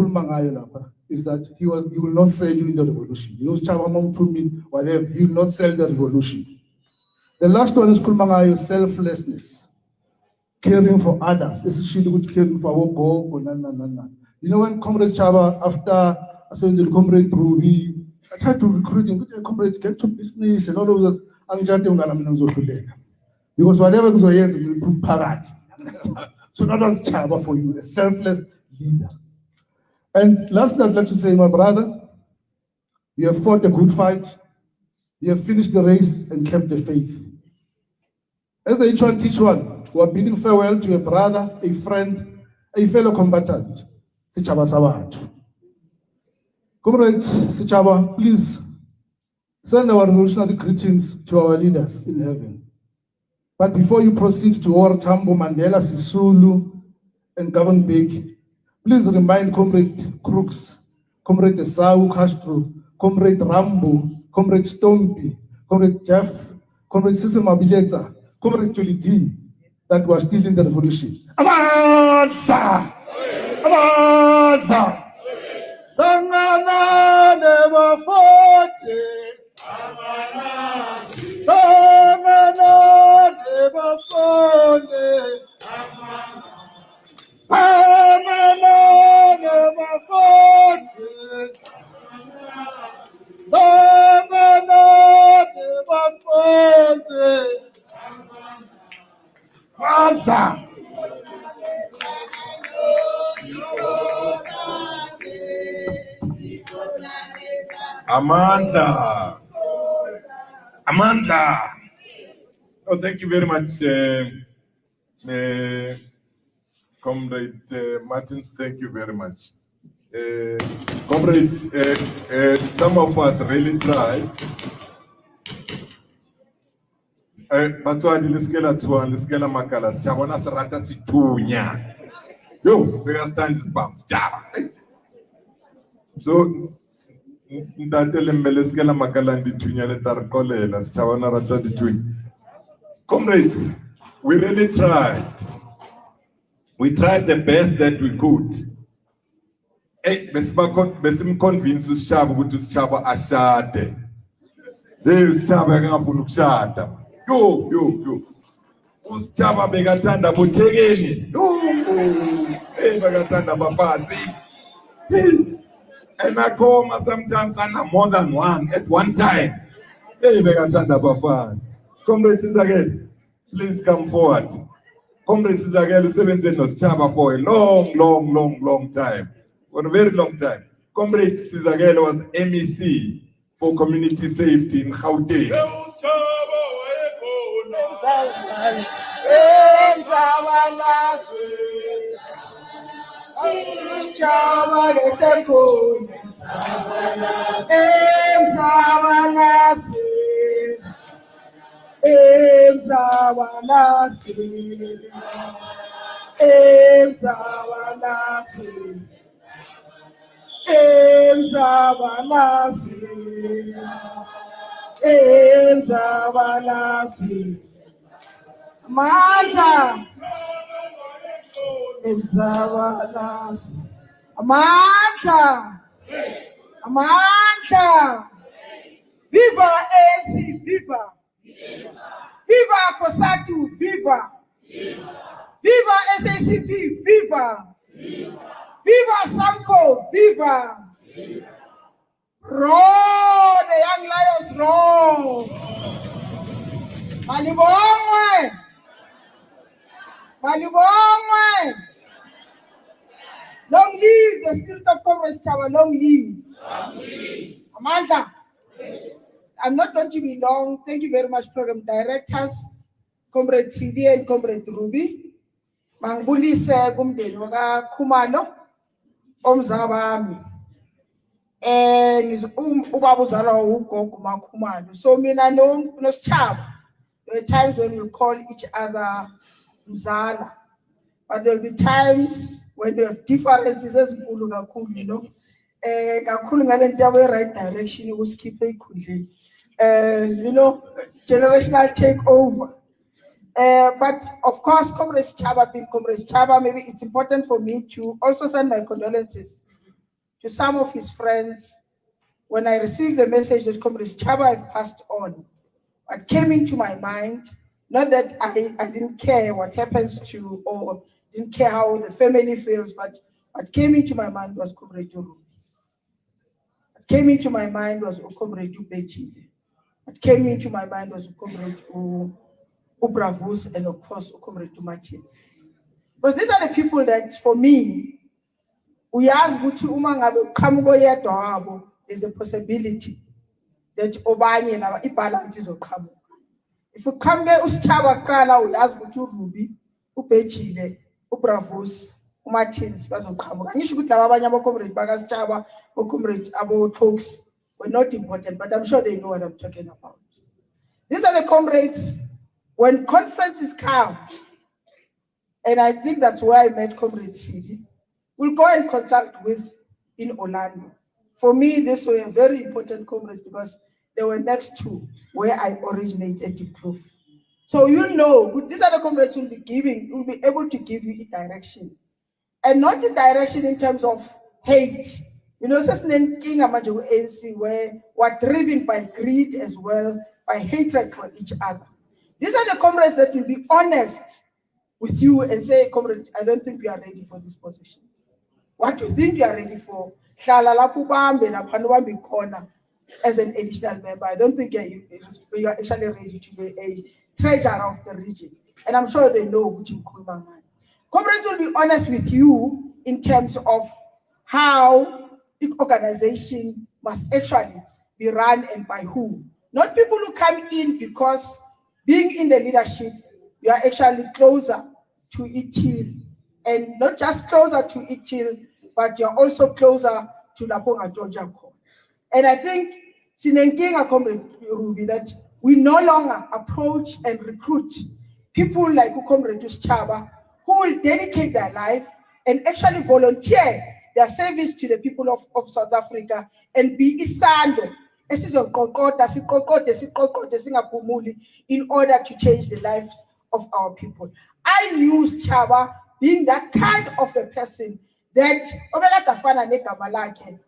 is that he will not sell you in the revolution. Sechaba told me whatever, he will not sell the revolution. The last one is selflessness, caring for others, especially caring for our goal. When Comrade Sechaba, after I said the Comrade Brewery, I tried to recruit him, comrades get to business and all of that. Because whatever goes ahead, you put parat. So that was Sechaba for you, a selfless leader. And lastly, I'd like to say, my brother, you have fought a good fight, you have finished the race and kept the faith. As the Each One Teach One, We are bidding farewell to a brother, a friend, a fellow combatant, Sechaba Sabathu. Comrades, Sechaba, please send our revolutionary greetings to our leaders in heaven. But before you proceed to our Tambo, Mandela, Sisulu, and Governor Bek, please remind Comrade Crooks, Comrade Esau Castro, Comrade Rambo, Comrade Stompy, Comrade Jeff, Comrade Sisi Mabileta, Comrade Joliti, that was still in the revolution. Amandla! Amandla! Sangana never fought. Sangana never fought. Sangana never fought. Sangana never fought. Amandla! Amandla. Amandla. Oh, thank you very much, Comrade Martins. Thank you very much. Comrades, some of us really tried. Batwadi liskela tuwa, liskela makala, chabona sarata situnya. Yo, we are standing bumps, jaba. So, ntatele mbeleskela makala nditunya letarkole, la chabona rata ditunya. Comrades, we really tried. We tried the best that we could. Besim convince uSichaba ukuthi uSichaba ashade. uSichaba akangafuna ukushada. Yo. uSichaba bekathanda bothekeni. Bekathanda abafazi. And akoma sometimes ana more than one at one time. Bekathanda abafazi. Comrades again, please come forward. Comrades again, usebenze noSichaba for a long time. For a very long time. Comrade Sizagele was MEC for community safety in Gauteng. Amandla! Viva ANC, viva! Viva COSATU, viva! Viva SACP, viva! Viva SAMCO, viva! Roar, the young lions roar! Malibongwe! Long live the spirit of Comrade Sechaba, long live! Amandla! I'm not going to be long. Thank you very much, program directors, Comrade Cde and Comrade Ruby. Mangibulise kumndeni Khumalo omzabami. Ubaba uzalwa ugogo Khumalo. So mina noSichaba, there are times when we call each other mzala, but there will be times when we have differences ezinkulu kakhulu, you know. Kakhulu ngale nto yabo right direction ukuskipha ekhundleni. You know, generational takeover. But of course, Comrade Sechaba, being Comrade Sechaba, maybe it's important for me to also send my condolences to some of his friends. When I received the message that Comrade Sechaba had passed on, what came into my mind, not that I didn't care what happens to, or didn't care how the family feels, but what came into my mind was Comrade Uru. What came into my mind was Comrade Ubechile. What came into my mind was Comrade Ubravus, and of course Comrade Martin. Because these are the people that, for me, we ask there's a possibility that Obani and our balance is come. If we come there, Usichaba Krala, we ask Ruby, uBejile, uBravos, uMartins bazoqhamuka. Angisho ukuthi laba abanye aba-comrades bakaSechaba, o-comrades abo-Talks were not important, but I'm sure they know what I'm talking about. These are the comrades when conferences come, and I think that's where I met Comrade Cde. We'll go and consult with in Orlando. For me, this were a very important comrades because they were next to where I originated in Kloof. So you'll know, these are the comrades will be able to give you a direction. And not a direction in terms of hate. You know, where we're driven by greed as well, by hatred for each other. These are the comrades that will be honest with you and say, comrade, I don't think we are ready for this position. What do you think you are ready for? As an additional member, I don't think you are actually ready to be a treasurer of the region. And I'm sure they know which comrades will be honest with you in terms of how the organization must actually be run and by who. Not people who come in because being in the leadership, you are actually closer to ITIL. And not just closer to ITIL, but you're also closer to Laponga Georgia. And I think Sinenkinga Comrade Ruby that we no longer approach and recruit people like Comrade Sechaba who will dedicate their life and actually volunteer their service to the people of South Africa and be isando in order to change the lives of our people. I knew Sechaba being that kind of a person that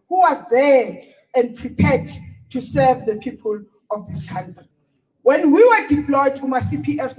who was there and prepared to serve the people of this country. When we were deployed to my CPF,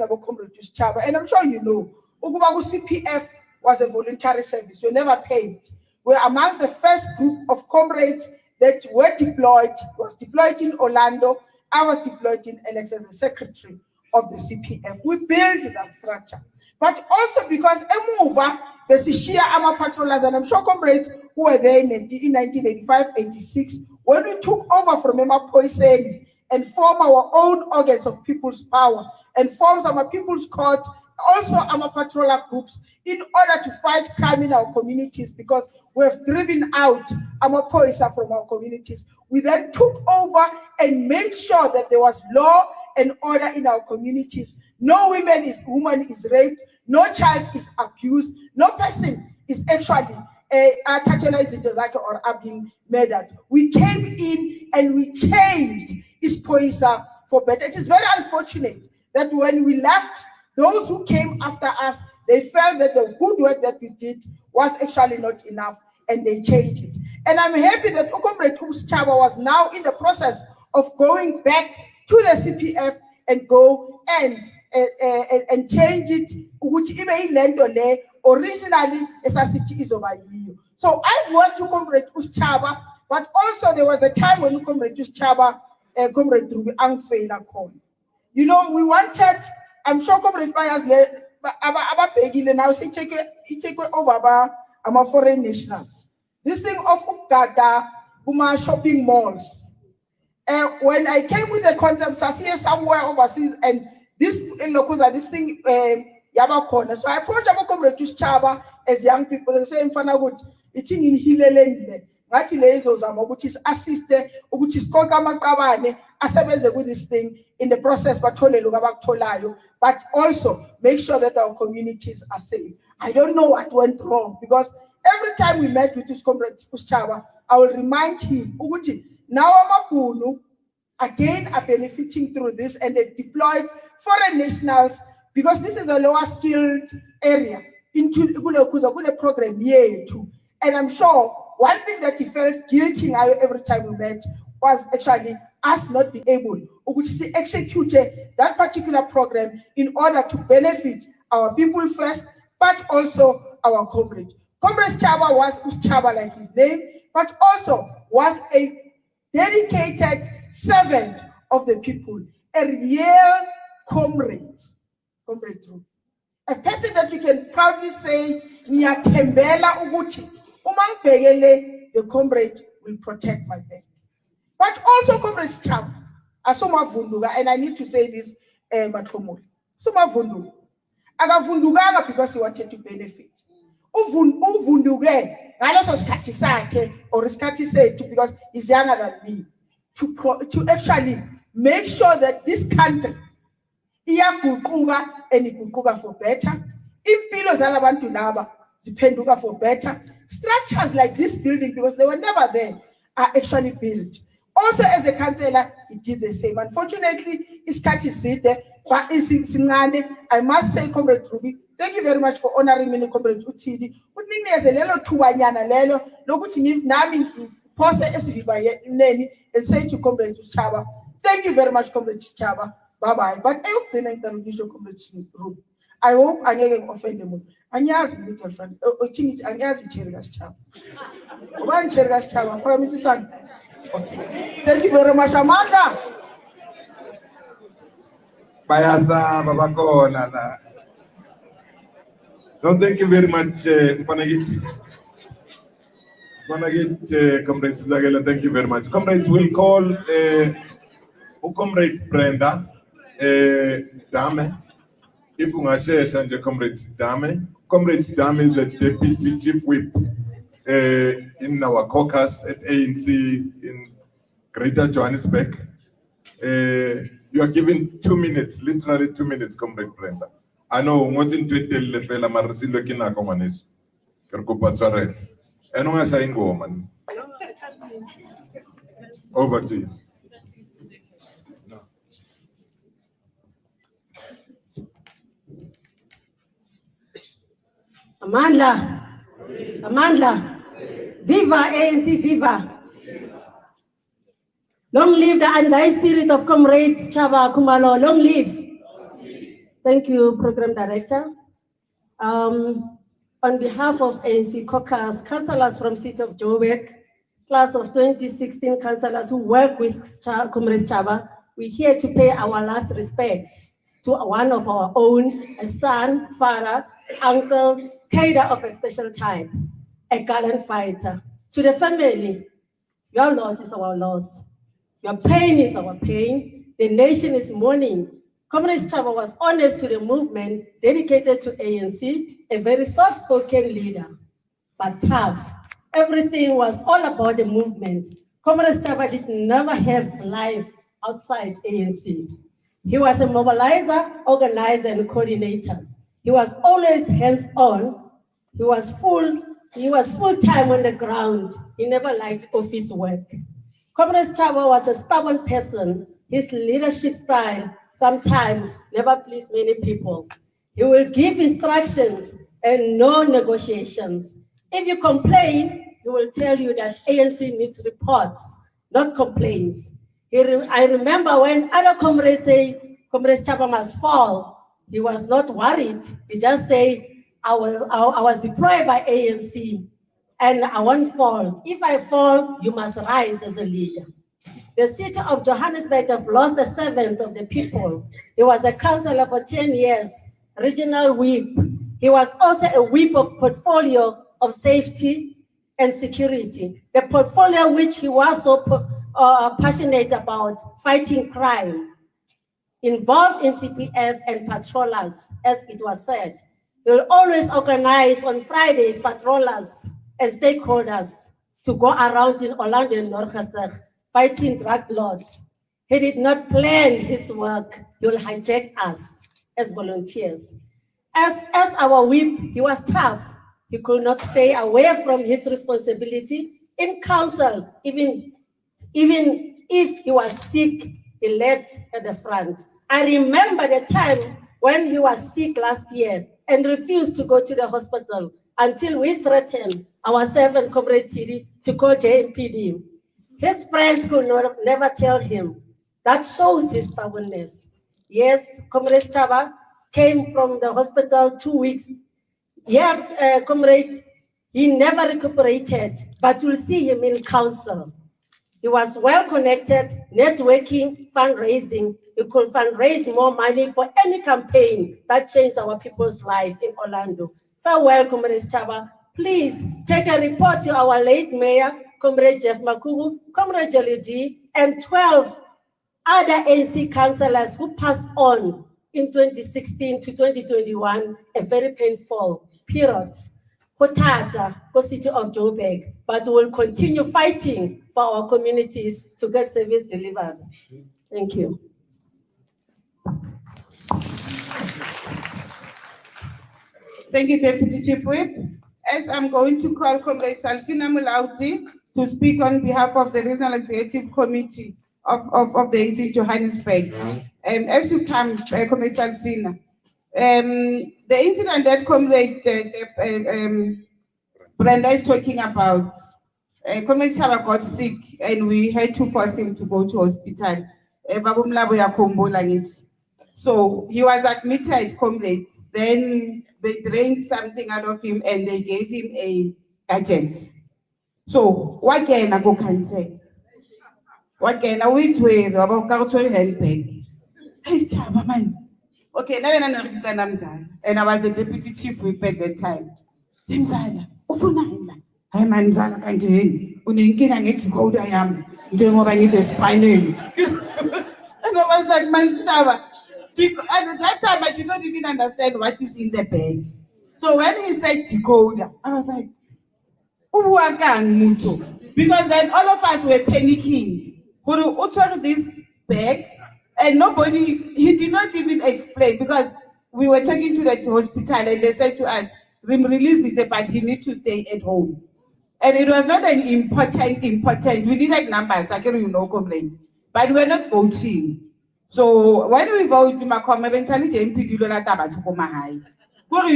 and I'm sure you know, CPF was a voluntary service. We never paid. We're amongst the first group of comrades that were deployed. I was deployed in Orlando. I was deployed in LX as the secretary of the CPF. We built that structure. But also because Emuva, the Shia Ama patrollers, and I'm sure comrades who were there in 1985-86, when we took over from Emma Poison and formed our own organs of people's power and formed our people's courts, also our patroller groups, in order to fight crime in our communities because we have driven out our Poisa from our communities. We then took over and made sure that there was law and order in our communities. No woman is raped, no child is abused, no person is actually or are being murdered. We came in and we changed this Poisa for better. It is very unfortunate that when we left, those who came after us, they felt that the good work that we did was actually not enough and they changed it. And I'm happy that Comrade Sechaba was now in the process of going back to the CPF and go and change it, which even originally as a city is over you. So I've worked to Comrade Sechaba, but also there was a time when Comrade Sechaba, Comrade Ruby Angfeina called. You know, we wanted, I'm sure Comrade Bayas now he take over our foreign nationals. This thing of Uganda, shopping malls. When I came with the concept, I see somewhere overseas, and this this thing Yaba corner. So I approached our Comrade Sechaba as young people and say, it's in Hilelende, which is assisted, which is called with this thing in the process, but also make sure that our communities are safe. I don't know what went wrong because every time we met with this Comrade Sechaba, I will remind him, now Amakunu again are benefiting through this and they've deployed foreign nationals because this is a lower skilled area into the program here too. And I'm sure one thing that he felt guilty every time we met was actually us not being able to execute that particular program in order to benefit our people first, but also our comrade. Comrade Sechaba was Sechaba like his name, but also was a dedicated servant of the people, a real comrade. A person that you can proudly say, Niyatembela uguti, the comrade will protect my back. But also Comrade Sechaba, and I need to say this, Matomoli. Akavundukanga because he wanted to benefit. Uvunduke ngaleso sikhathi sakhe or isikhathi sethu because he's younger than me to actually make sure that this country iyaguquka and iguquka for better. Impilo zalabantu laba ziphenduka for better. Structures like this building, because they were never there, are actually built. Also, as a councillor, he did the same. Unfortunately, isikhathi side, but I must say, Comrade Ruby, thank you very much for honoring me, Comrade Utidi. Uninikeze lelo thubanyana lelo lokuthi nami pose esiviva neni and say to Comrade Sechaba, thank you very much, Comrade Sechaba. Bye bye. But I hope the next time you Comrade Ruby. I hope I didn't offend them. Anyazi little friend. Uchini anyazi Cde Sechaba. One Cde Sechaba. Promise son. Thank you very much, Amanda. Bayasa babakona la. No, thank you very much, Fanagit. Comrade Zagela, thank you very much. Comrades, will call Comrade Brenda Dame. If you want to share, Comrade Dame. Comrade Dame is a deputy chief whip in our caucus at ANC in Greater Johannesburg. You are given 2 minutes, literally 2 minutes, Comrade Brenda. I know what's in Twitter, the fella Marcelo Kina Comanis, Kerkopatare. And I'm saying, woman. Over to you. Amandla, viva ANC, viva. Long live the undying spirit of Comrade Sechaba Khumalo, long live. Thank you, Program Director. On behalf of ANC Caucus, councillors from City of Joburg, class of 2016 councillors who work with Comrade Sechaba, we're here to pay our last respect to one of our own, a son, father, uncle, cadre of a special type, a gallant fighter. To the family, your loss is our loss. Your pain is our pain. The nation is mourning. Comrade Sechaba was honest to the movement, dedicated to ANC, a very soft-spoken leader, but tough. Everything was all about the movement. Comrade Sechaba did never have life outside ANC. He was a mobilizer, organizer, and coordinator. He was always hands-on. He was full-time on the ground. He never liked office work. Comrade Sechaba was a stubborn person. His leadership style sometimes never pleased many people. He will give instructions and no negotiations. If you complain, he will tell you that ANC needs reports, not complaints. I remember when other comrades say, Comrade Sechaba must fall, he was not worried. He just say, I was deployed by ANC and I won't fall. If I fall, you must rise as a leader. The city of Johannesburg have lost the servant of the people. He was a councillor for 10 years, regional whip. He was also a whip of portfolio of safety and security. The portfolio which he was so passionate about, fighting crime, involved in CPF and patrollers, as it was said. He will always organize on Fridays patrollers and stakeholders to go around in Orlando and Northwest fighting drug lords. He did not plan his work. He will hijack us as volunteers. As our whip, he was tough. He could not stay away from his responsibility in council. Even if he was sick, he led at the front. I remember the time when he was sick last year and refused to go to the hospital until we threatened our 7 Comrade Cde to call JMPD. His friends could never tell him. That shows his stubbornness. Yes, Comrade Sechaba came from the hospital 2 weeks. Yet, Comrade, he never recuperated, but you'll see him in council. He was well connected, networking, fundraising. He could fundraise more money for any campaign that changed our people's life in Orlando. Farewell, Comrade Sechaba. Please take a report to our late mayor, Comrade Jeff Makubu, Comrade Jolly D, and 12 other ANC councillors who passed on in 2016 to 2021, a very painful period. Hotata, for City of Joburg, but we will continue fighting for our communities to get service delivered. Thank you. Thank you, Deputy Chief Whip. As I'm going to call Comrade Salfina Mulauzi to speak on behalf of the Regional Executive Committee of the AC Johannesburg. As you come, Comrade Salfina, the incident that Comrade Brenda is talking about, Comrade Chaba got sick and we had to force him to go to hospital. So he was admitted, Comrade. Then they drained something out of him and they gave him a gadget. So what can I go can say? What can I wait with about cultural handbag? Hey, Chaba, man. Okay, now I'm and I was the deputy chief whip at that time. Mzala, ufuna hayi man mzala kanjeni unenkinga ngethi code yami njengoba ngizespinal. And I was like, man, Chaba. At that time, I did not even understand what is in the bag. So when he said decoder, I was like, because then all of us were panicking. Who told this bag? And nobody, he did not even explain because we were talking to the hospital and they said to us, release it, but he needs to stay at home. And it was not an important, we needed numbers, I can't even know complaint, but we were not voting. So when we vote, you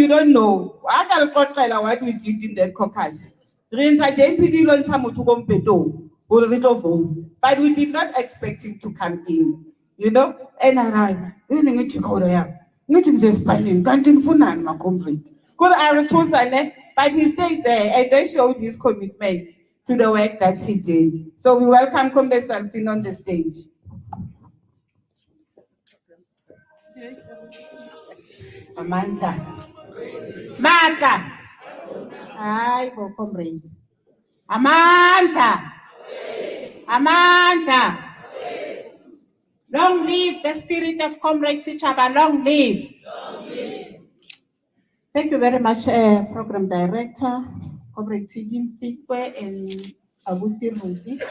don't know. I can't tell what we did in that caucus. But we did not expect him to come in, you know. And I need to go there. Nothing is spending. Can't funan my complete. But he stayed there and they showed his commitment to the work that he did. So we welcome Comrade Salfin on the stage. Amanda. Martha. Hi, for comrades. Amanda. Amanda. Long live the spirit of Comrade Sechaba. Long live. Thank you very much, Program Director, Comrade Sijim Fikwe and Abuti Ruti.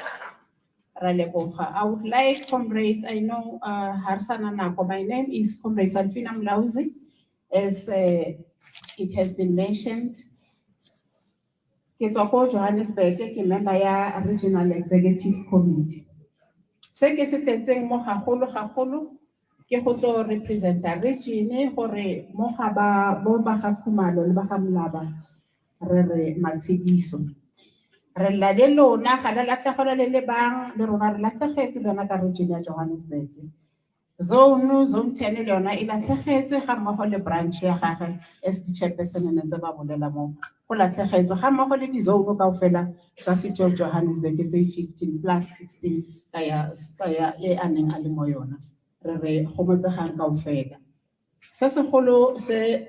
I would like comrades, I know Harsana Nako, my name is Comrade Salfina Mulauzi, as it has been mentioned. Ketoko Johannesburg, member ya Regional Executive Committee. Se ke se tetseng mo gagolo ke go tlo representa region gore mo ga ba bo ba ga Khumalo le ba ga Mlaba re matshediso. Re la le lona ga la tlhagola le bang le rona re latlhegetse bana ka region ya Johannesburg. Zone 10 le yona e latlhegetse ga mmogo le branch ya gagwe as the chairperson ne tse ba bolela mo go latlhegetse ga mmogo le di zone kaofela tsa City of Johannesburg tse 15 plus 16 ka ya e aneng a le mo yona re go motsegang kaofela se segolo se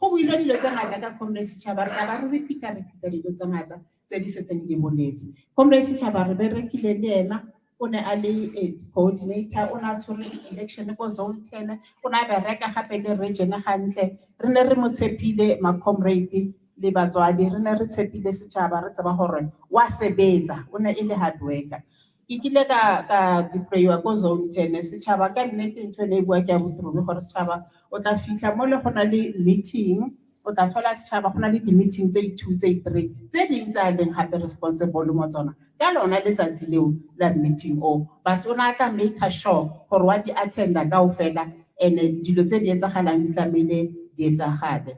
go buile dilo tse ngata ka Comrade Sechaba re ka re repeat dilo tse ngata tse di setseng di boletse. Comrade Sechaba re berekile le ena o ne a le coordinator o na tshwere election ko zone 10 o na bereka gape le region gantle re ne re mo tshepile ma comrade le batswadi re ne re tshepile Sechaba re tseba gore wa sebetsa o ne e le hard worker. Ke kile ka deploywa ko zone 10 Sechaba ka nnete ntwe le bua ke a botrube gore Sechaba o tla fitla mo le gona le meeting o tla thola Sechaba gona le di meeting tse 2 tse 3 tse ding tsa leng gape responsible mo tsona ka lona letsatsi leo la meeting o but ona tla make sure gore wa di attenda kaofela and dilo tse di etsagalang di tlamele di etsagale.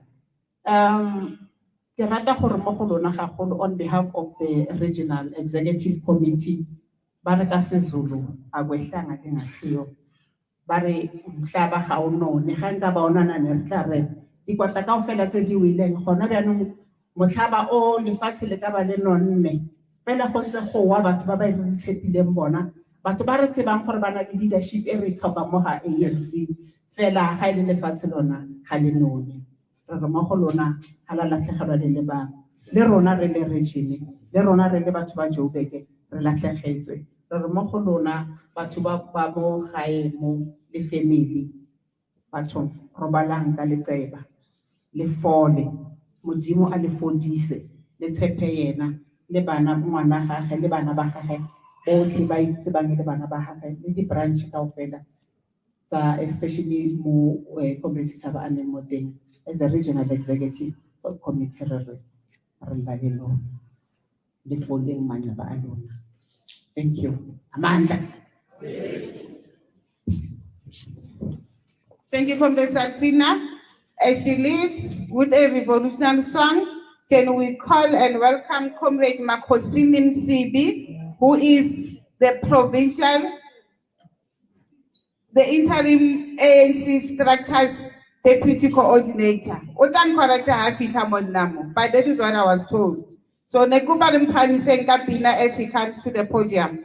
Ke rata gore mo go lona gagolo on behalf of the Regional Executive Committee ba re ka seZulu akwehlanga ke ngahliyo ba re mhlaba ga o none ga nka ba ona na ne re tla re dikwata kaofela tse di wileng gona bjanong motlhaba o lefatshe le ka ba le nonne fela go ntse go wa batho ba ba re tshepileng bona batho ba re tsebang gore ba na le leadership e re tlhoka mo ga ANC fela ga ile lefatshe lona ga le none re mo go lona ga la latlhegelwa le ba le rona re le region le rona re le batho ba Joburg re latlhegetswe re mo go lona batho ba mo gae mo le family batho robalang ka letseba le fole modimo a le fodise le tshepe yena le bana ngwana gagwe le bana ba gagwe botlhe ba itsebang le bana ba gagwe le di-branch kaofela tsa especially mo community Sechaba a leng mo teng as the regional executive of committee re la le lona le foleng manyaba a lona. Thank you. Amanda. Thank you, Comrade Saxina. As she leaves with a revolutionary song, can we call and welcome Comrade Makhosini Msibi, who is the interim ANC structures deputy coordinator. Utan correct but that is what I was told. So Nekuba Mpani Senkapina as he comes to the podium.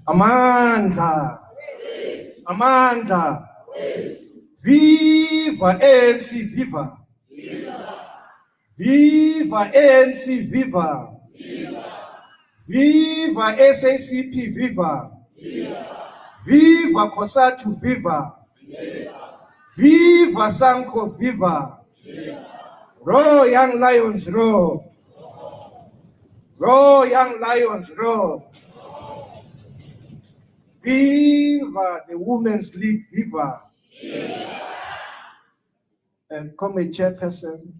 Amanda, Amanda, viva ANC, viva, viva ANC, viva, viva SACP, viva, viva COSATU, viva, viva Sanko, viva, row young lions, row, row young lions, row. Viva the Women's League, viva. And Comrade Chairperson,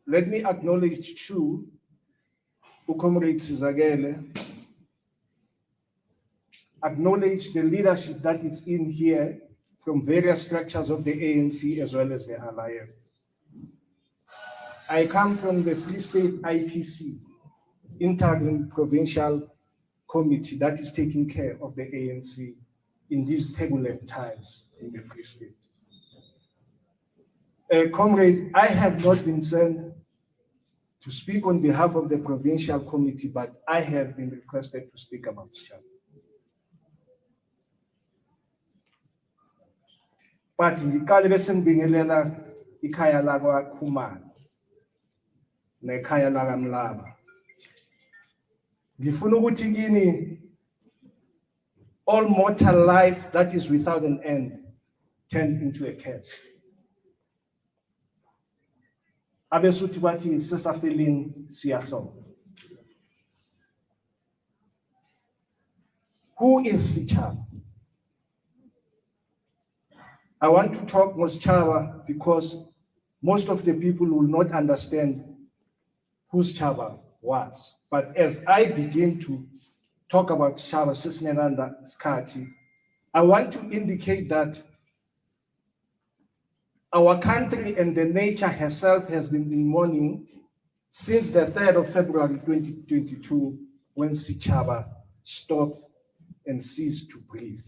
let me acknowledge too, Comrade Sizagele, acknowledge the leadership that is in here from various structures of the ANC as well as the Alliance. I come from the Free State IPC, Interim Provincial Committee that is taking care of the ANC in these turbulent times in the Free State. Comrade, I have not been sent to speak on behalf of the Provincial Committee, but I have been requested to speak about Sechaba. But ngiqale bese ngibingelela ikhaya lakwa Khumalo nekhaya laka Mlaba. Ngifuna ukuthi kini all mortal life that is without an end turned into a curse. Abesuthi bathi sisafelini siyahlola. Who is Sechaba? I want to talk most Sechaba because most of the people will not understand who Sechaba was. But as I begin to talk about Sechaba Sisnelanda Skati, I want to indicate that our country and the nature herself has been in mourning since the 3rd of February 2022, when Sechaba stopped and ceased to breathe.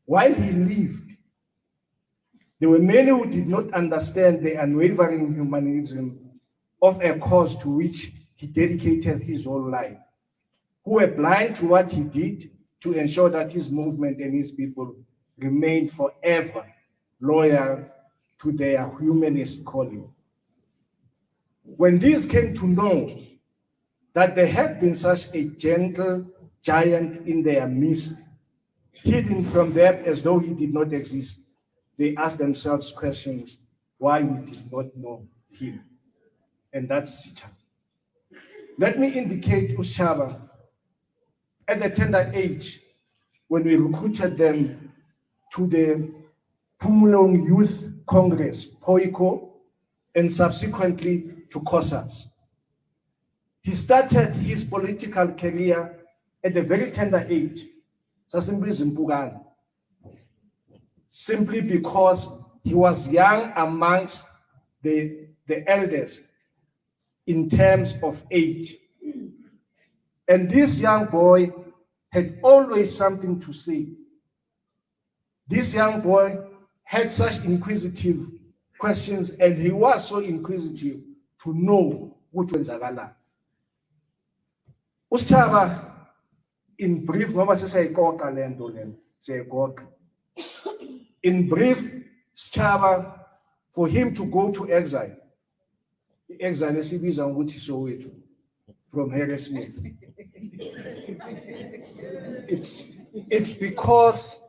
While he lived, there were many who did not understand the unwavering humanism of a cause to which he dedicated his whole life, who were blind to what he did to ensure that his movement and his people remained forever loyal to their humanist calling. When these came to know that there had been such a gentle giant in their midst, hidden from them as though he did not exist, they asked themselves questions why we did not know him. And that's Sechaba. Let me indicate Sechaba at a tender age when we recruited them to the Phumulong Youth Congress, POICO, and subsequently to COSAS. He started his political career at a very tender age, simply because he was young amongst the elders in terms of age. And this young boy had always something to say. This young boy had such inquisitive questions, and he was so inquisitive to know what was Zagala. Sechaba, in brief, in brief, Sechaba, for him to go to exile, exile from Harris Smith. It's because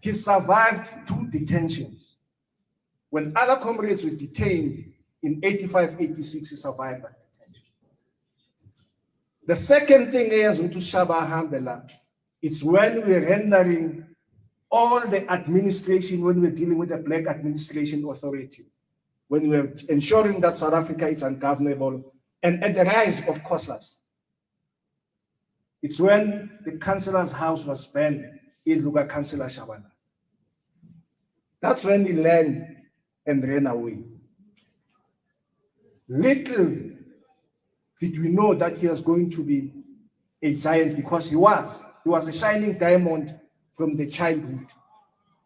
he survived 2 detentions. When other comrades were detained in 85, 86, he survived that detention. The second thing is it's when we're rendering all the administration, when we're dealing with the Black Administration Authority, when we're ensuring that South Africa is ungovernable, and at the rise of COSAS. It's when the councillor's house was burned in Luga Councillor Shabana. That's when he learned and ran away. Little did we know that he was going to be a giant, because he was a shining diamond from the childhood.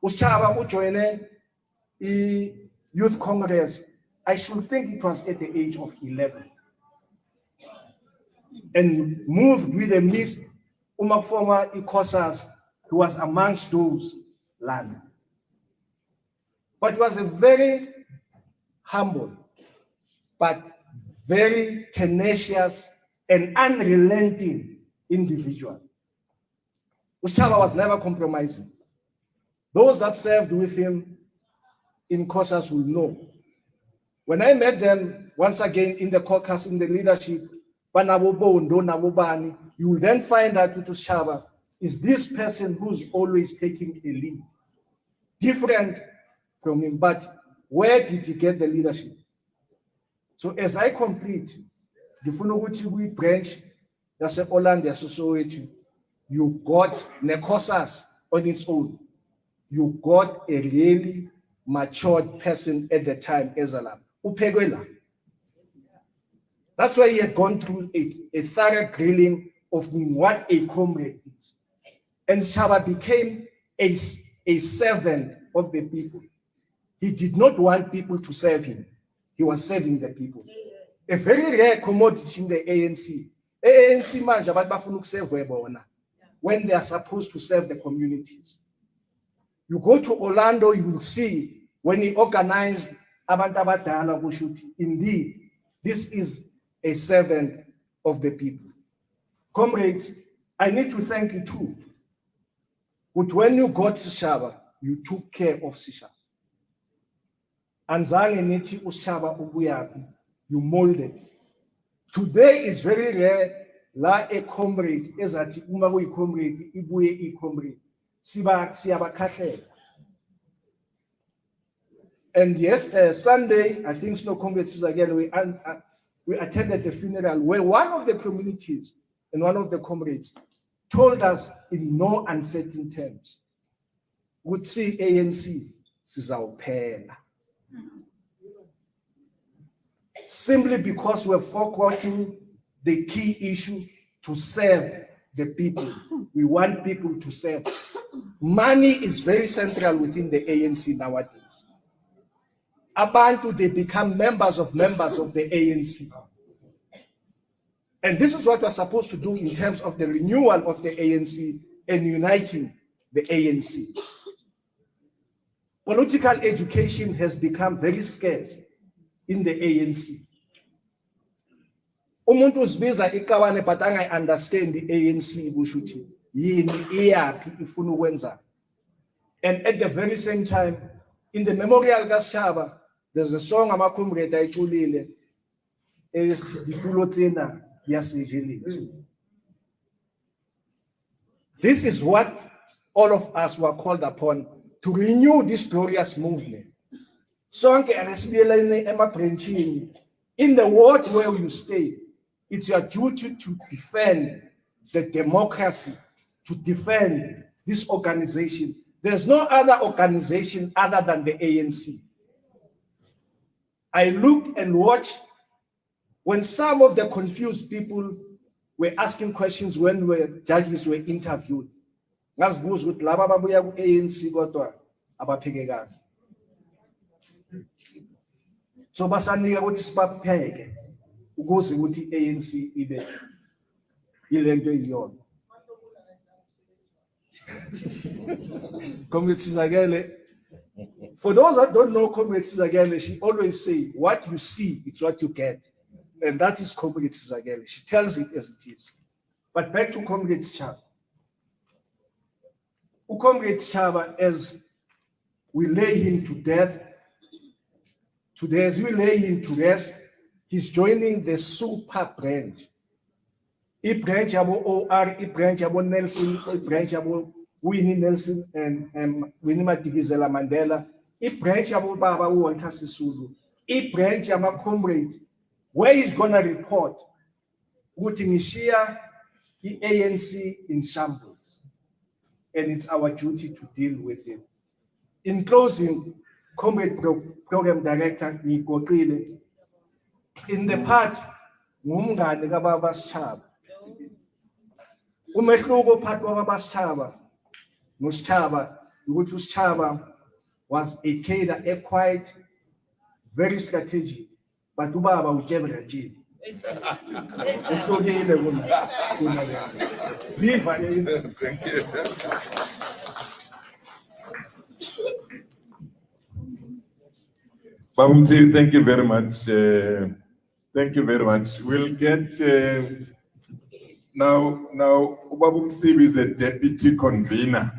Sechaba joined the Youth Congress, I should think it was at the age of 11. And moved with a mist, former COSAS, who was amongst those land. But was a very humble, but very tenacious and unrelenting individual. Sechaba was never compromising. Those that served with him in COSAS will know. When I met them once again in the caucus, in the leadership, you will then find out with Sechaba is this person who's always taking a lead. Different from him, but where did he get the leadership? So as I complete the Funuguchi branch, that's a Orlando Society, you got COSAS on its own. You got a really matured person at the time, Ezalam. Upegwela. That's why he had gone through a thorough grilling of what a comrade is. And Sechaba became a servant of the people. He did not want people to serve him. He was serving the people. A very rare commodity in the ANC. ANC manje abantu bafuna ukuserve bona when they are supposed to serve the communities. You go to Orlando, you will see when he organized abantu abadala kushuthi, indeed, this is a servant of the people. Comrades, I need to thank you too. But when you got Sechaba, you took care of Sechaba. And zange Sechaba ubuyapi, you molded. Today is very rare la a comrade ezathi uma kuyi comrade ibuye I comrade siyabakhathela. And yes, Sunday, I think Snow Comrades again, we attended the funeral where one of the communities and one of the comrades told us in no uncertain terms, would see ANC sizawuphela. Simply because we're forgotten the key issue to serve the people. We want people to serve us. Money is very central within the ANC nowadays. Abantu, they become members of the ANC. And this is what we're supposed to do in terms of the renewal of the ANC and uniting the ANC. Political education has become very scarce in the ANC. Umuntu uzibiza ikawane but I understand the ANC bushuthi yini iyaphi ifuna ukwenza. And at the very same time, in the memorial kaSechaba, there's a song amakhumreda ayiculile is ditulo tsena ya sejeletso. This is what all of us were called upon to renew this glorious movement. Sonke resibiyelene emabranchini. In the ward where you stay, it's your duty to defend the democracy, to defend this organization. There's no other organization other than the ANC. I look and watch when some of the confused people were asking questions when judges were interviewed. Ngazibuza ukuthi laba ababuya ku-ANC kodwa abaphekekanga. So basanika ukuthi sibapheke ukuze ukuthi i-ANC ibe ilento iyona. Comrade Sizakele, for those that don't know Comrade Sizakele, she always say, what you see, it's what you get. And that is Comrade Sizakele. She tells it as it is. But back to Comrade Sechaba. Comrade Sechaba, as we lay him to death, today as we lay him to rest, he's joining the super branch. A branch about OR, a branch about Nelson, a branch about Winnie Nelson and Winnie Madikizela Mandela, a branch about Baba Wanta Sisulu, a branch about Comrade, where he's going to report, Utinishia, the ANC in shambles. And it's our duty to deal with it. In closing, Comrade Program Director Nico Kile, in the part, Mungani Baba Sechaba. Umehluko phakathi kwababa Sechaba noSechaba ukuthi uSechaba was a cadre, a quiet, very strategic, but ubaba uJeverajini uhlukile kuna viva ANC. Thank you. Babumsi, thank you very much. Thank you very much. We'll get now Babumsi is a deputy convener.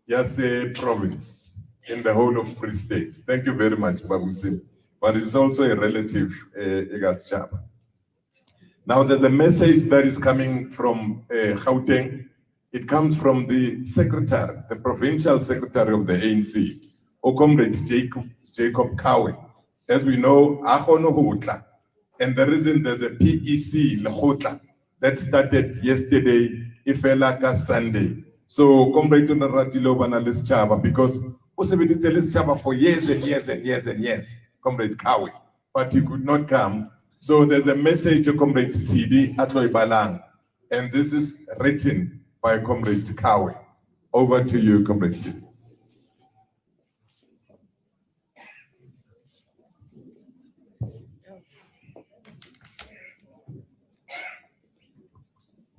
Yes, a province in the whole of Free State. Thank you very much, Babumsi. But it's also a relative, Egas Chaba. Now there's a message that is coming from Gauteng. It comes from the secretary, the provincial secretary of the ANC, Comrade Jacob Kawe. As we know, Ahono Hotla. And the reason there's a PEC, Lehotla, that started yesterday, Ifelaka Sunday. So, Comrade Ratilo Banalis Chaba, because possibility Chaba for years and years and years and years, Comrade Kawe, but he could not come. So there's a message of Comrade Cde Atloy Balang, and this is written by Comrade Kawe. Over to you, Comrade Cde.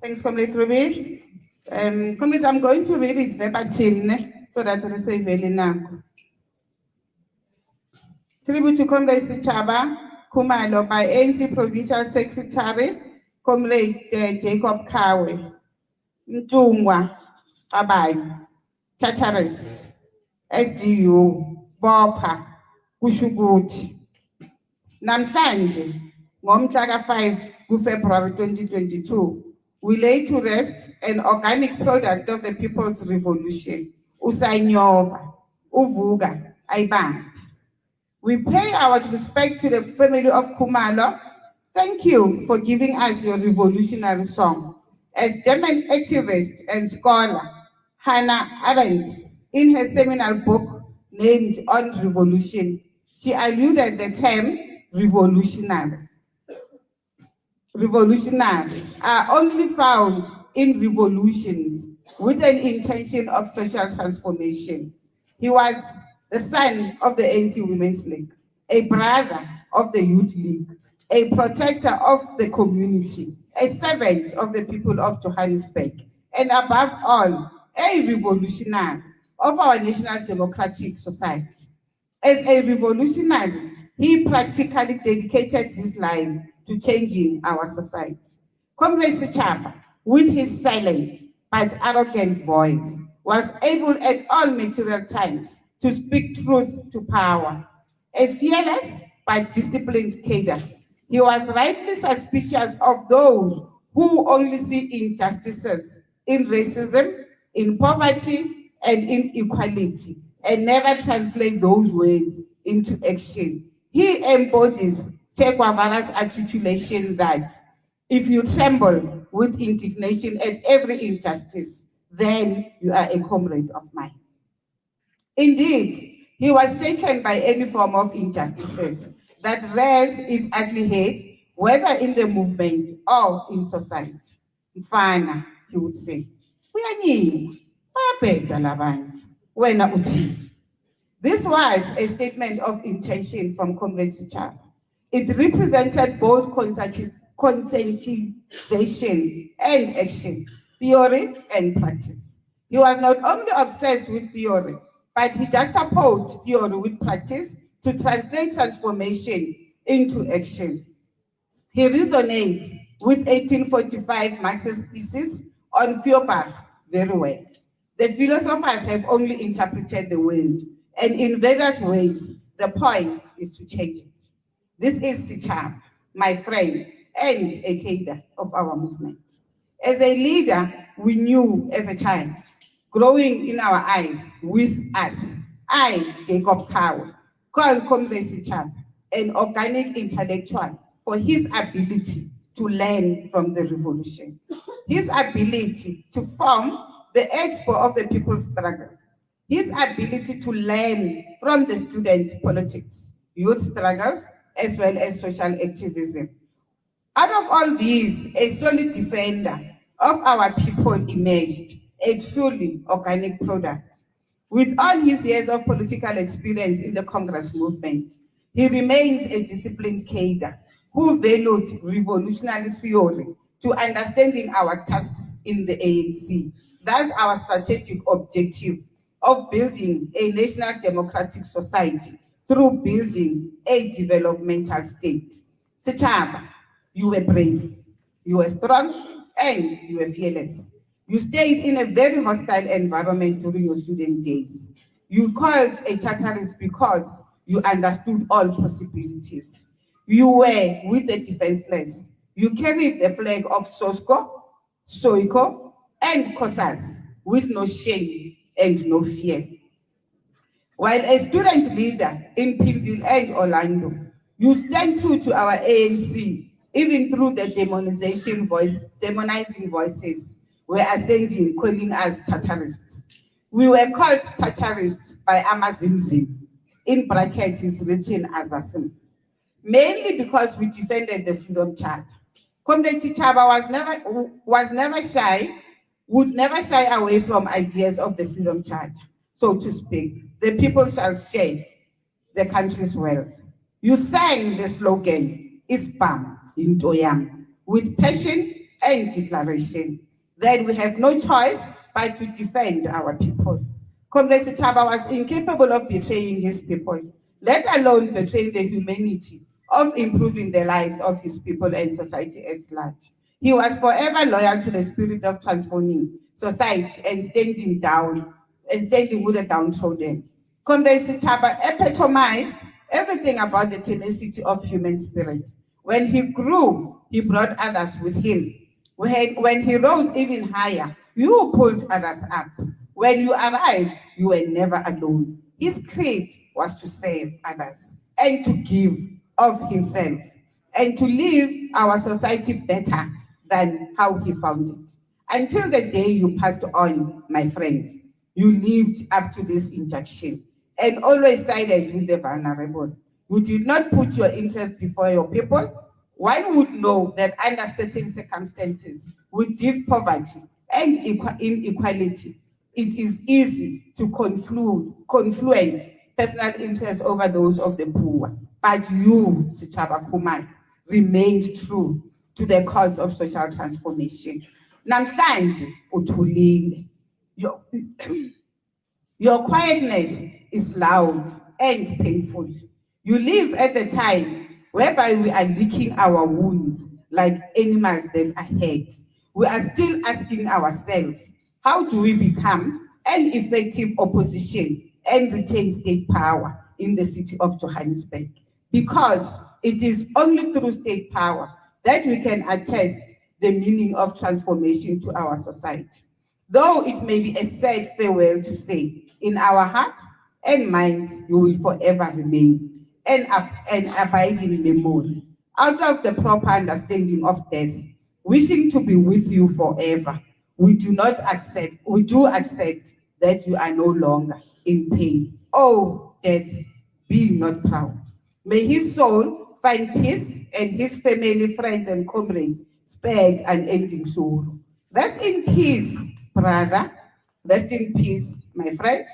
Thanks, Comrade Ruby. Comrade, I'm going to read it verbatim so that we say very now. Tribute to Comrade Sechaba Khumalo by ANC Provincial Secretary, Comrade Jacob Kawe. Mtungwa, Abai, Chacharis, SDU, Bopa, Kushuguti. Namhlanje, ngomhla 5 February 2022, we lay to rest an organic product of the People's Revolution, Usanyova, Uvuga, Aiban. We pay our respect to the family of Khumalo. Thank you for giving us your revolutionary song. As German activist and scholar Hannah Arendt, in her seminal book named On Revolution, she alluded the term revolutionary. Revolutionary are only found in revolutions with an intention of social transformation. He was the son of the ANC Women's League, a brother of the Youth League, a protector of the community, a servant of the people of Johannesburg, and above all, a revolutionary of our National Democratic Society. As a revolutionary, he practically dedicated his life to changing our society. Comrade Sechaba, with his silent but arrogant voice, was able at all material times to speak truth to power. A fearless but disciplined cadre, He was rightly suspicious of those who only see injustices in racism, in poverty, and inequality, and never translate those words into action. He embodies Che Guevara's articulation that if you tremble with indignation at every injustice, then you are a comrade of mine. Indeed, he was shaken by any form of injustices that rears its ugly head, whether in the movement or in society. Mfana, he would say, "Uyanyiwa, bayabheda labantu, wena uthini?" This was a statement of intention from Comrade Sechaba. It represented both conscientization and action, theory and practice. He was not only obsessed with theory, but he juxtaposed theory with practice to translate transformation into action. He resonates with 1845 Marxist thesis on Feuerbach very well. The philosophers have only interpreted the world, and in various ways, the point is to change it. This is Sechaba, my friend, and a cadre of our movement. As a leader, we knew as a child, growing in our eyes with us, I, Jacob Power, called Comrade Sechaba an organic intellectual for his ability to learn from the revolution, his ability to form the expo of the people's struggle, his ability to learn from the student politics, youth struggles, as well as social activism. Out of all these, a solid defender of our people emerged, a truly organic product. With all his years of political experience in the Congress movement, he remains a disciplined cadre who valued revolutionary theory to understanding our tasks in the ANC. That's our strategic objective of building a national democratic society through building a developmental state. Sechaba, you were brave, you were strong, and you were fearless. You stayed in a very hostile environment during your student days. You called a charterist because you understood all possibilities. You were with the defenseless. You carried the flag of SOSCO, SOICO, and COSAS with no shame and no fear. While a student leader in Pimville and Orlando, you stand true to our ANC, even through the demonizing voices were ascending, calling us Tatarists. We were called Tatarists by Amazimzim, in brackets is written as Asim, mainly because we defended the Freedom Charter. Comrade Sechaba was never shy, would never shy away from ideas of the Freedom Charter, so to speak. The people shall share the country's wealth. You sang the slogan, Ispam in Toyam, with passion and declaration. Then we have no choice but to defend our people. Comrade Sechaba was incapable of betraying his people, let alone betray the humanity of improving the lives of his people and society at large. He was forever loyal to the spirit of transforming society and standing with the downtrodden. Comrade Sechaba epitomized everything about the tenacity of human spirit. When he grew, he brought others with him. When he rose even higher, you pulled others up. When you arrived, you were never alone. His creed was to save others and to give of himself and to leave our society better than how he found it. Until the day you passed on, my friend, you lived up to this injunction and always sided with the vulnerable. You did not put your interest before your people. One would know that under certain circumstances, with deep poverty and inequality, it is easy to confluence personal interests over those of the poor. But you, Sechaba Khumalo, remained true to the cause of social transformation. Namhlanje uthulile. Your quietness is loud and painful. You live at the time whereby we are licking our wounds like animals that are hurt. We are still asking ourselves, how do we become an effective opposition and retain state power in the city of Johannesburg? because it is only through state power that we can attest the meaning of transformation to our society. Though it may be a sad farewell to say, in our hearts and minds you will forever remain an abiding memory, out of the proper understanding of death, wishing to be with you forever. We do accept that you are no longer in pain. Oh, death, be not proud. May his soul find peace and his family, friends, and comrades spared unending sorrow. Rest in peace, brother. Rest in peace, my friend.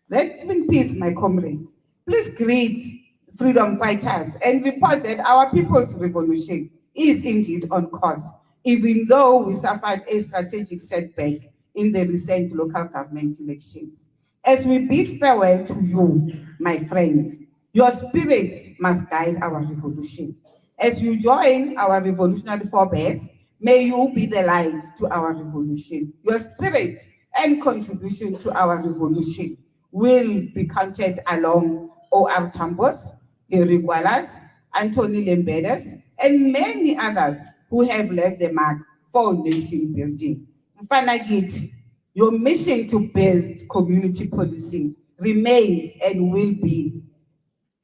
Rest in peace, my comrades. Please greet freedom fighters and report that our people's revolution is indeed on course, even though we suffered a strategic setback in the recent local government elections. As we bid farewell to you, my friends, your spirit must guide our revolution. As you join our revolutionary forebears, may you be the light to our revolution. Your spirit and contribution to our revolution will be counted along O.R. Tambos, Gary Wallace, Anthony Lembedes, and many others who have left the mark for nation building. Mfanagit, your mission to build community policing remains and will be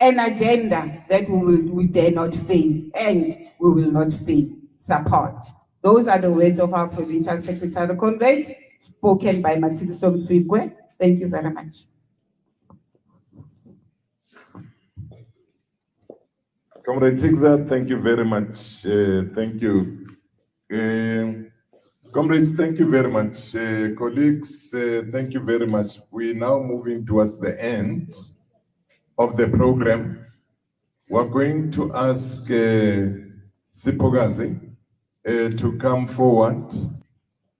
an agenda that we dare not fail and we will not fail support. Those are the words of our Provincial Secretary Comrades, spoken by Matshidiso Mfwigwe. Thank you very much. Comrade Zigzag, thank you very much. Thank you. Comrades, thank you very much. Colleagues, thank you very much. We're now moving towards the end of the program. We're going to ask Sipogazi to come forward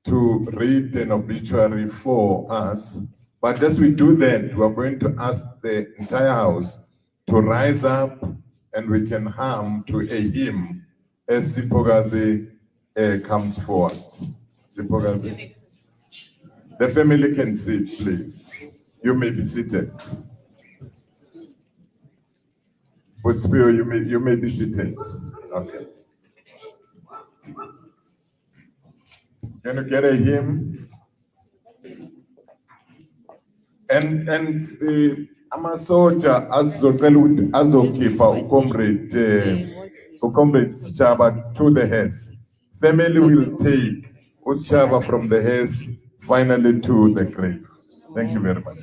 to read an obituary for us. But as we do that, we're going to ask the entire house to rise up and we can hum to a hymn as Sipogazi comes forward. Sipogazi. The family can sit, please. You may be seated. But Spiro, you may be seated. Okay. Can you get a hymn? And amasoja azocela ukuthi azokhipha ucomrade Sechaba to the hearse. Family will take Sechaba from the hearse finally to the grave. Thank you very much.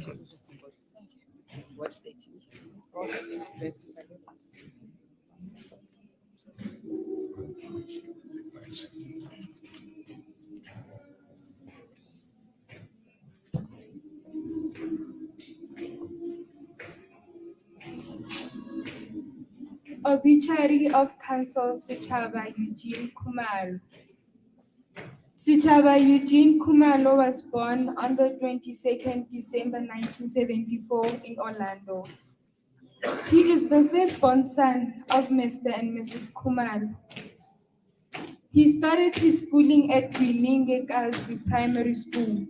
Obituary of Council Sechaba Eugene Khumalo. Sechaba Eugene Khumalo was born on the 22nd December 1974 in Orlando. He is the firstborn son of Mr. and Mrs. Khumalo. He started his schooling at Kazi Primary School.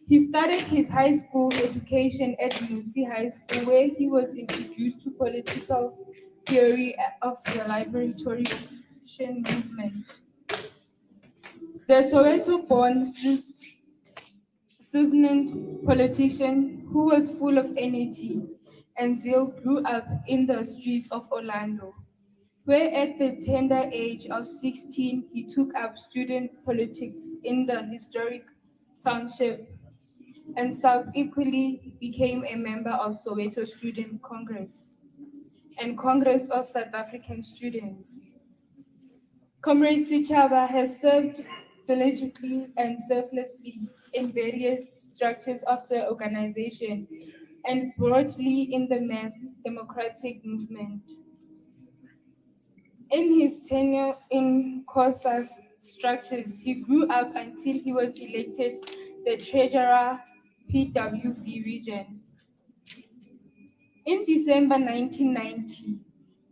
He started his high school education at Musi High School, where he was introduced to political theory of the liberation movement. The Soweto-born seasoned politician who was full of energy and zeal grew up in the streets of Orlando, where at the tender age of 16, he took up student politics in the historic township and subsequently became a member of Soweto Student Congress and Congress of South African Students. Comrade Sechaba has served diligently and selflessly in various structures of the organization and broadly in the mass democratic movement. In his tenure in COSA's structures, he grew up until he was elected the treasurer, PWV region. In December 1990,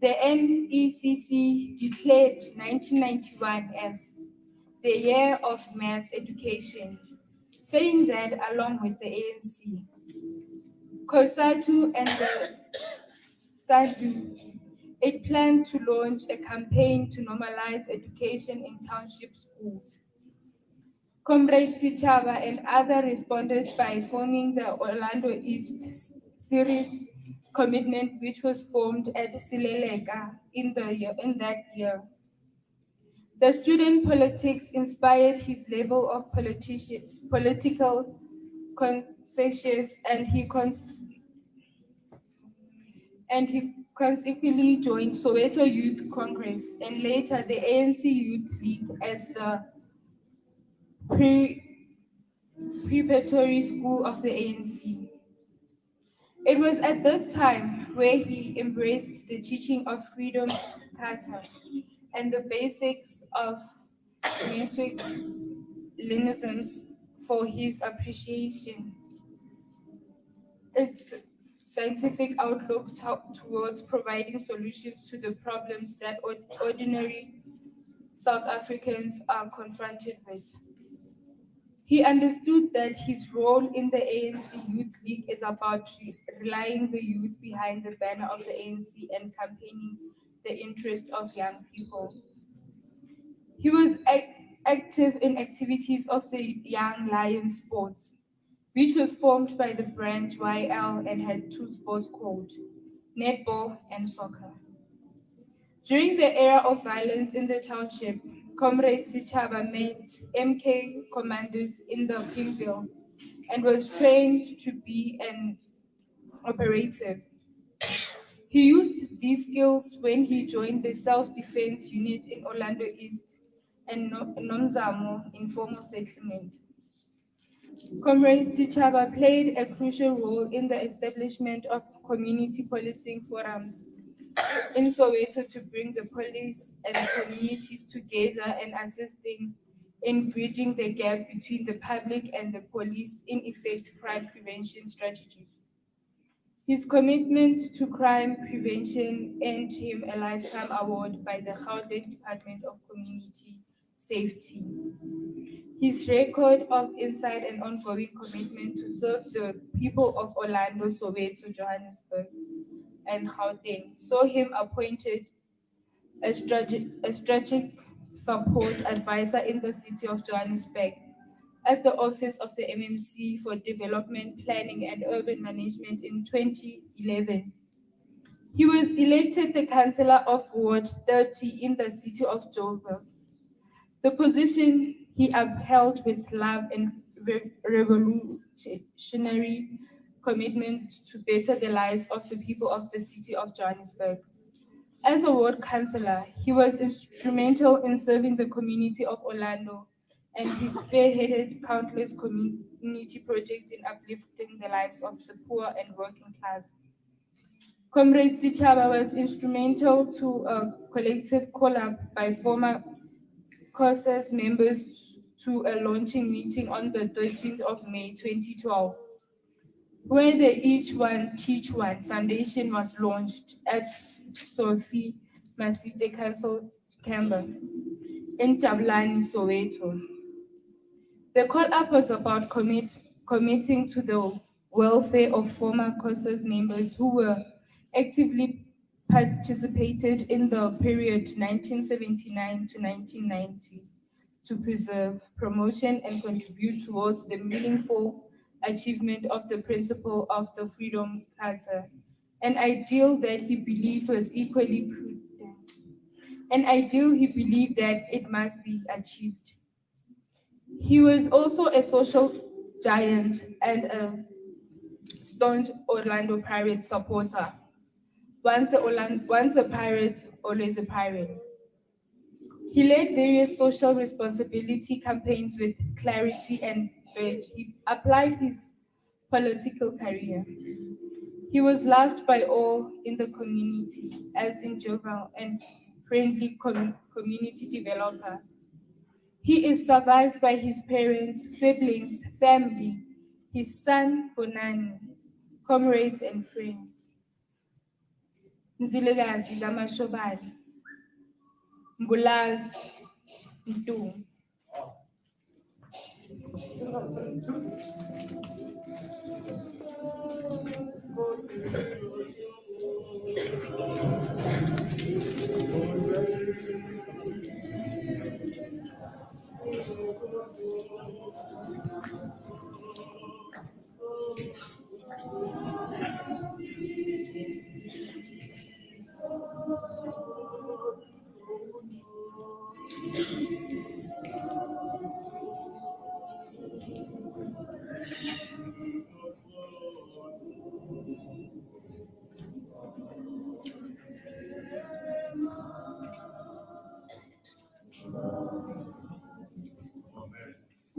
the NECC declared 1991 as the year of mass education, saying that along with the ANC, COSATU and the SADU It planned to launch a campaign to normalize education in township schools. Comrade Sechaba and others responded by forming the Orlando East Series Commitment, which was formed at Sileleka in that year. The student politics inspired his level of political conscience, and he consequently joined Soweto Youth Congress and later the ANC Youth League as the preparatory school of the ANC. It was at this time where he embraced the teaching of Freedom Charter and the basics of Marxism for his appreciation. Its scientific outlook towards providing solutions to the problems that ordinary South Africans are confronted with. He understood that his role in the ANC Youth League is about rallying the youth behind the banner of the ANC and campaigning the interest of young people. He was active in activities of the Young Lions Sports, which was formed by the branch YL and had two sports called netball and soccer. During the era of violence in the township, Comrade Sechaba met MK commandos in the Pimville and was trained to be an operative. He used these skills when he joined the self-defense unit in Orlando East and Nomzamo informal settlement. Comrade Sechaba played a crucial role in the establishment of community policing forums in Soweto to bring the police and communities together and assisting in bridging the gap between the public and the police in effect crime prevention strategies. His commitment to crime prevention earned him a lifetime award by the Gauteng Department of Community Safety. His record of insight and ongoing commitment to serve the people of Orlando, Soweto, Johannesburg, and Gauteng saw him appointed a strategic support advisor in the city of Johannesburg at the office of the MMC for Development Planning and Urban Management in 2011. He was elected the Councillor of Ward 30 in the city of Joburg. The position he upheld with love and revolutionary commitment to better the lives of the people of the city of Johannesburg. As a ward councillor, he was instrumental in serving the community of Orlando, and he spearheaded countless community projects in uplifting the lives of the poor and working class. Comrade Sechaba was instrumental to a collective call-up by former COSAS members to a launching meeting on the 13th of May 2012, where the Each One Teach One Foundation was launched at Sophie Masite Council Chamber in Jabulani, Soweto. The call-up was about committing to the welfare of former COSAS members who were actively participated in the period 1979 to 1990 to preserve, promotion, and contribute towards the meaningful achievement of the principle of the Freedom Charter, an ideal that he believed was equally prudent, an ideal he believed that it must be achieved. He was also a social giant and a staunch Orlando Pirates supporter. Once a pirate, always a pirate. He led various social responsibility campaigns with clarity and edge. He applied his political career. He was loved by all in the community as a jovial and friendly community developer. He is survived by his parents, siblings, family, his son Bonani, comrades and friends. Nzilekazi kaMashobane, Mbulazi Ntu.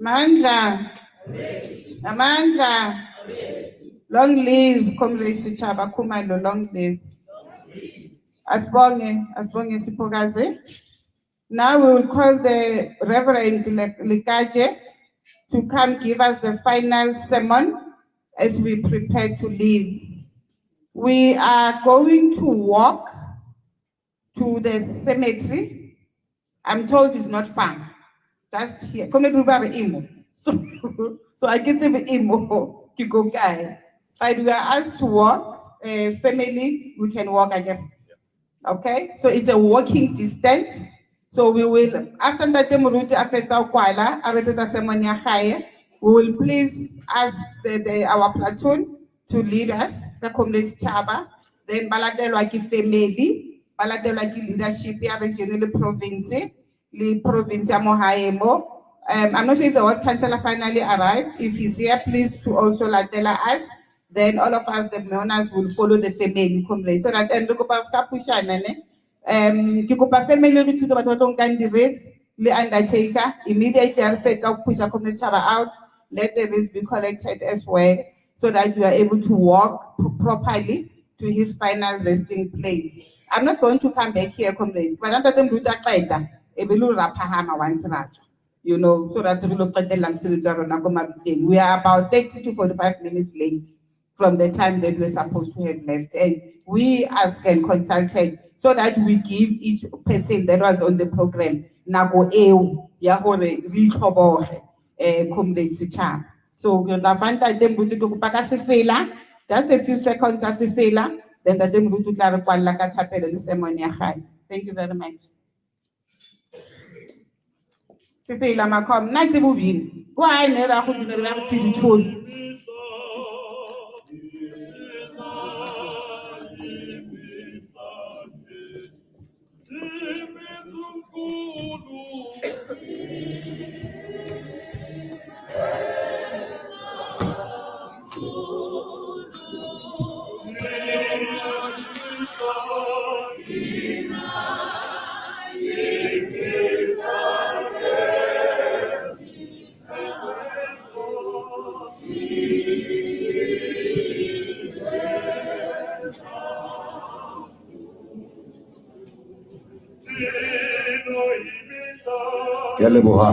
Mandla. Amandla. Long live Comrade Sechaba Khumalo, long live. Asbonge Sipogaze. Now we will call the Reverend Likaje to come give us the final sermon as we prepare to leave. We are going to walk to the cemetery. I'm told it's not far. Just here. Come let me imo. So I can say imo. Kiko guy. But we are asked to walk. Family, we can walk again. Okay? So it's a walking distance. So we will, after that, we will please ask our platoon to lead us, the Comrade Sechaba, then Baladelwa family, Baladelwa leadership, regional province, the province Mohaemo. I'm not sure if the ward councillor finally arrived. If he's here, please to also tell us. Then all of us, the mourners, will follow the family comrade. So that then look about family re thusa batho ba tlo nkang di-wreath le undertaker immediately re fetsa go push Comrade Sechaba out, let the wreath be collected as well so that we are able to walk properly to his final resting place. I'm not going to come back here, comrades, but I'm going to qeta e be lo rapahama once ratho, you know, so that we lo qetella mosebetsi wa rona ko mabiteng. We are about 30 to 45 minutes late from the time that we're supposed to have left, and we as a consultant, so that we give each person that was on the program nako eo ya hore re itlhoboge Comrade Sechaba. So lavanta dem buti ko paka sefela, just a few seconds as sefela, then the dem buti tla re kwalla ka chapel le sermon ya gae. Thank you very much. Sefela makom na tse bobini go a ne ra go dina re ba tshedi tsholo. Ke leboha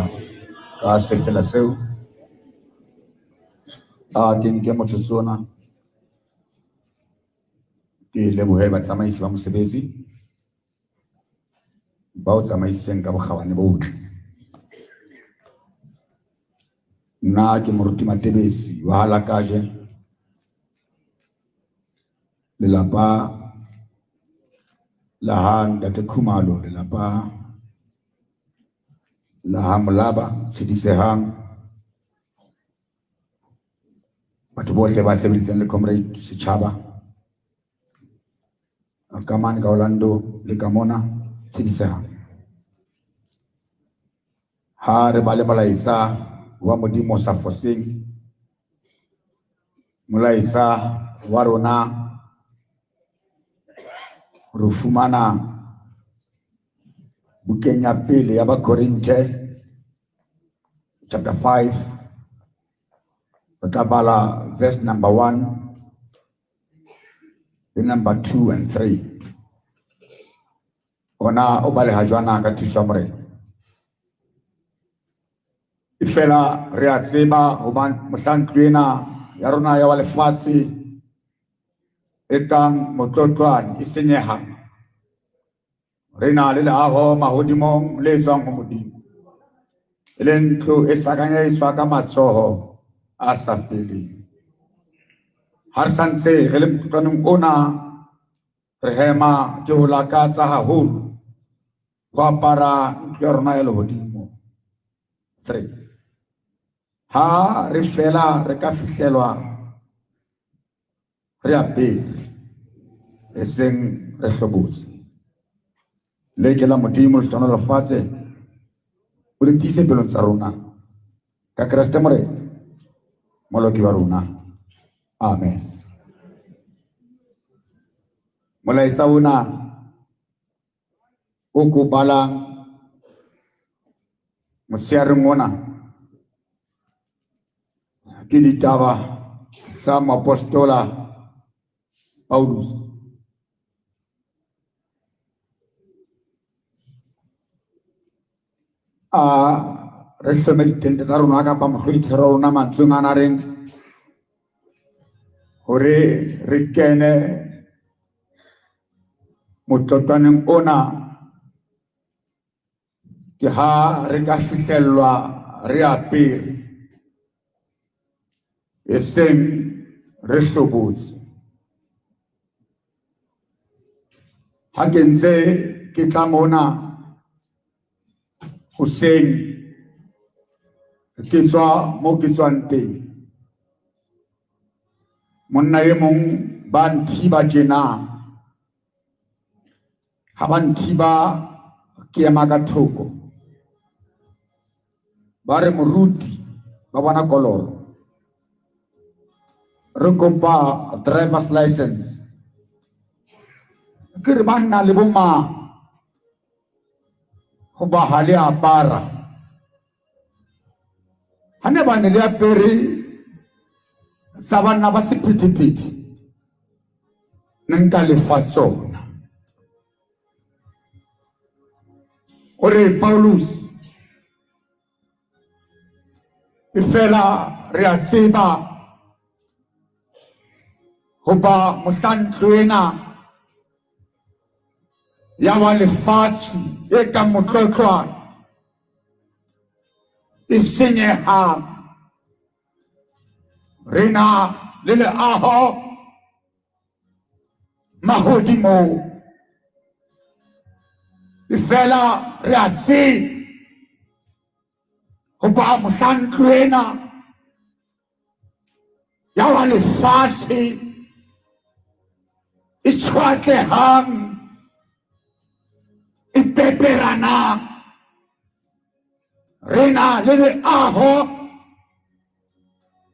ka sefela seo a ke motho ona ke lebohe batsamaisi ba mosebetsi ba o tsamaiseng ka bokgabane bo botle. Nna ke moruti Matebesi wa Halakaje, lelapa la ha Ntate Khumalo, lelapa la ha Molaba Tshedisehang, batho bohle ba sebeditseng le Comrade Sechaba ka mane ka Orlando le ka mona Tshedisehang. Ha re ba le molaetsa wa Modimo sa foseng, molaetsa wa rona re fumana bukeng ya pele ya Bakorinte chapter 5 re tla bala verse number 1 le number 2 and 3. Ona o bale ha jwana ka thuso morena ifela re a tseba hobane mohlantlwena ya rona ya wa lefatshe e kang motlotlwane e senyehang, re na le leaho mahodimong le tswang ho Modimo, e leng ntlo e sakanyetswa ka matsoho a sa feleng. Ha re santse re le motlotlwaneng ona, re hema ke ho lakatsa haholo ho apara ntlo ya rona ya lehodimo. 3. Ha re fela re ka fitlhelwa re apere e seng re hlobotse. Le ke la modimo le tshwana lefatshe o le tiise pelong tsa rona ka Kreste Morena moloki wa rona. Amen. Molaetsa ona o ko balang mosiareng ona ke ditaba sa moapostola Paulus. Re hlome ditente tsa rona kapa mohlodithero wa rona mantsweng a na reng hore re kene motlotwaneng ona ke ha re ka fihlellwa re apere e seng re hlobotse. Ha ke ntse ke tla mona hoseng ke tswa mo ke tswang teng, monna e mong ba nthiba tjena, ha ba nthiba ke ema ka thoko, ba re moruti ba bona koloro, re kopa driver's license. Ke re banna le bomang ho ba ha le apara, ha ne ba ne le apere sa banna ba sephethephethe ne nka lefa sona. O re Paulus e fela re a tseba ho ba mohlanto ena ya wa lefatshe e ka motlotlwana e senyehang, re na le leaho mahodimong. E fela re a tseba ho ba mohlanto ena ya wa lefatshe e tshwatlehang, e peperanang, re na le leaho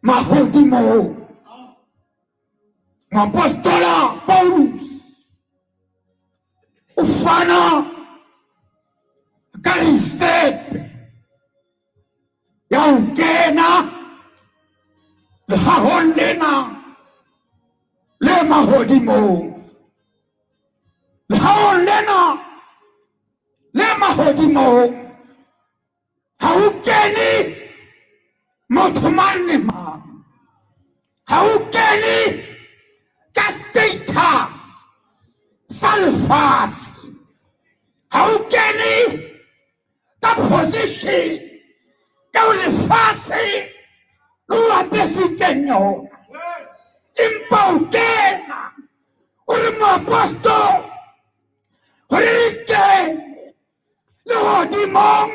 mahodimong. Moapostola Paulus o fana ka risepe ya ho kena lehahong lena le mahodimong. Lehahong lena le mahodimong ha o kene motho mang le mang, ha o kene ka status sa lefatshe, ha o kene ka position ka lefatshe lo apesitseng yona, empa o kena o re moapostol hore re kene lehodimong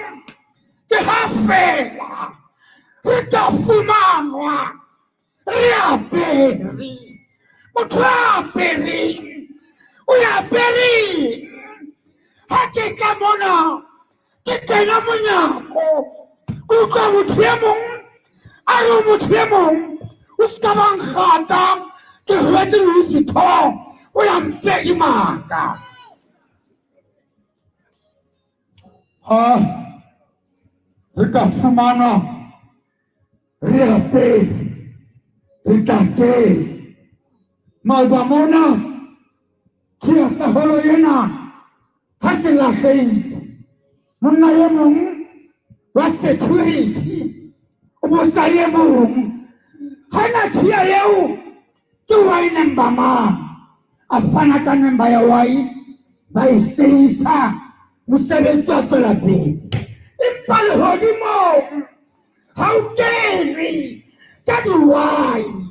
ke ha fela re ka fumanwa re apere. Motho a apereng o apereng. Ha ke ka mona ke kena monyako ke utlwa motho e mong a re motho e mong o ska ba nkgata ke hwetse Louis Vuitton o ya mfedimaka. Re ka fumana re apere re tate maoba mona ke ya saholo ena ha se lahlehile. Monna e mong wa security o botsa e mong hana kia eo ke wine number mang, a fana ka number ya wine ba e sebedisa mosebetsi wa tswela pele. Empa lehodimong ha o kene ka di-wine,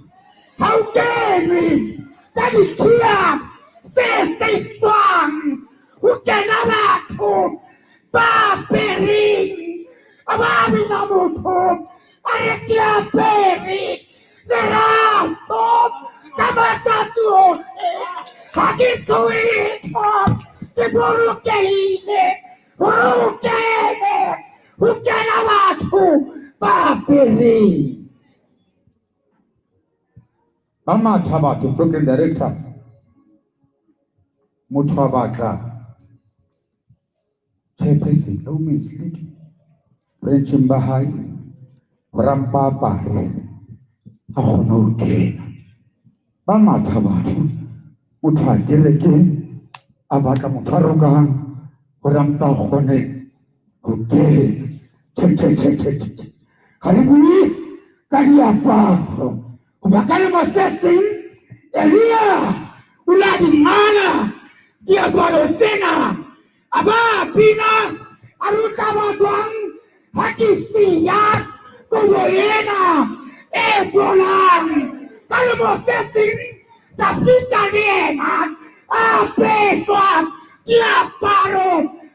ha o kene ka di-kia tse sebediswang ho kena batho ba apereng Ababi na motho a re ke apere lerato ka matsatsi otlhe ga ke tsoe letho ke bolokehile gore o kene go kena batho ba apereng. Ba matha batho, program director motho wa batla chairperson o mislead branching ba hae rampa apare a kgone ho kena. Ba matha batho motho a kereke a batla motho a rokang ho rampa a kgone ho kena. Ha re bue ka diaparo hoba ka lemo se seng Elia o la di ngala diaparo tsena a ba bina a ruta batswang ha ke siya kobo ena e bolang ka lemo se seng tsa feta le ena a peswa diaparo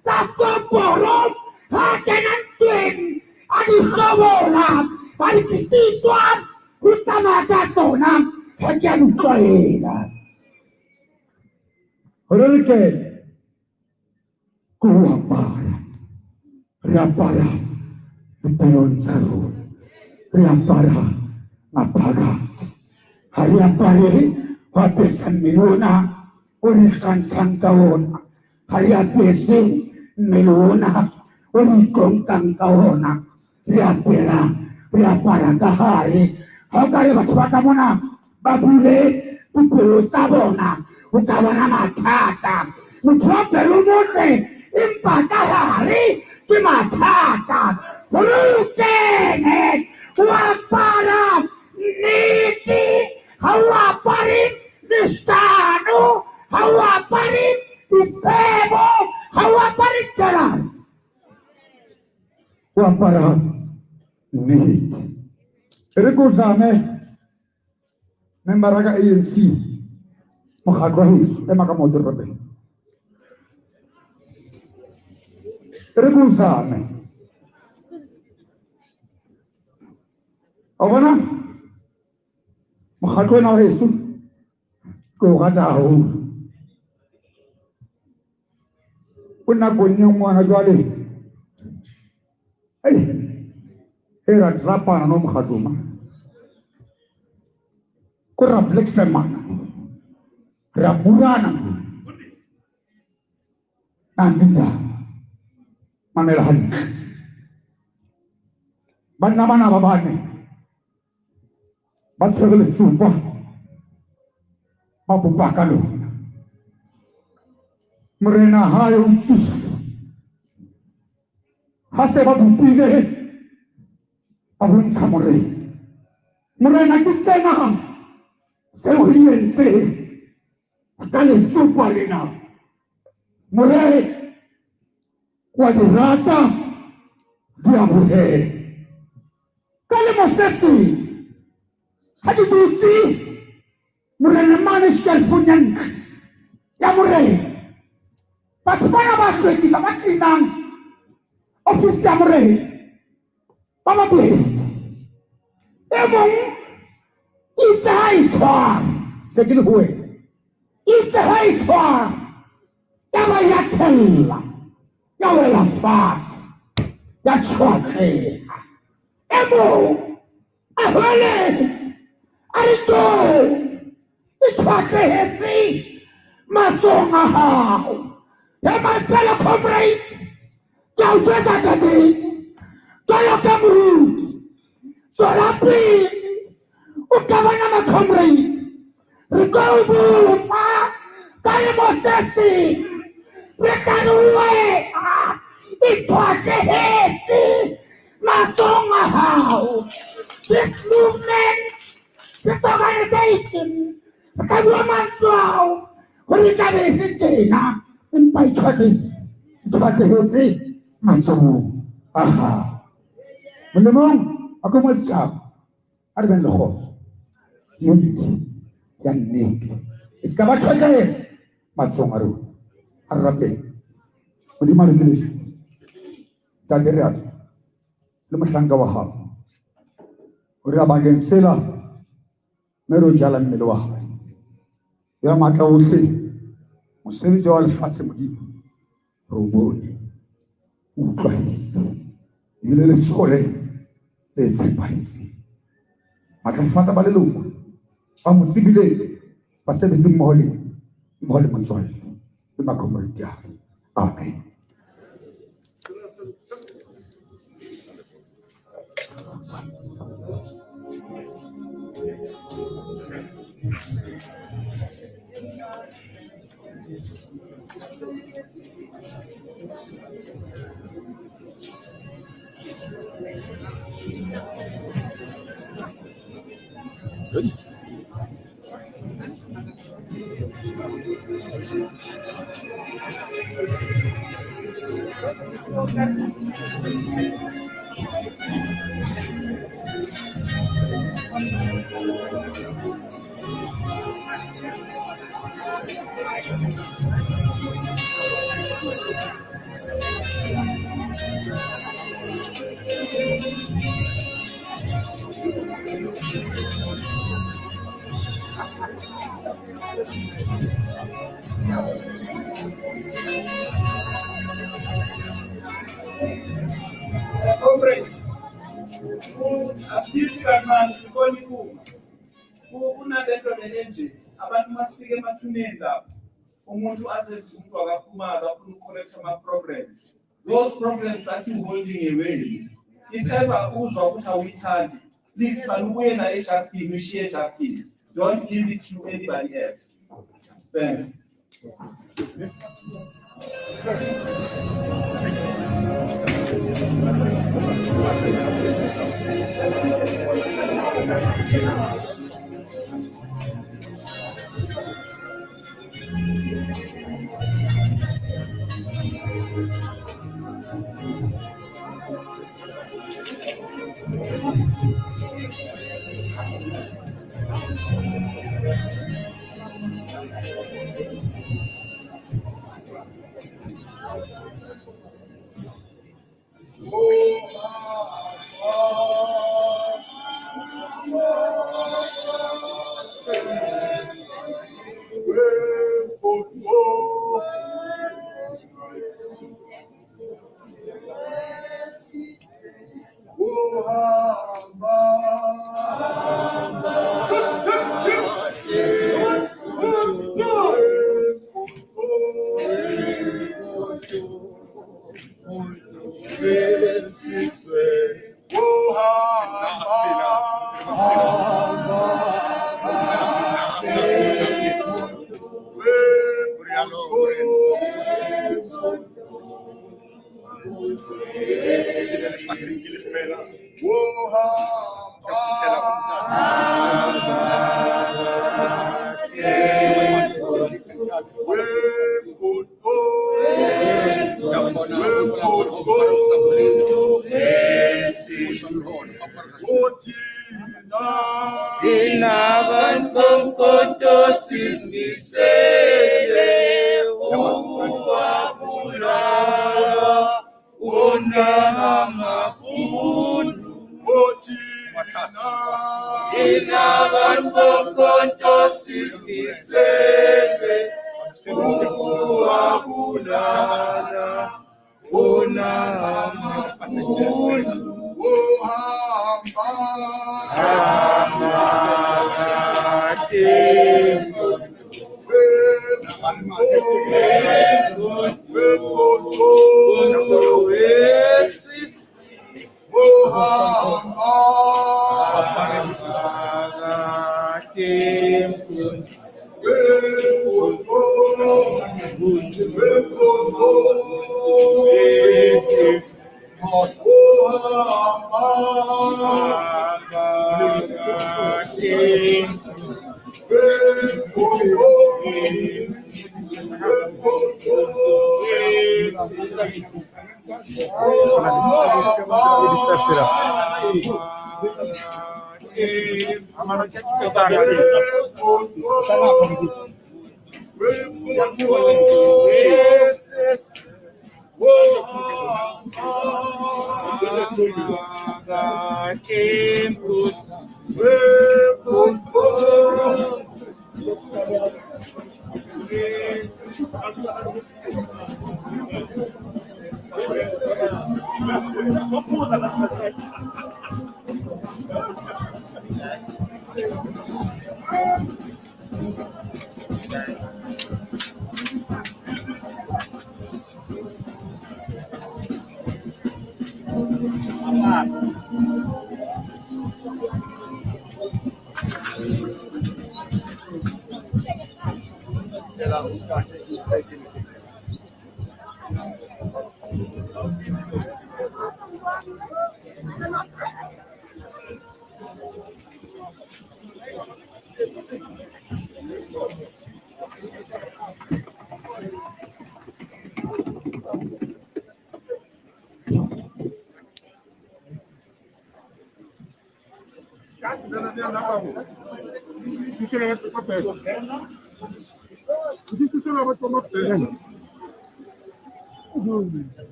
tsa koporo ha kena ntweng a di hlobola ba di kisitwa ho tsamaya ka tsona ha ke a di tlwaela. Hore re ke ko apara re apara dipelong tsa rona re apara maphakathi ha re apare ho apesa mmele ona o re ikgantshang ka ona ha re apese mmele ona o re ikonkang ka ona re apara ka hare ha o ka re batho ba ka mona ba bule dipelo tsa bona o ka bona mathata motho wa pelo motle empa ka hare ke mathata gore o kene o apara nnete ha o apare leshano ha o apare ditsebo ha o apare jealous o apara nnete. Re ko zame membara ka ANC mokgatlo wa heso ema ka maoto re re ko zame a bona mokgatlo ona wa heso ke o rata haholo o nakong e ngwana jwale era trapana no mokgatlo ma ko ra black semana ra burana nantinda mamela hantle banna bana ba bane ba tshwere letsopa ba bopa ka lona morena ha yo utlwisisa ha se ba bopile ba bontsha morena ke tsena seo re entse ka letsopa lena morena wa di rata di amohele ka lemo se seng ha di dutse morena mane shelfong ya morena batho bana ba hlwekisa ba cleanang office ya morena ba ba boetse e mong itse ha e tshwara se ke le ho wena itse ha e tshwara ya ba ya thella ya wela fatshe ya tshwatleha e mong a hweletse a re to e tshwatlehetse matsong a hao ya maphelo comrade ka o jwetsa tateng jwalo ka moruti tswela pele o ka bona ma-comrade re ka o bopa ka lemo se seng re ka le wena e tshwatlehetse matsong a hao. This movement, this organization re ka bua mantswe ao gore e tla be e se tjena empa e tshwatlehetse matsong a hao. Molemong a ko mo setjhaba a re beng le kgotso unity ya nnete e ska ba tshwatlhela matsong a rona a re rapela modimo a re ke leso tate re a le mohlanka wa hao hore a bakeng sela mme re o jala mmele wa hao ya matla ohle mosebetsi wa lefatshe modimo re o bone o utlwahetse ebile le sole le tshepahetse matlafatsa ba leloko ba mo tsebileng ba sebetse mmoho le motswalle le makomredi a hao. Amen. Good. Abantu masifike emathuneni lapho umuntu asethi umuntu akakhumalo afuna ukollecta ama-programs. Those programs that you holding away, if ever uzwa ukuthi awuyithandi, please ubuye na HRP, ushiye HRP. Don't give it to anybody else. Thanks.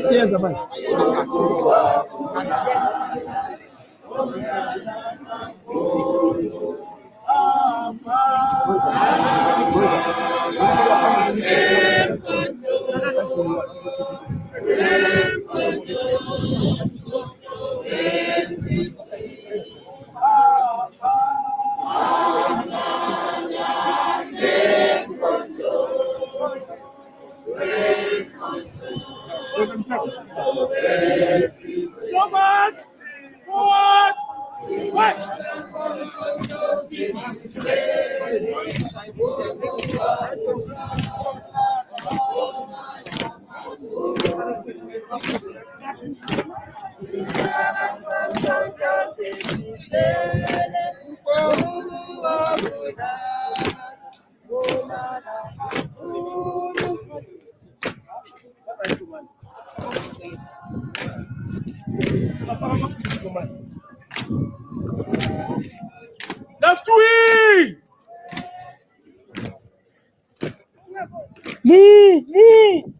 Yes, Abang. So much. Forward. What? That's twin. Move.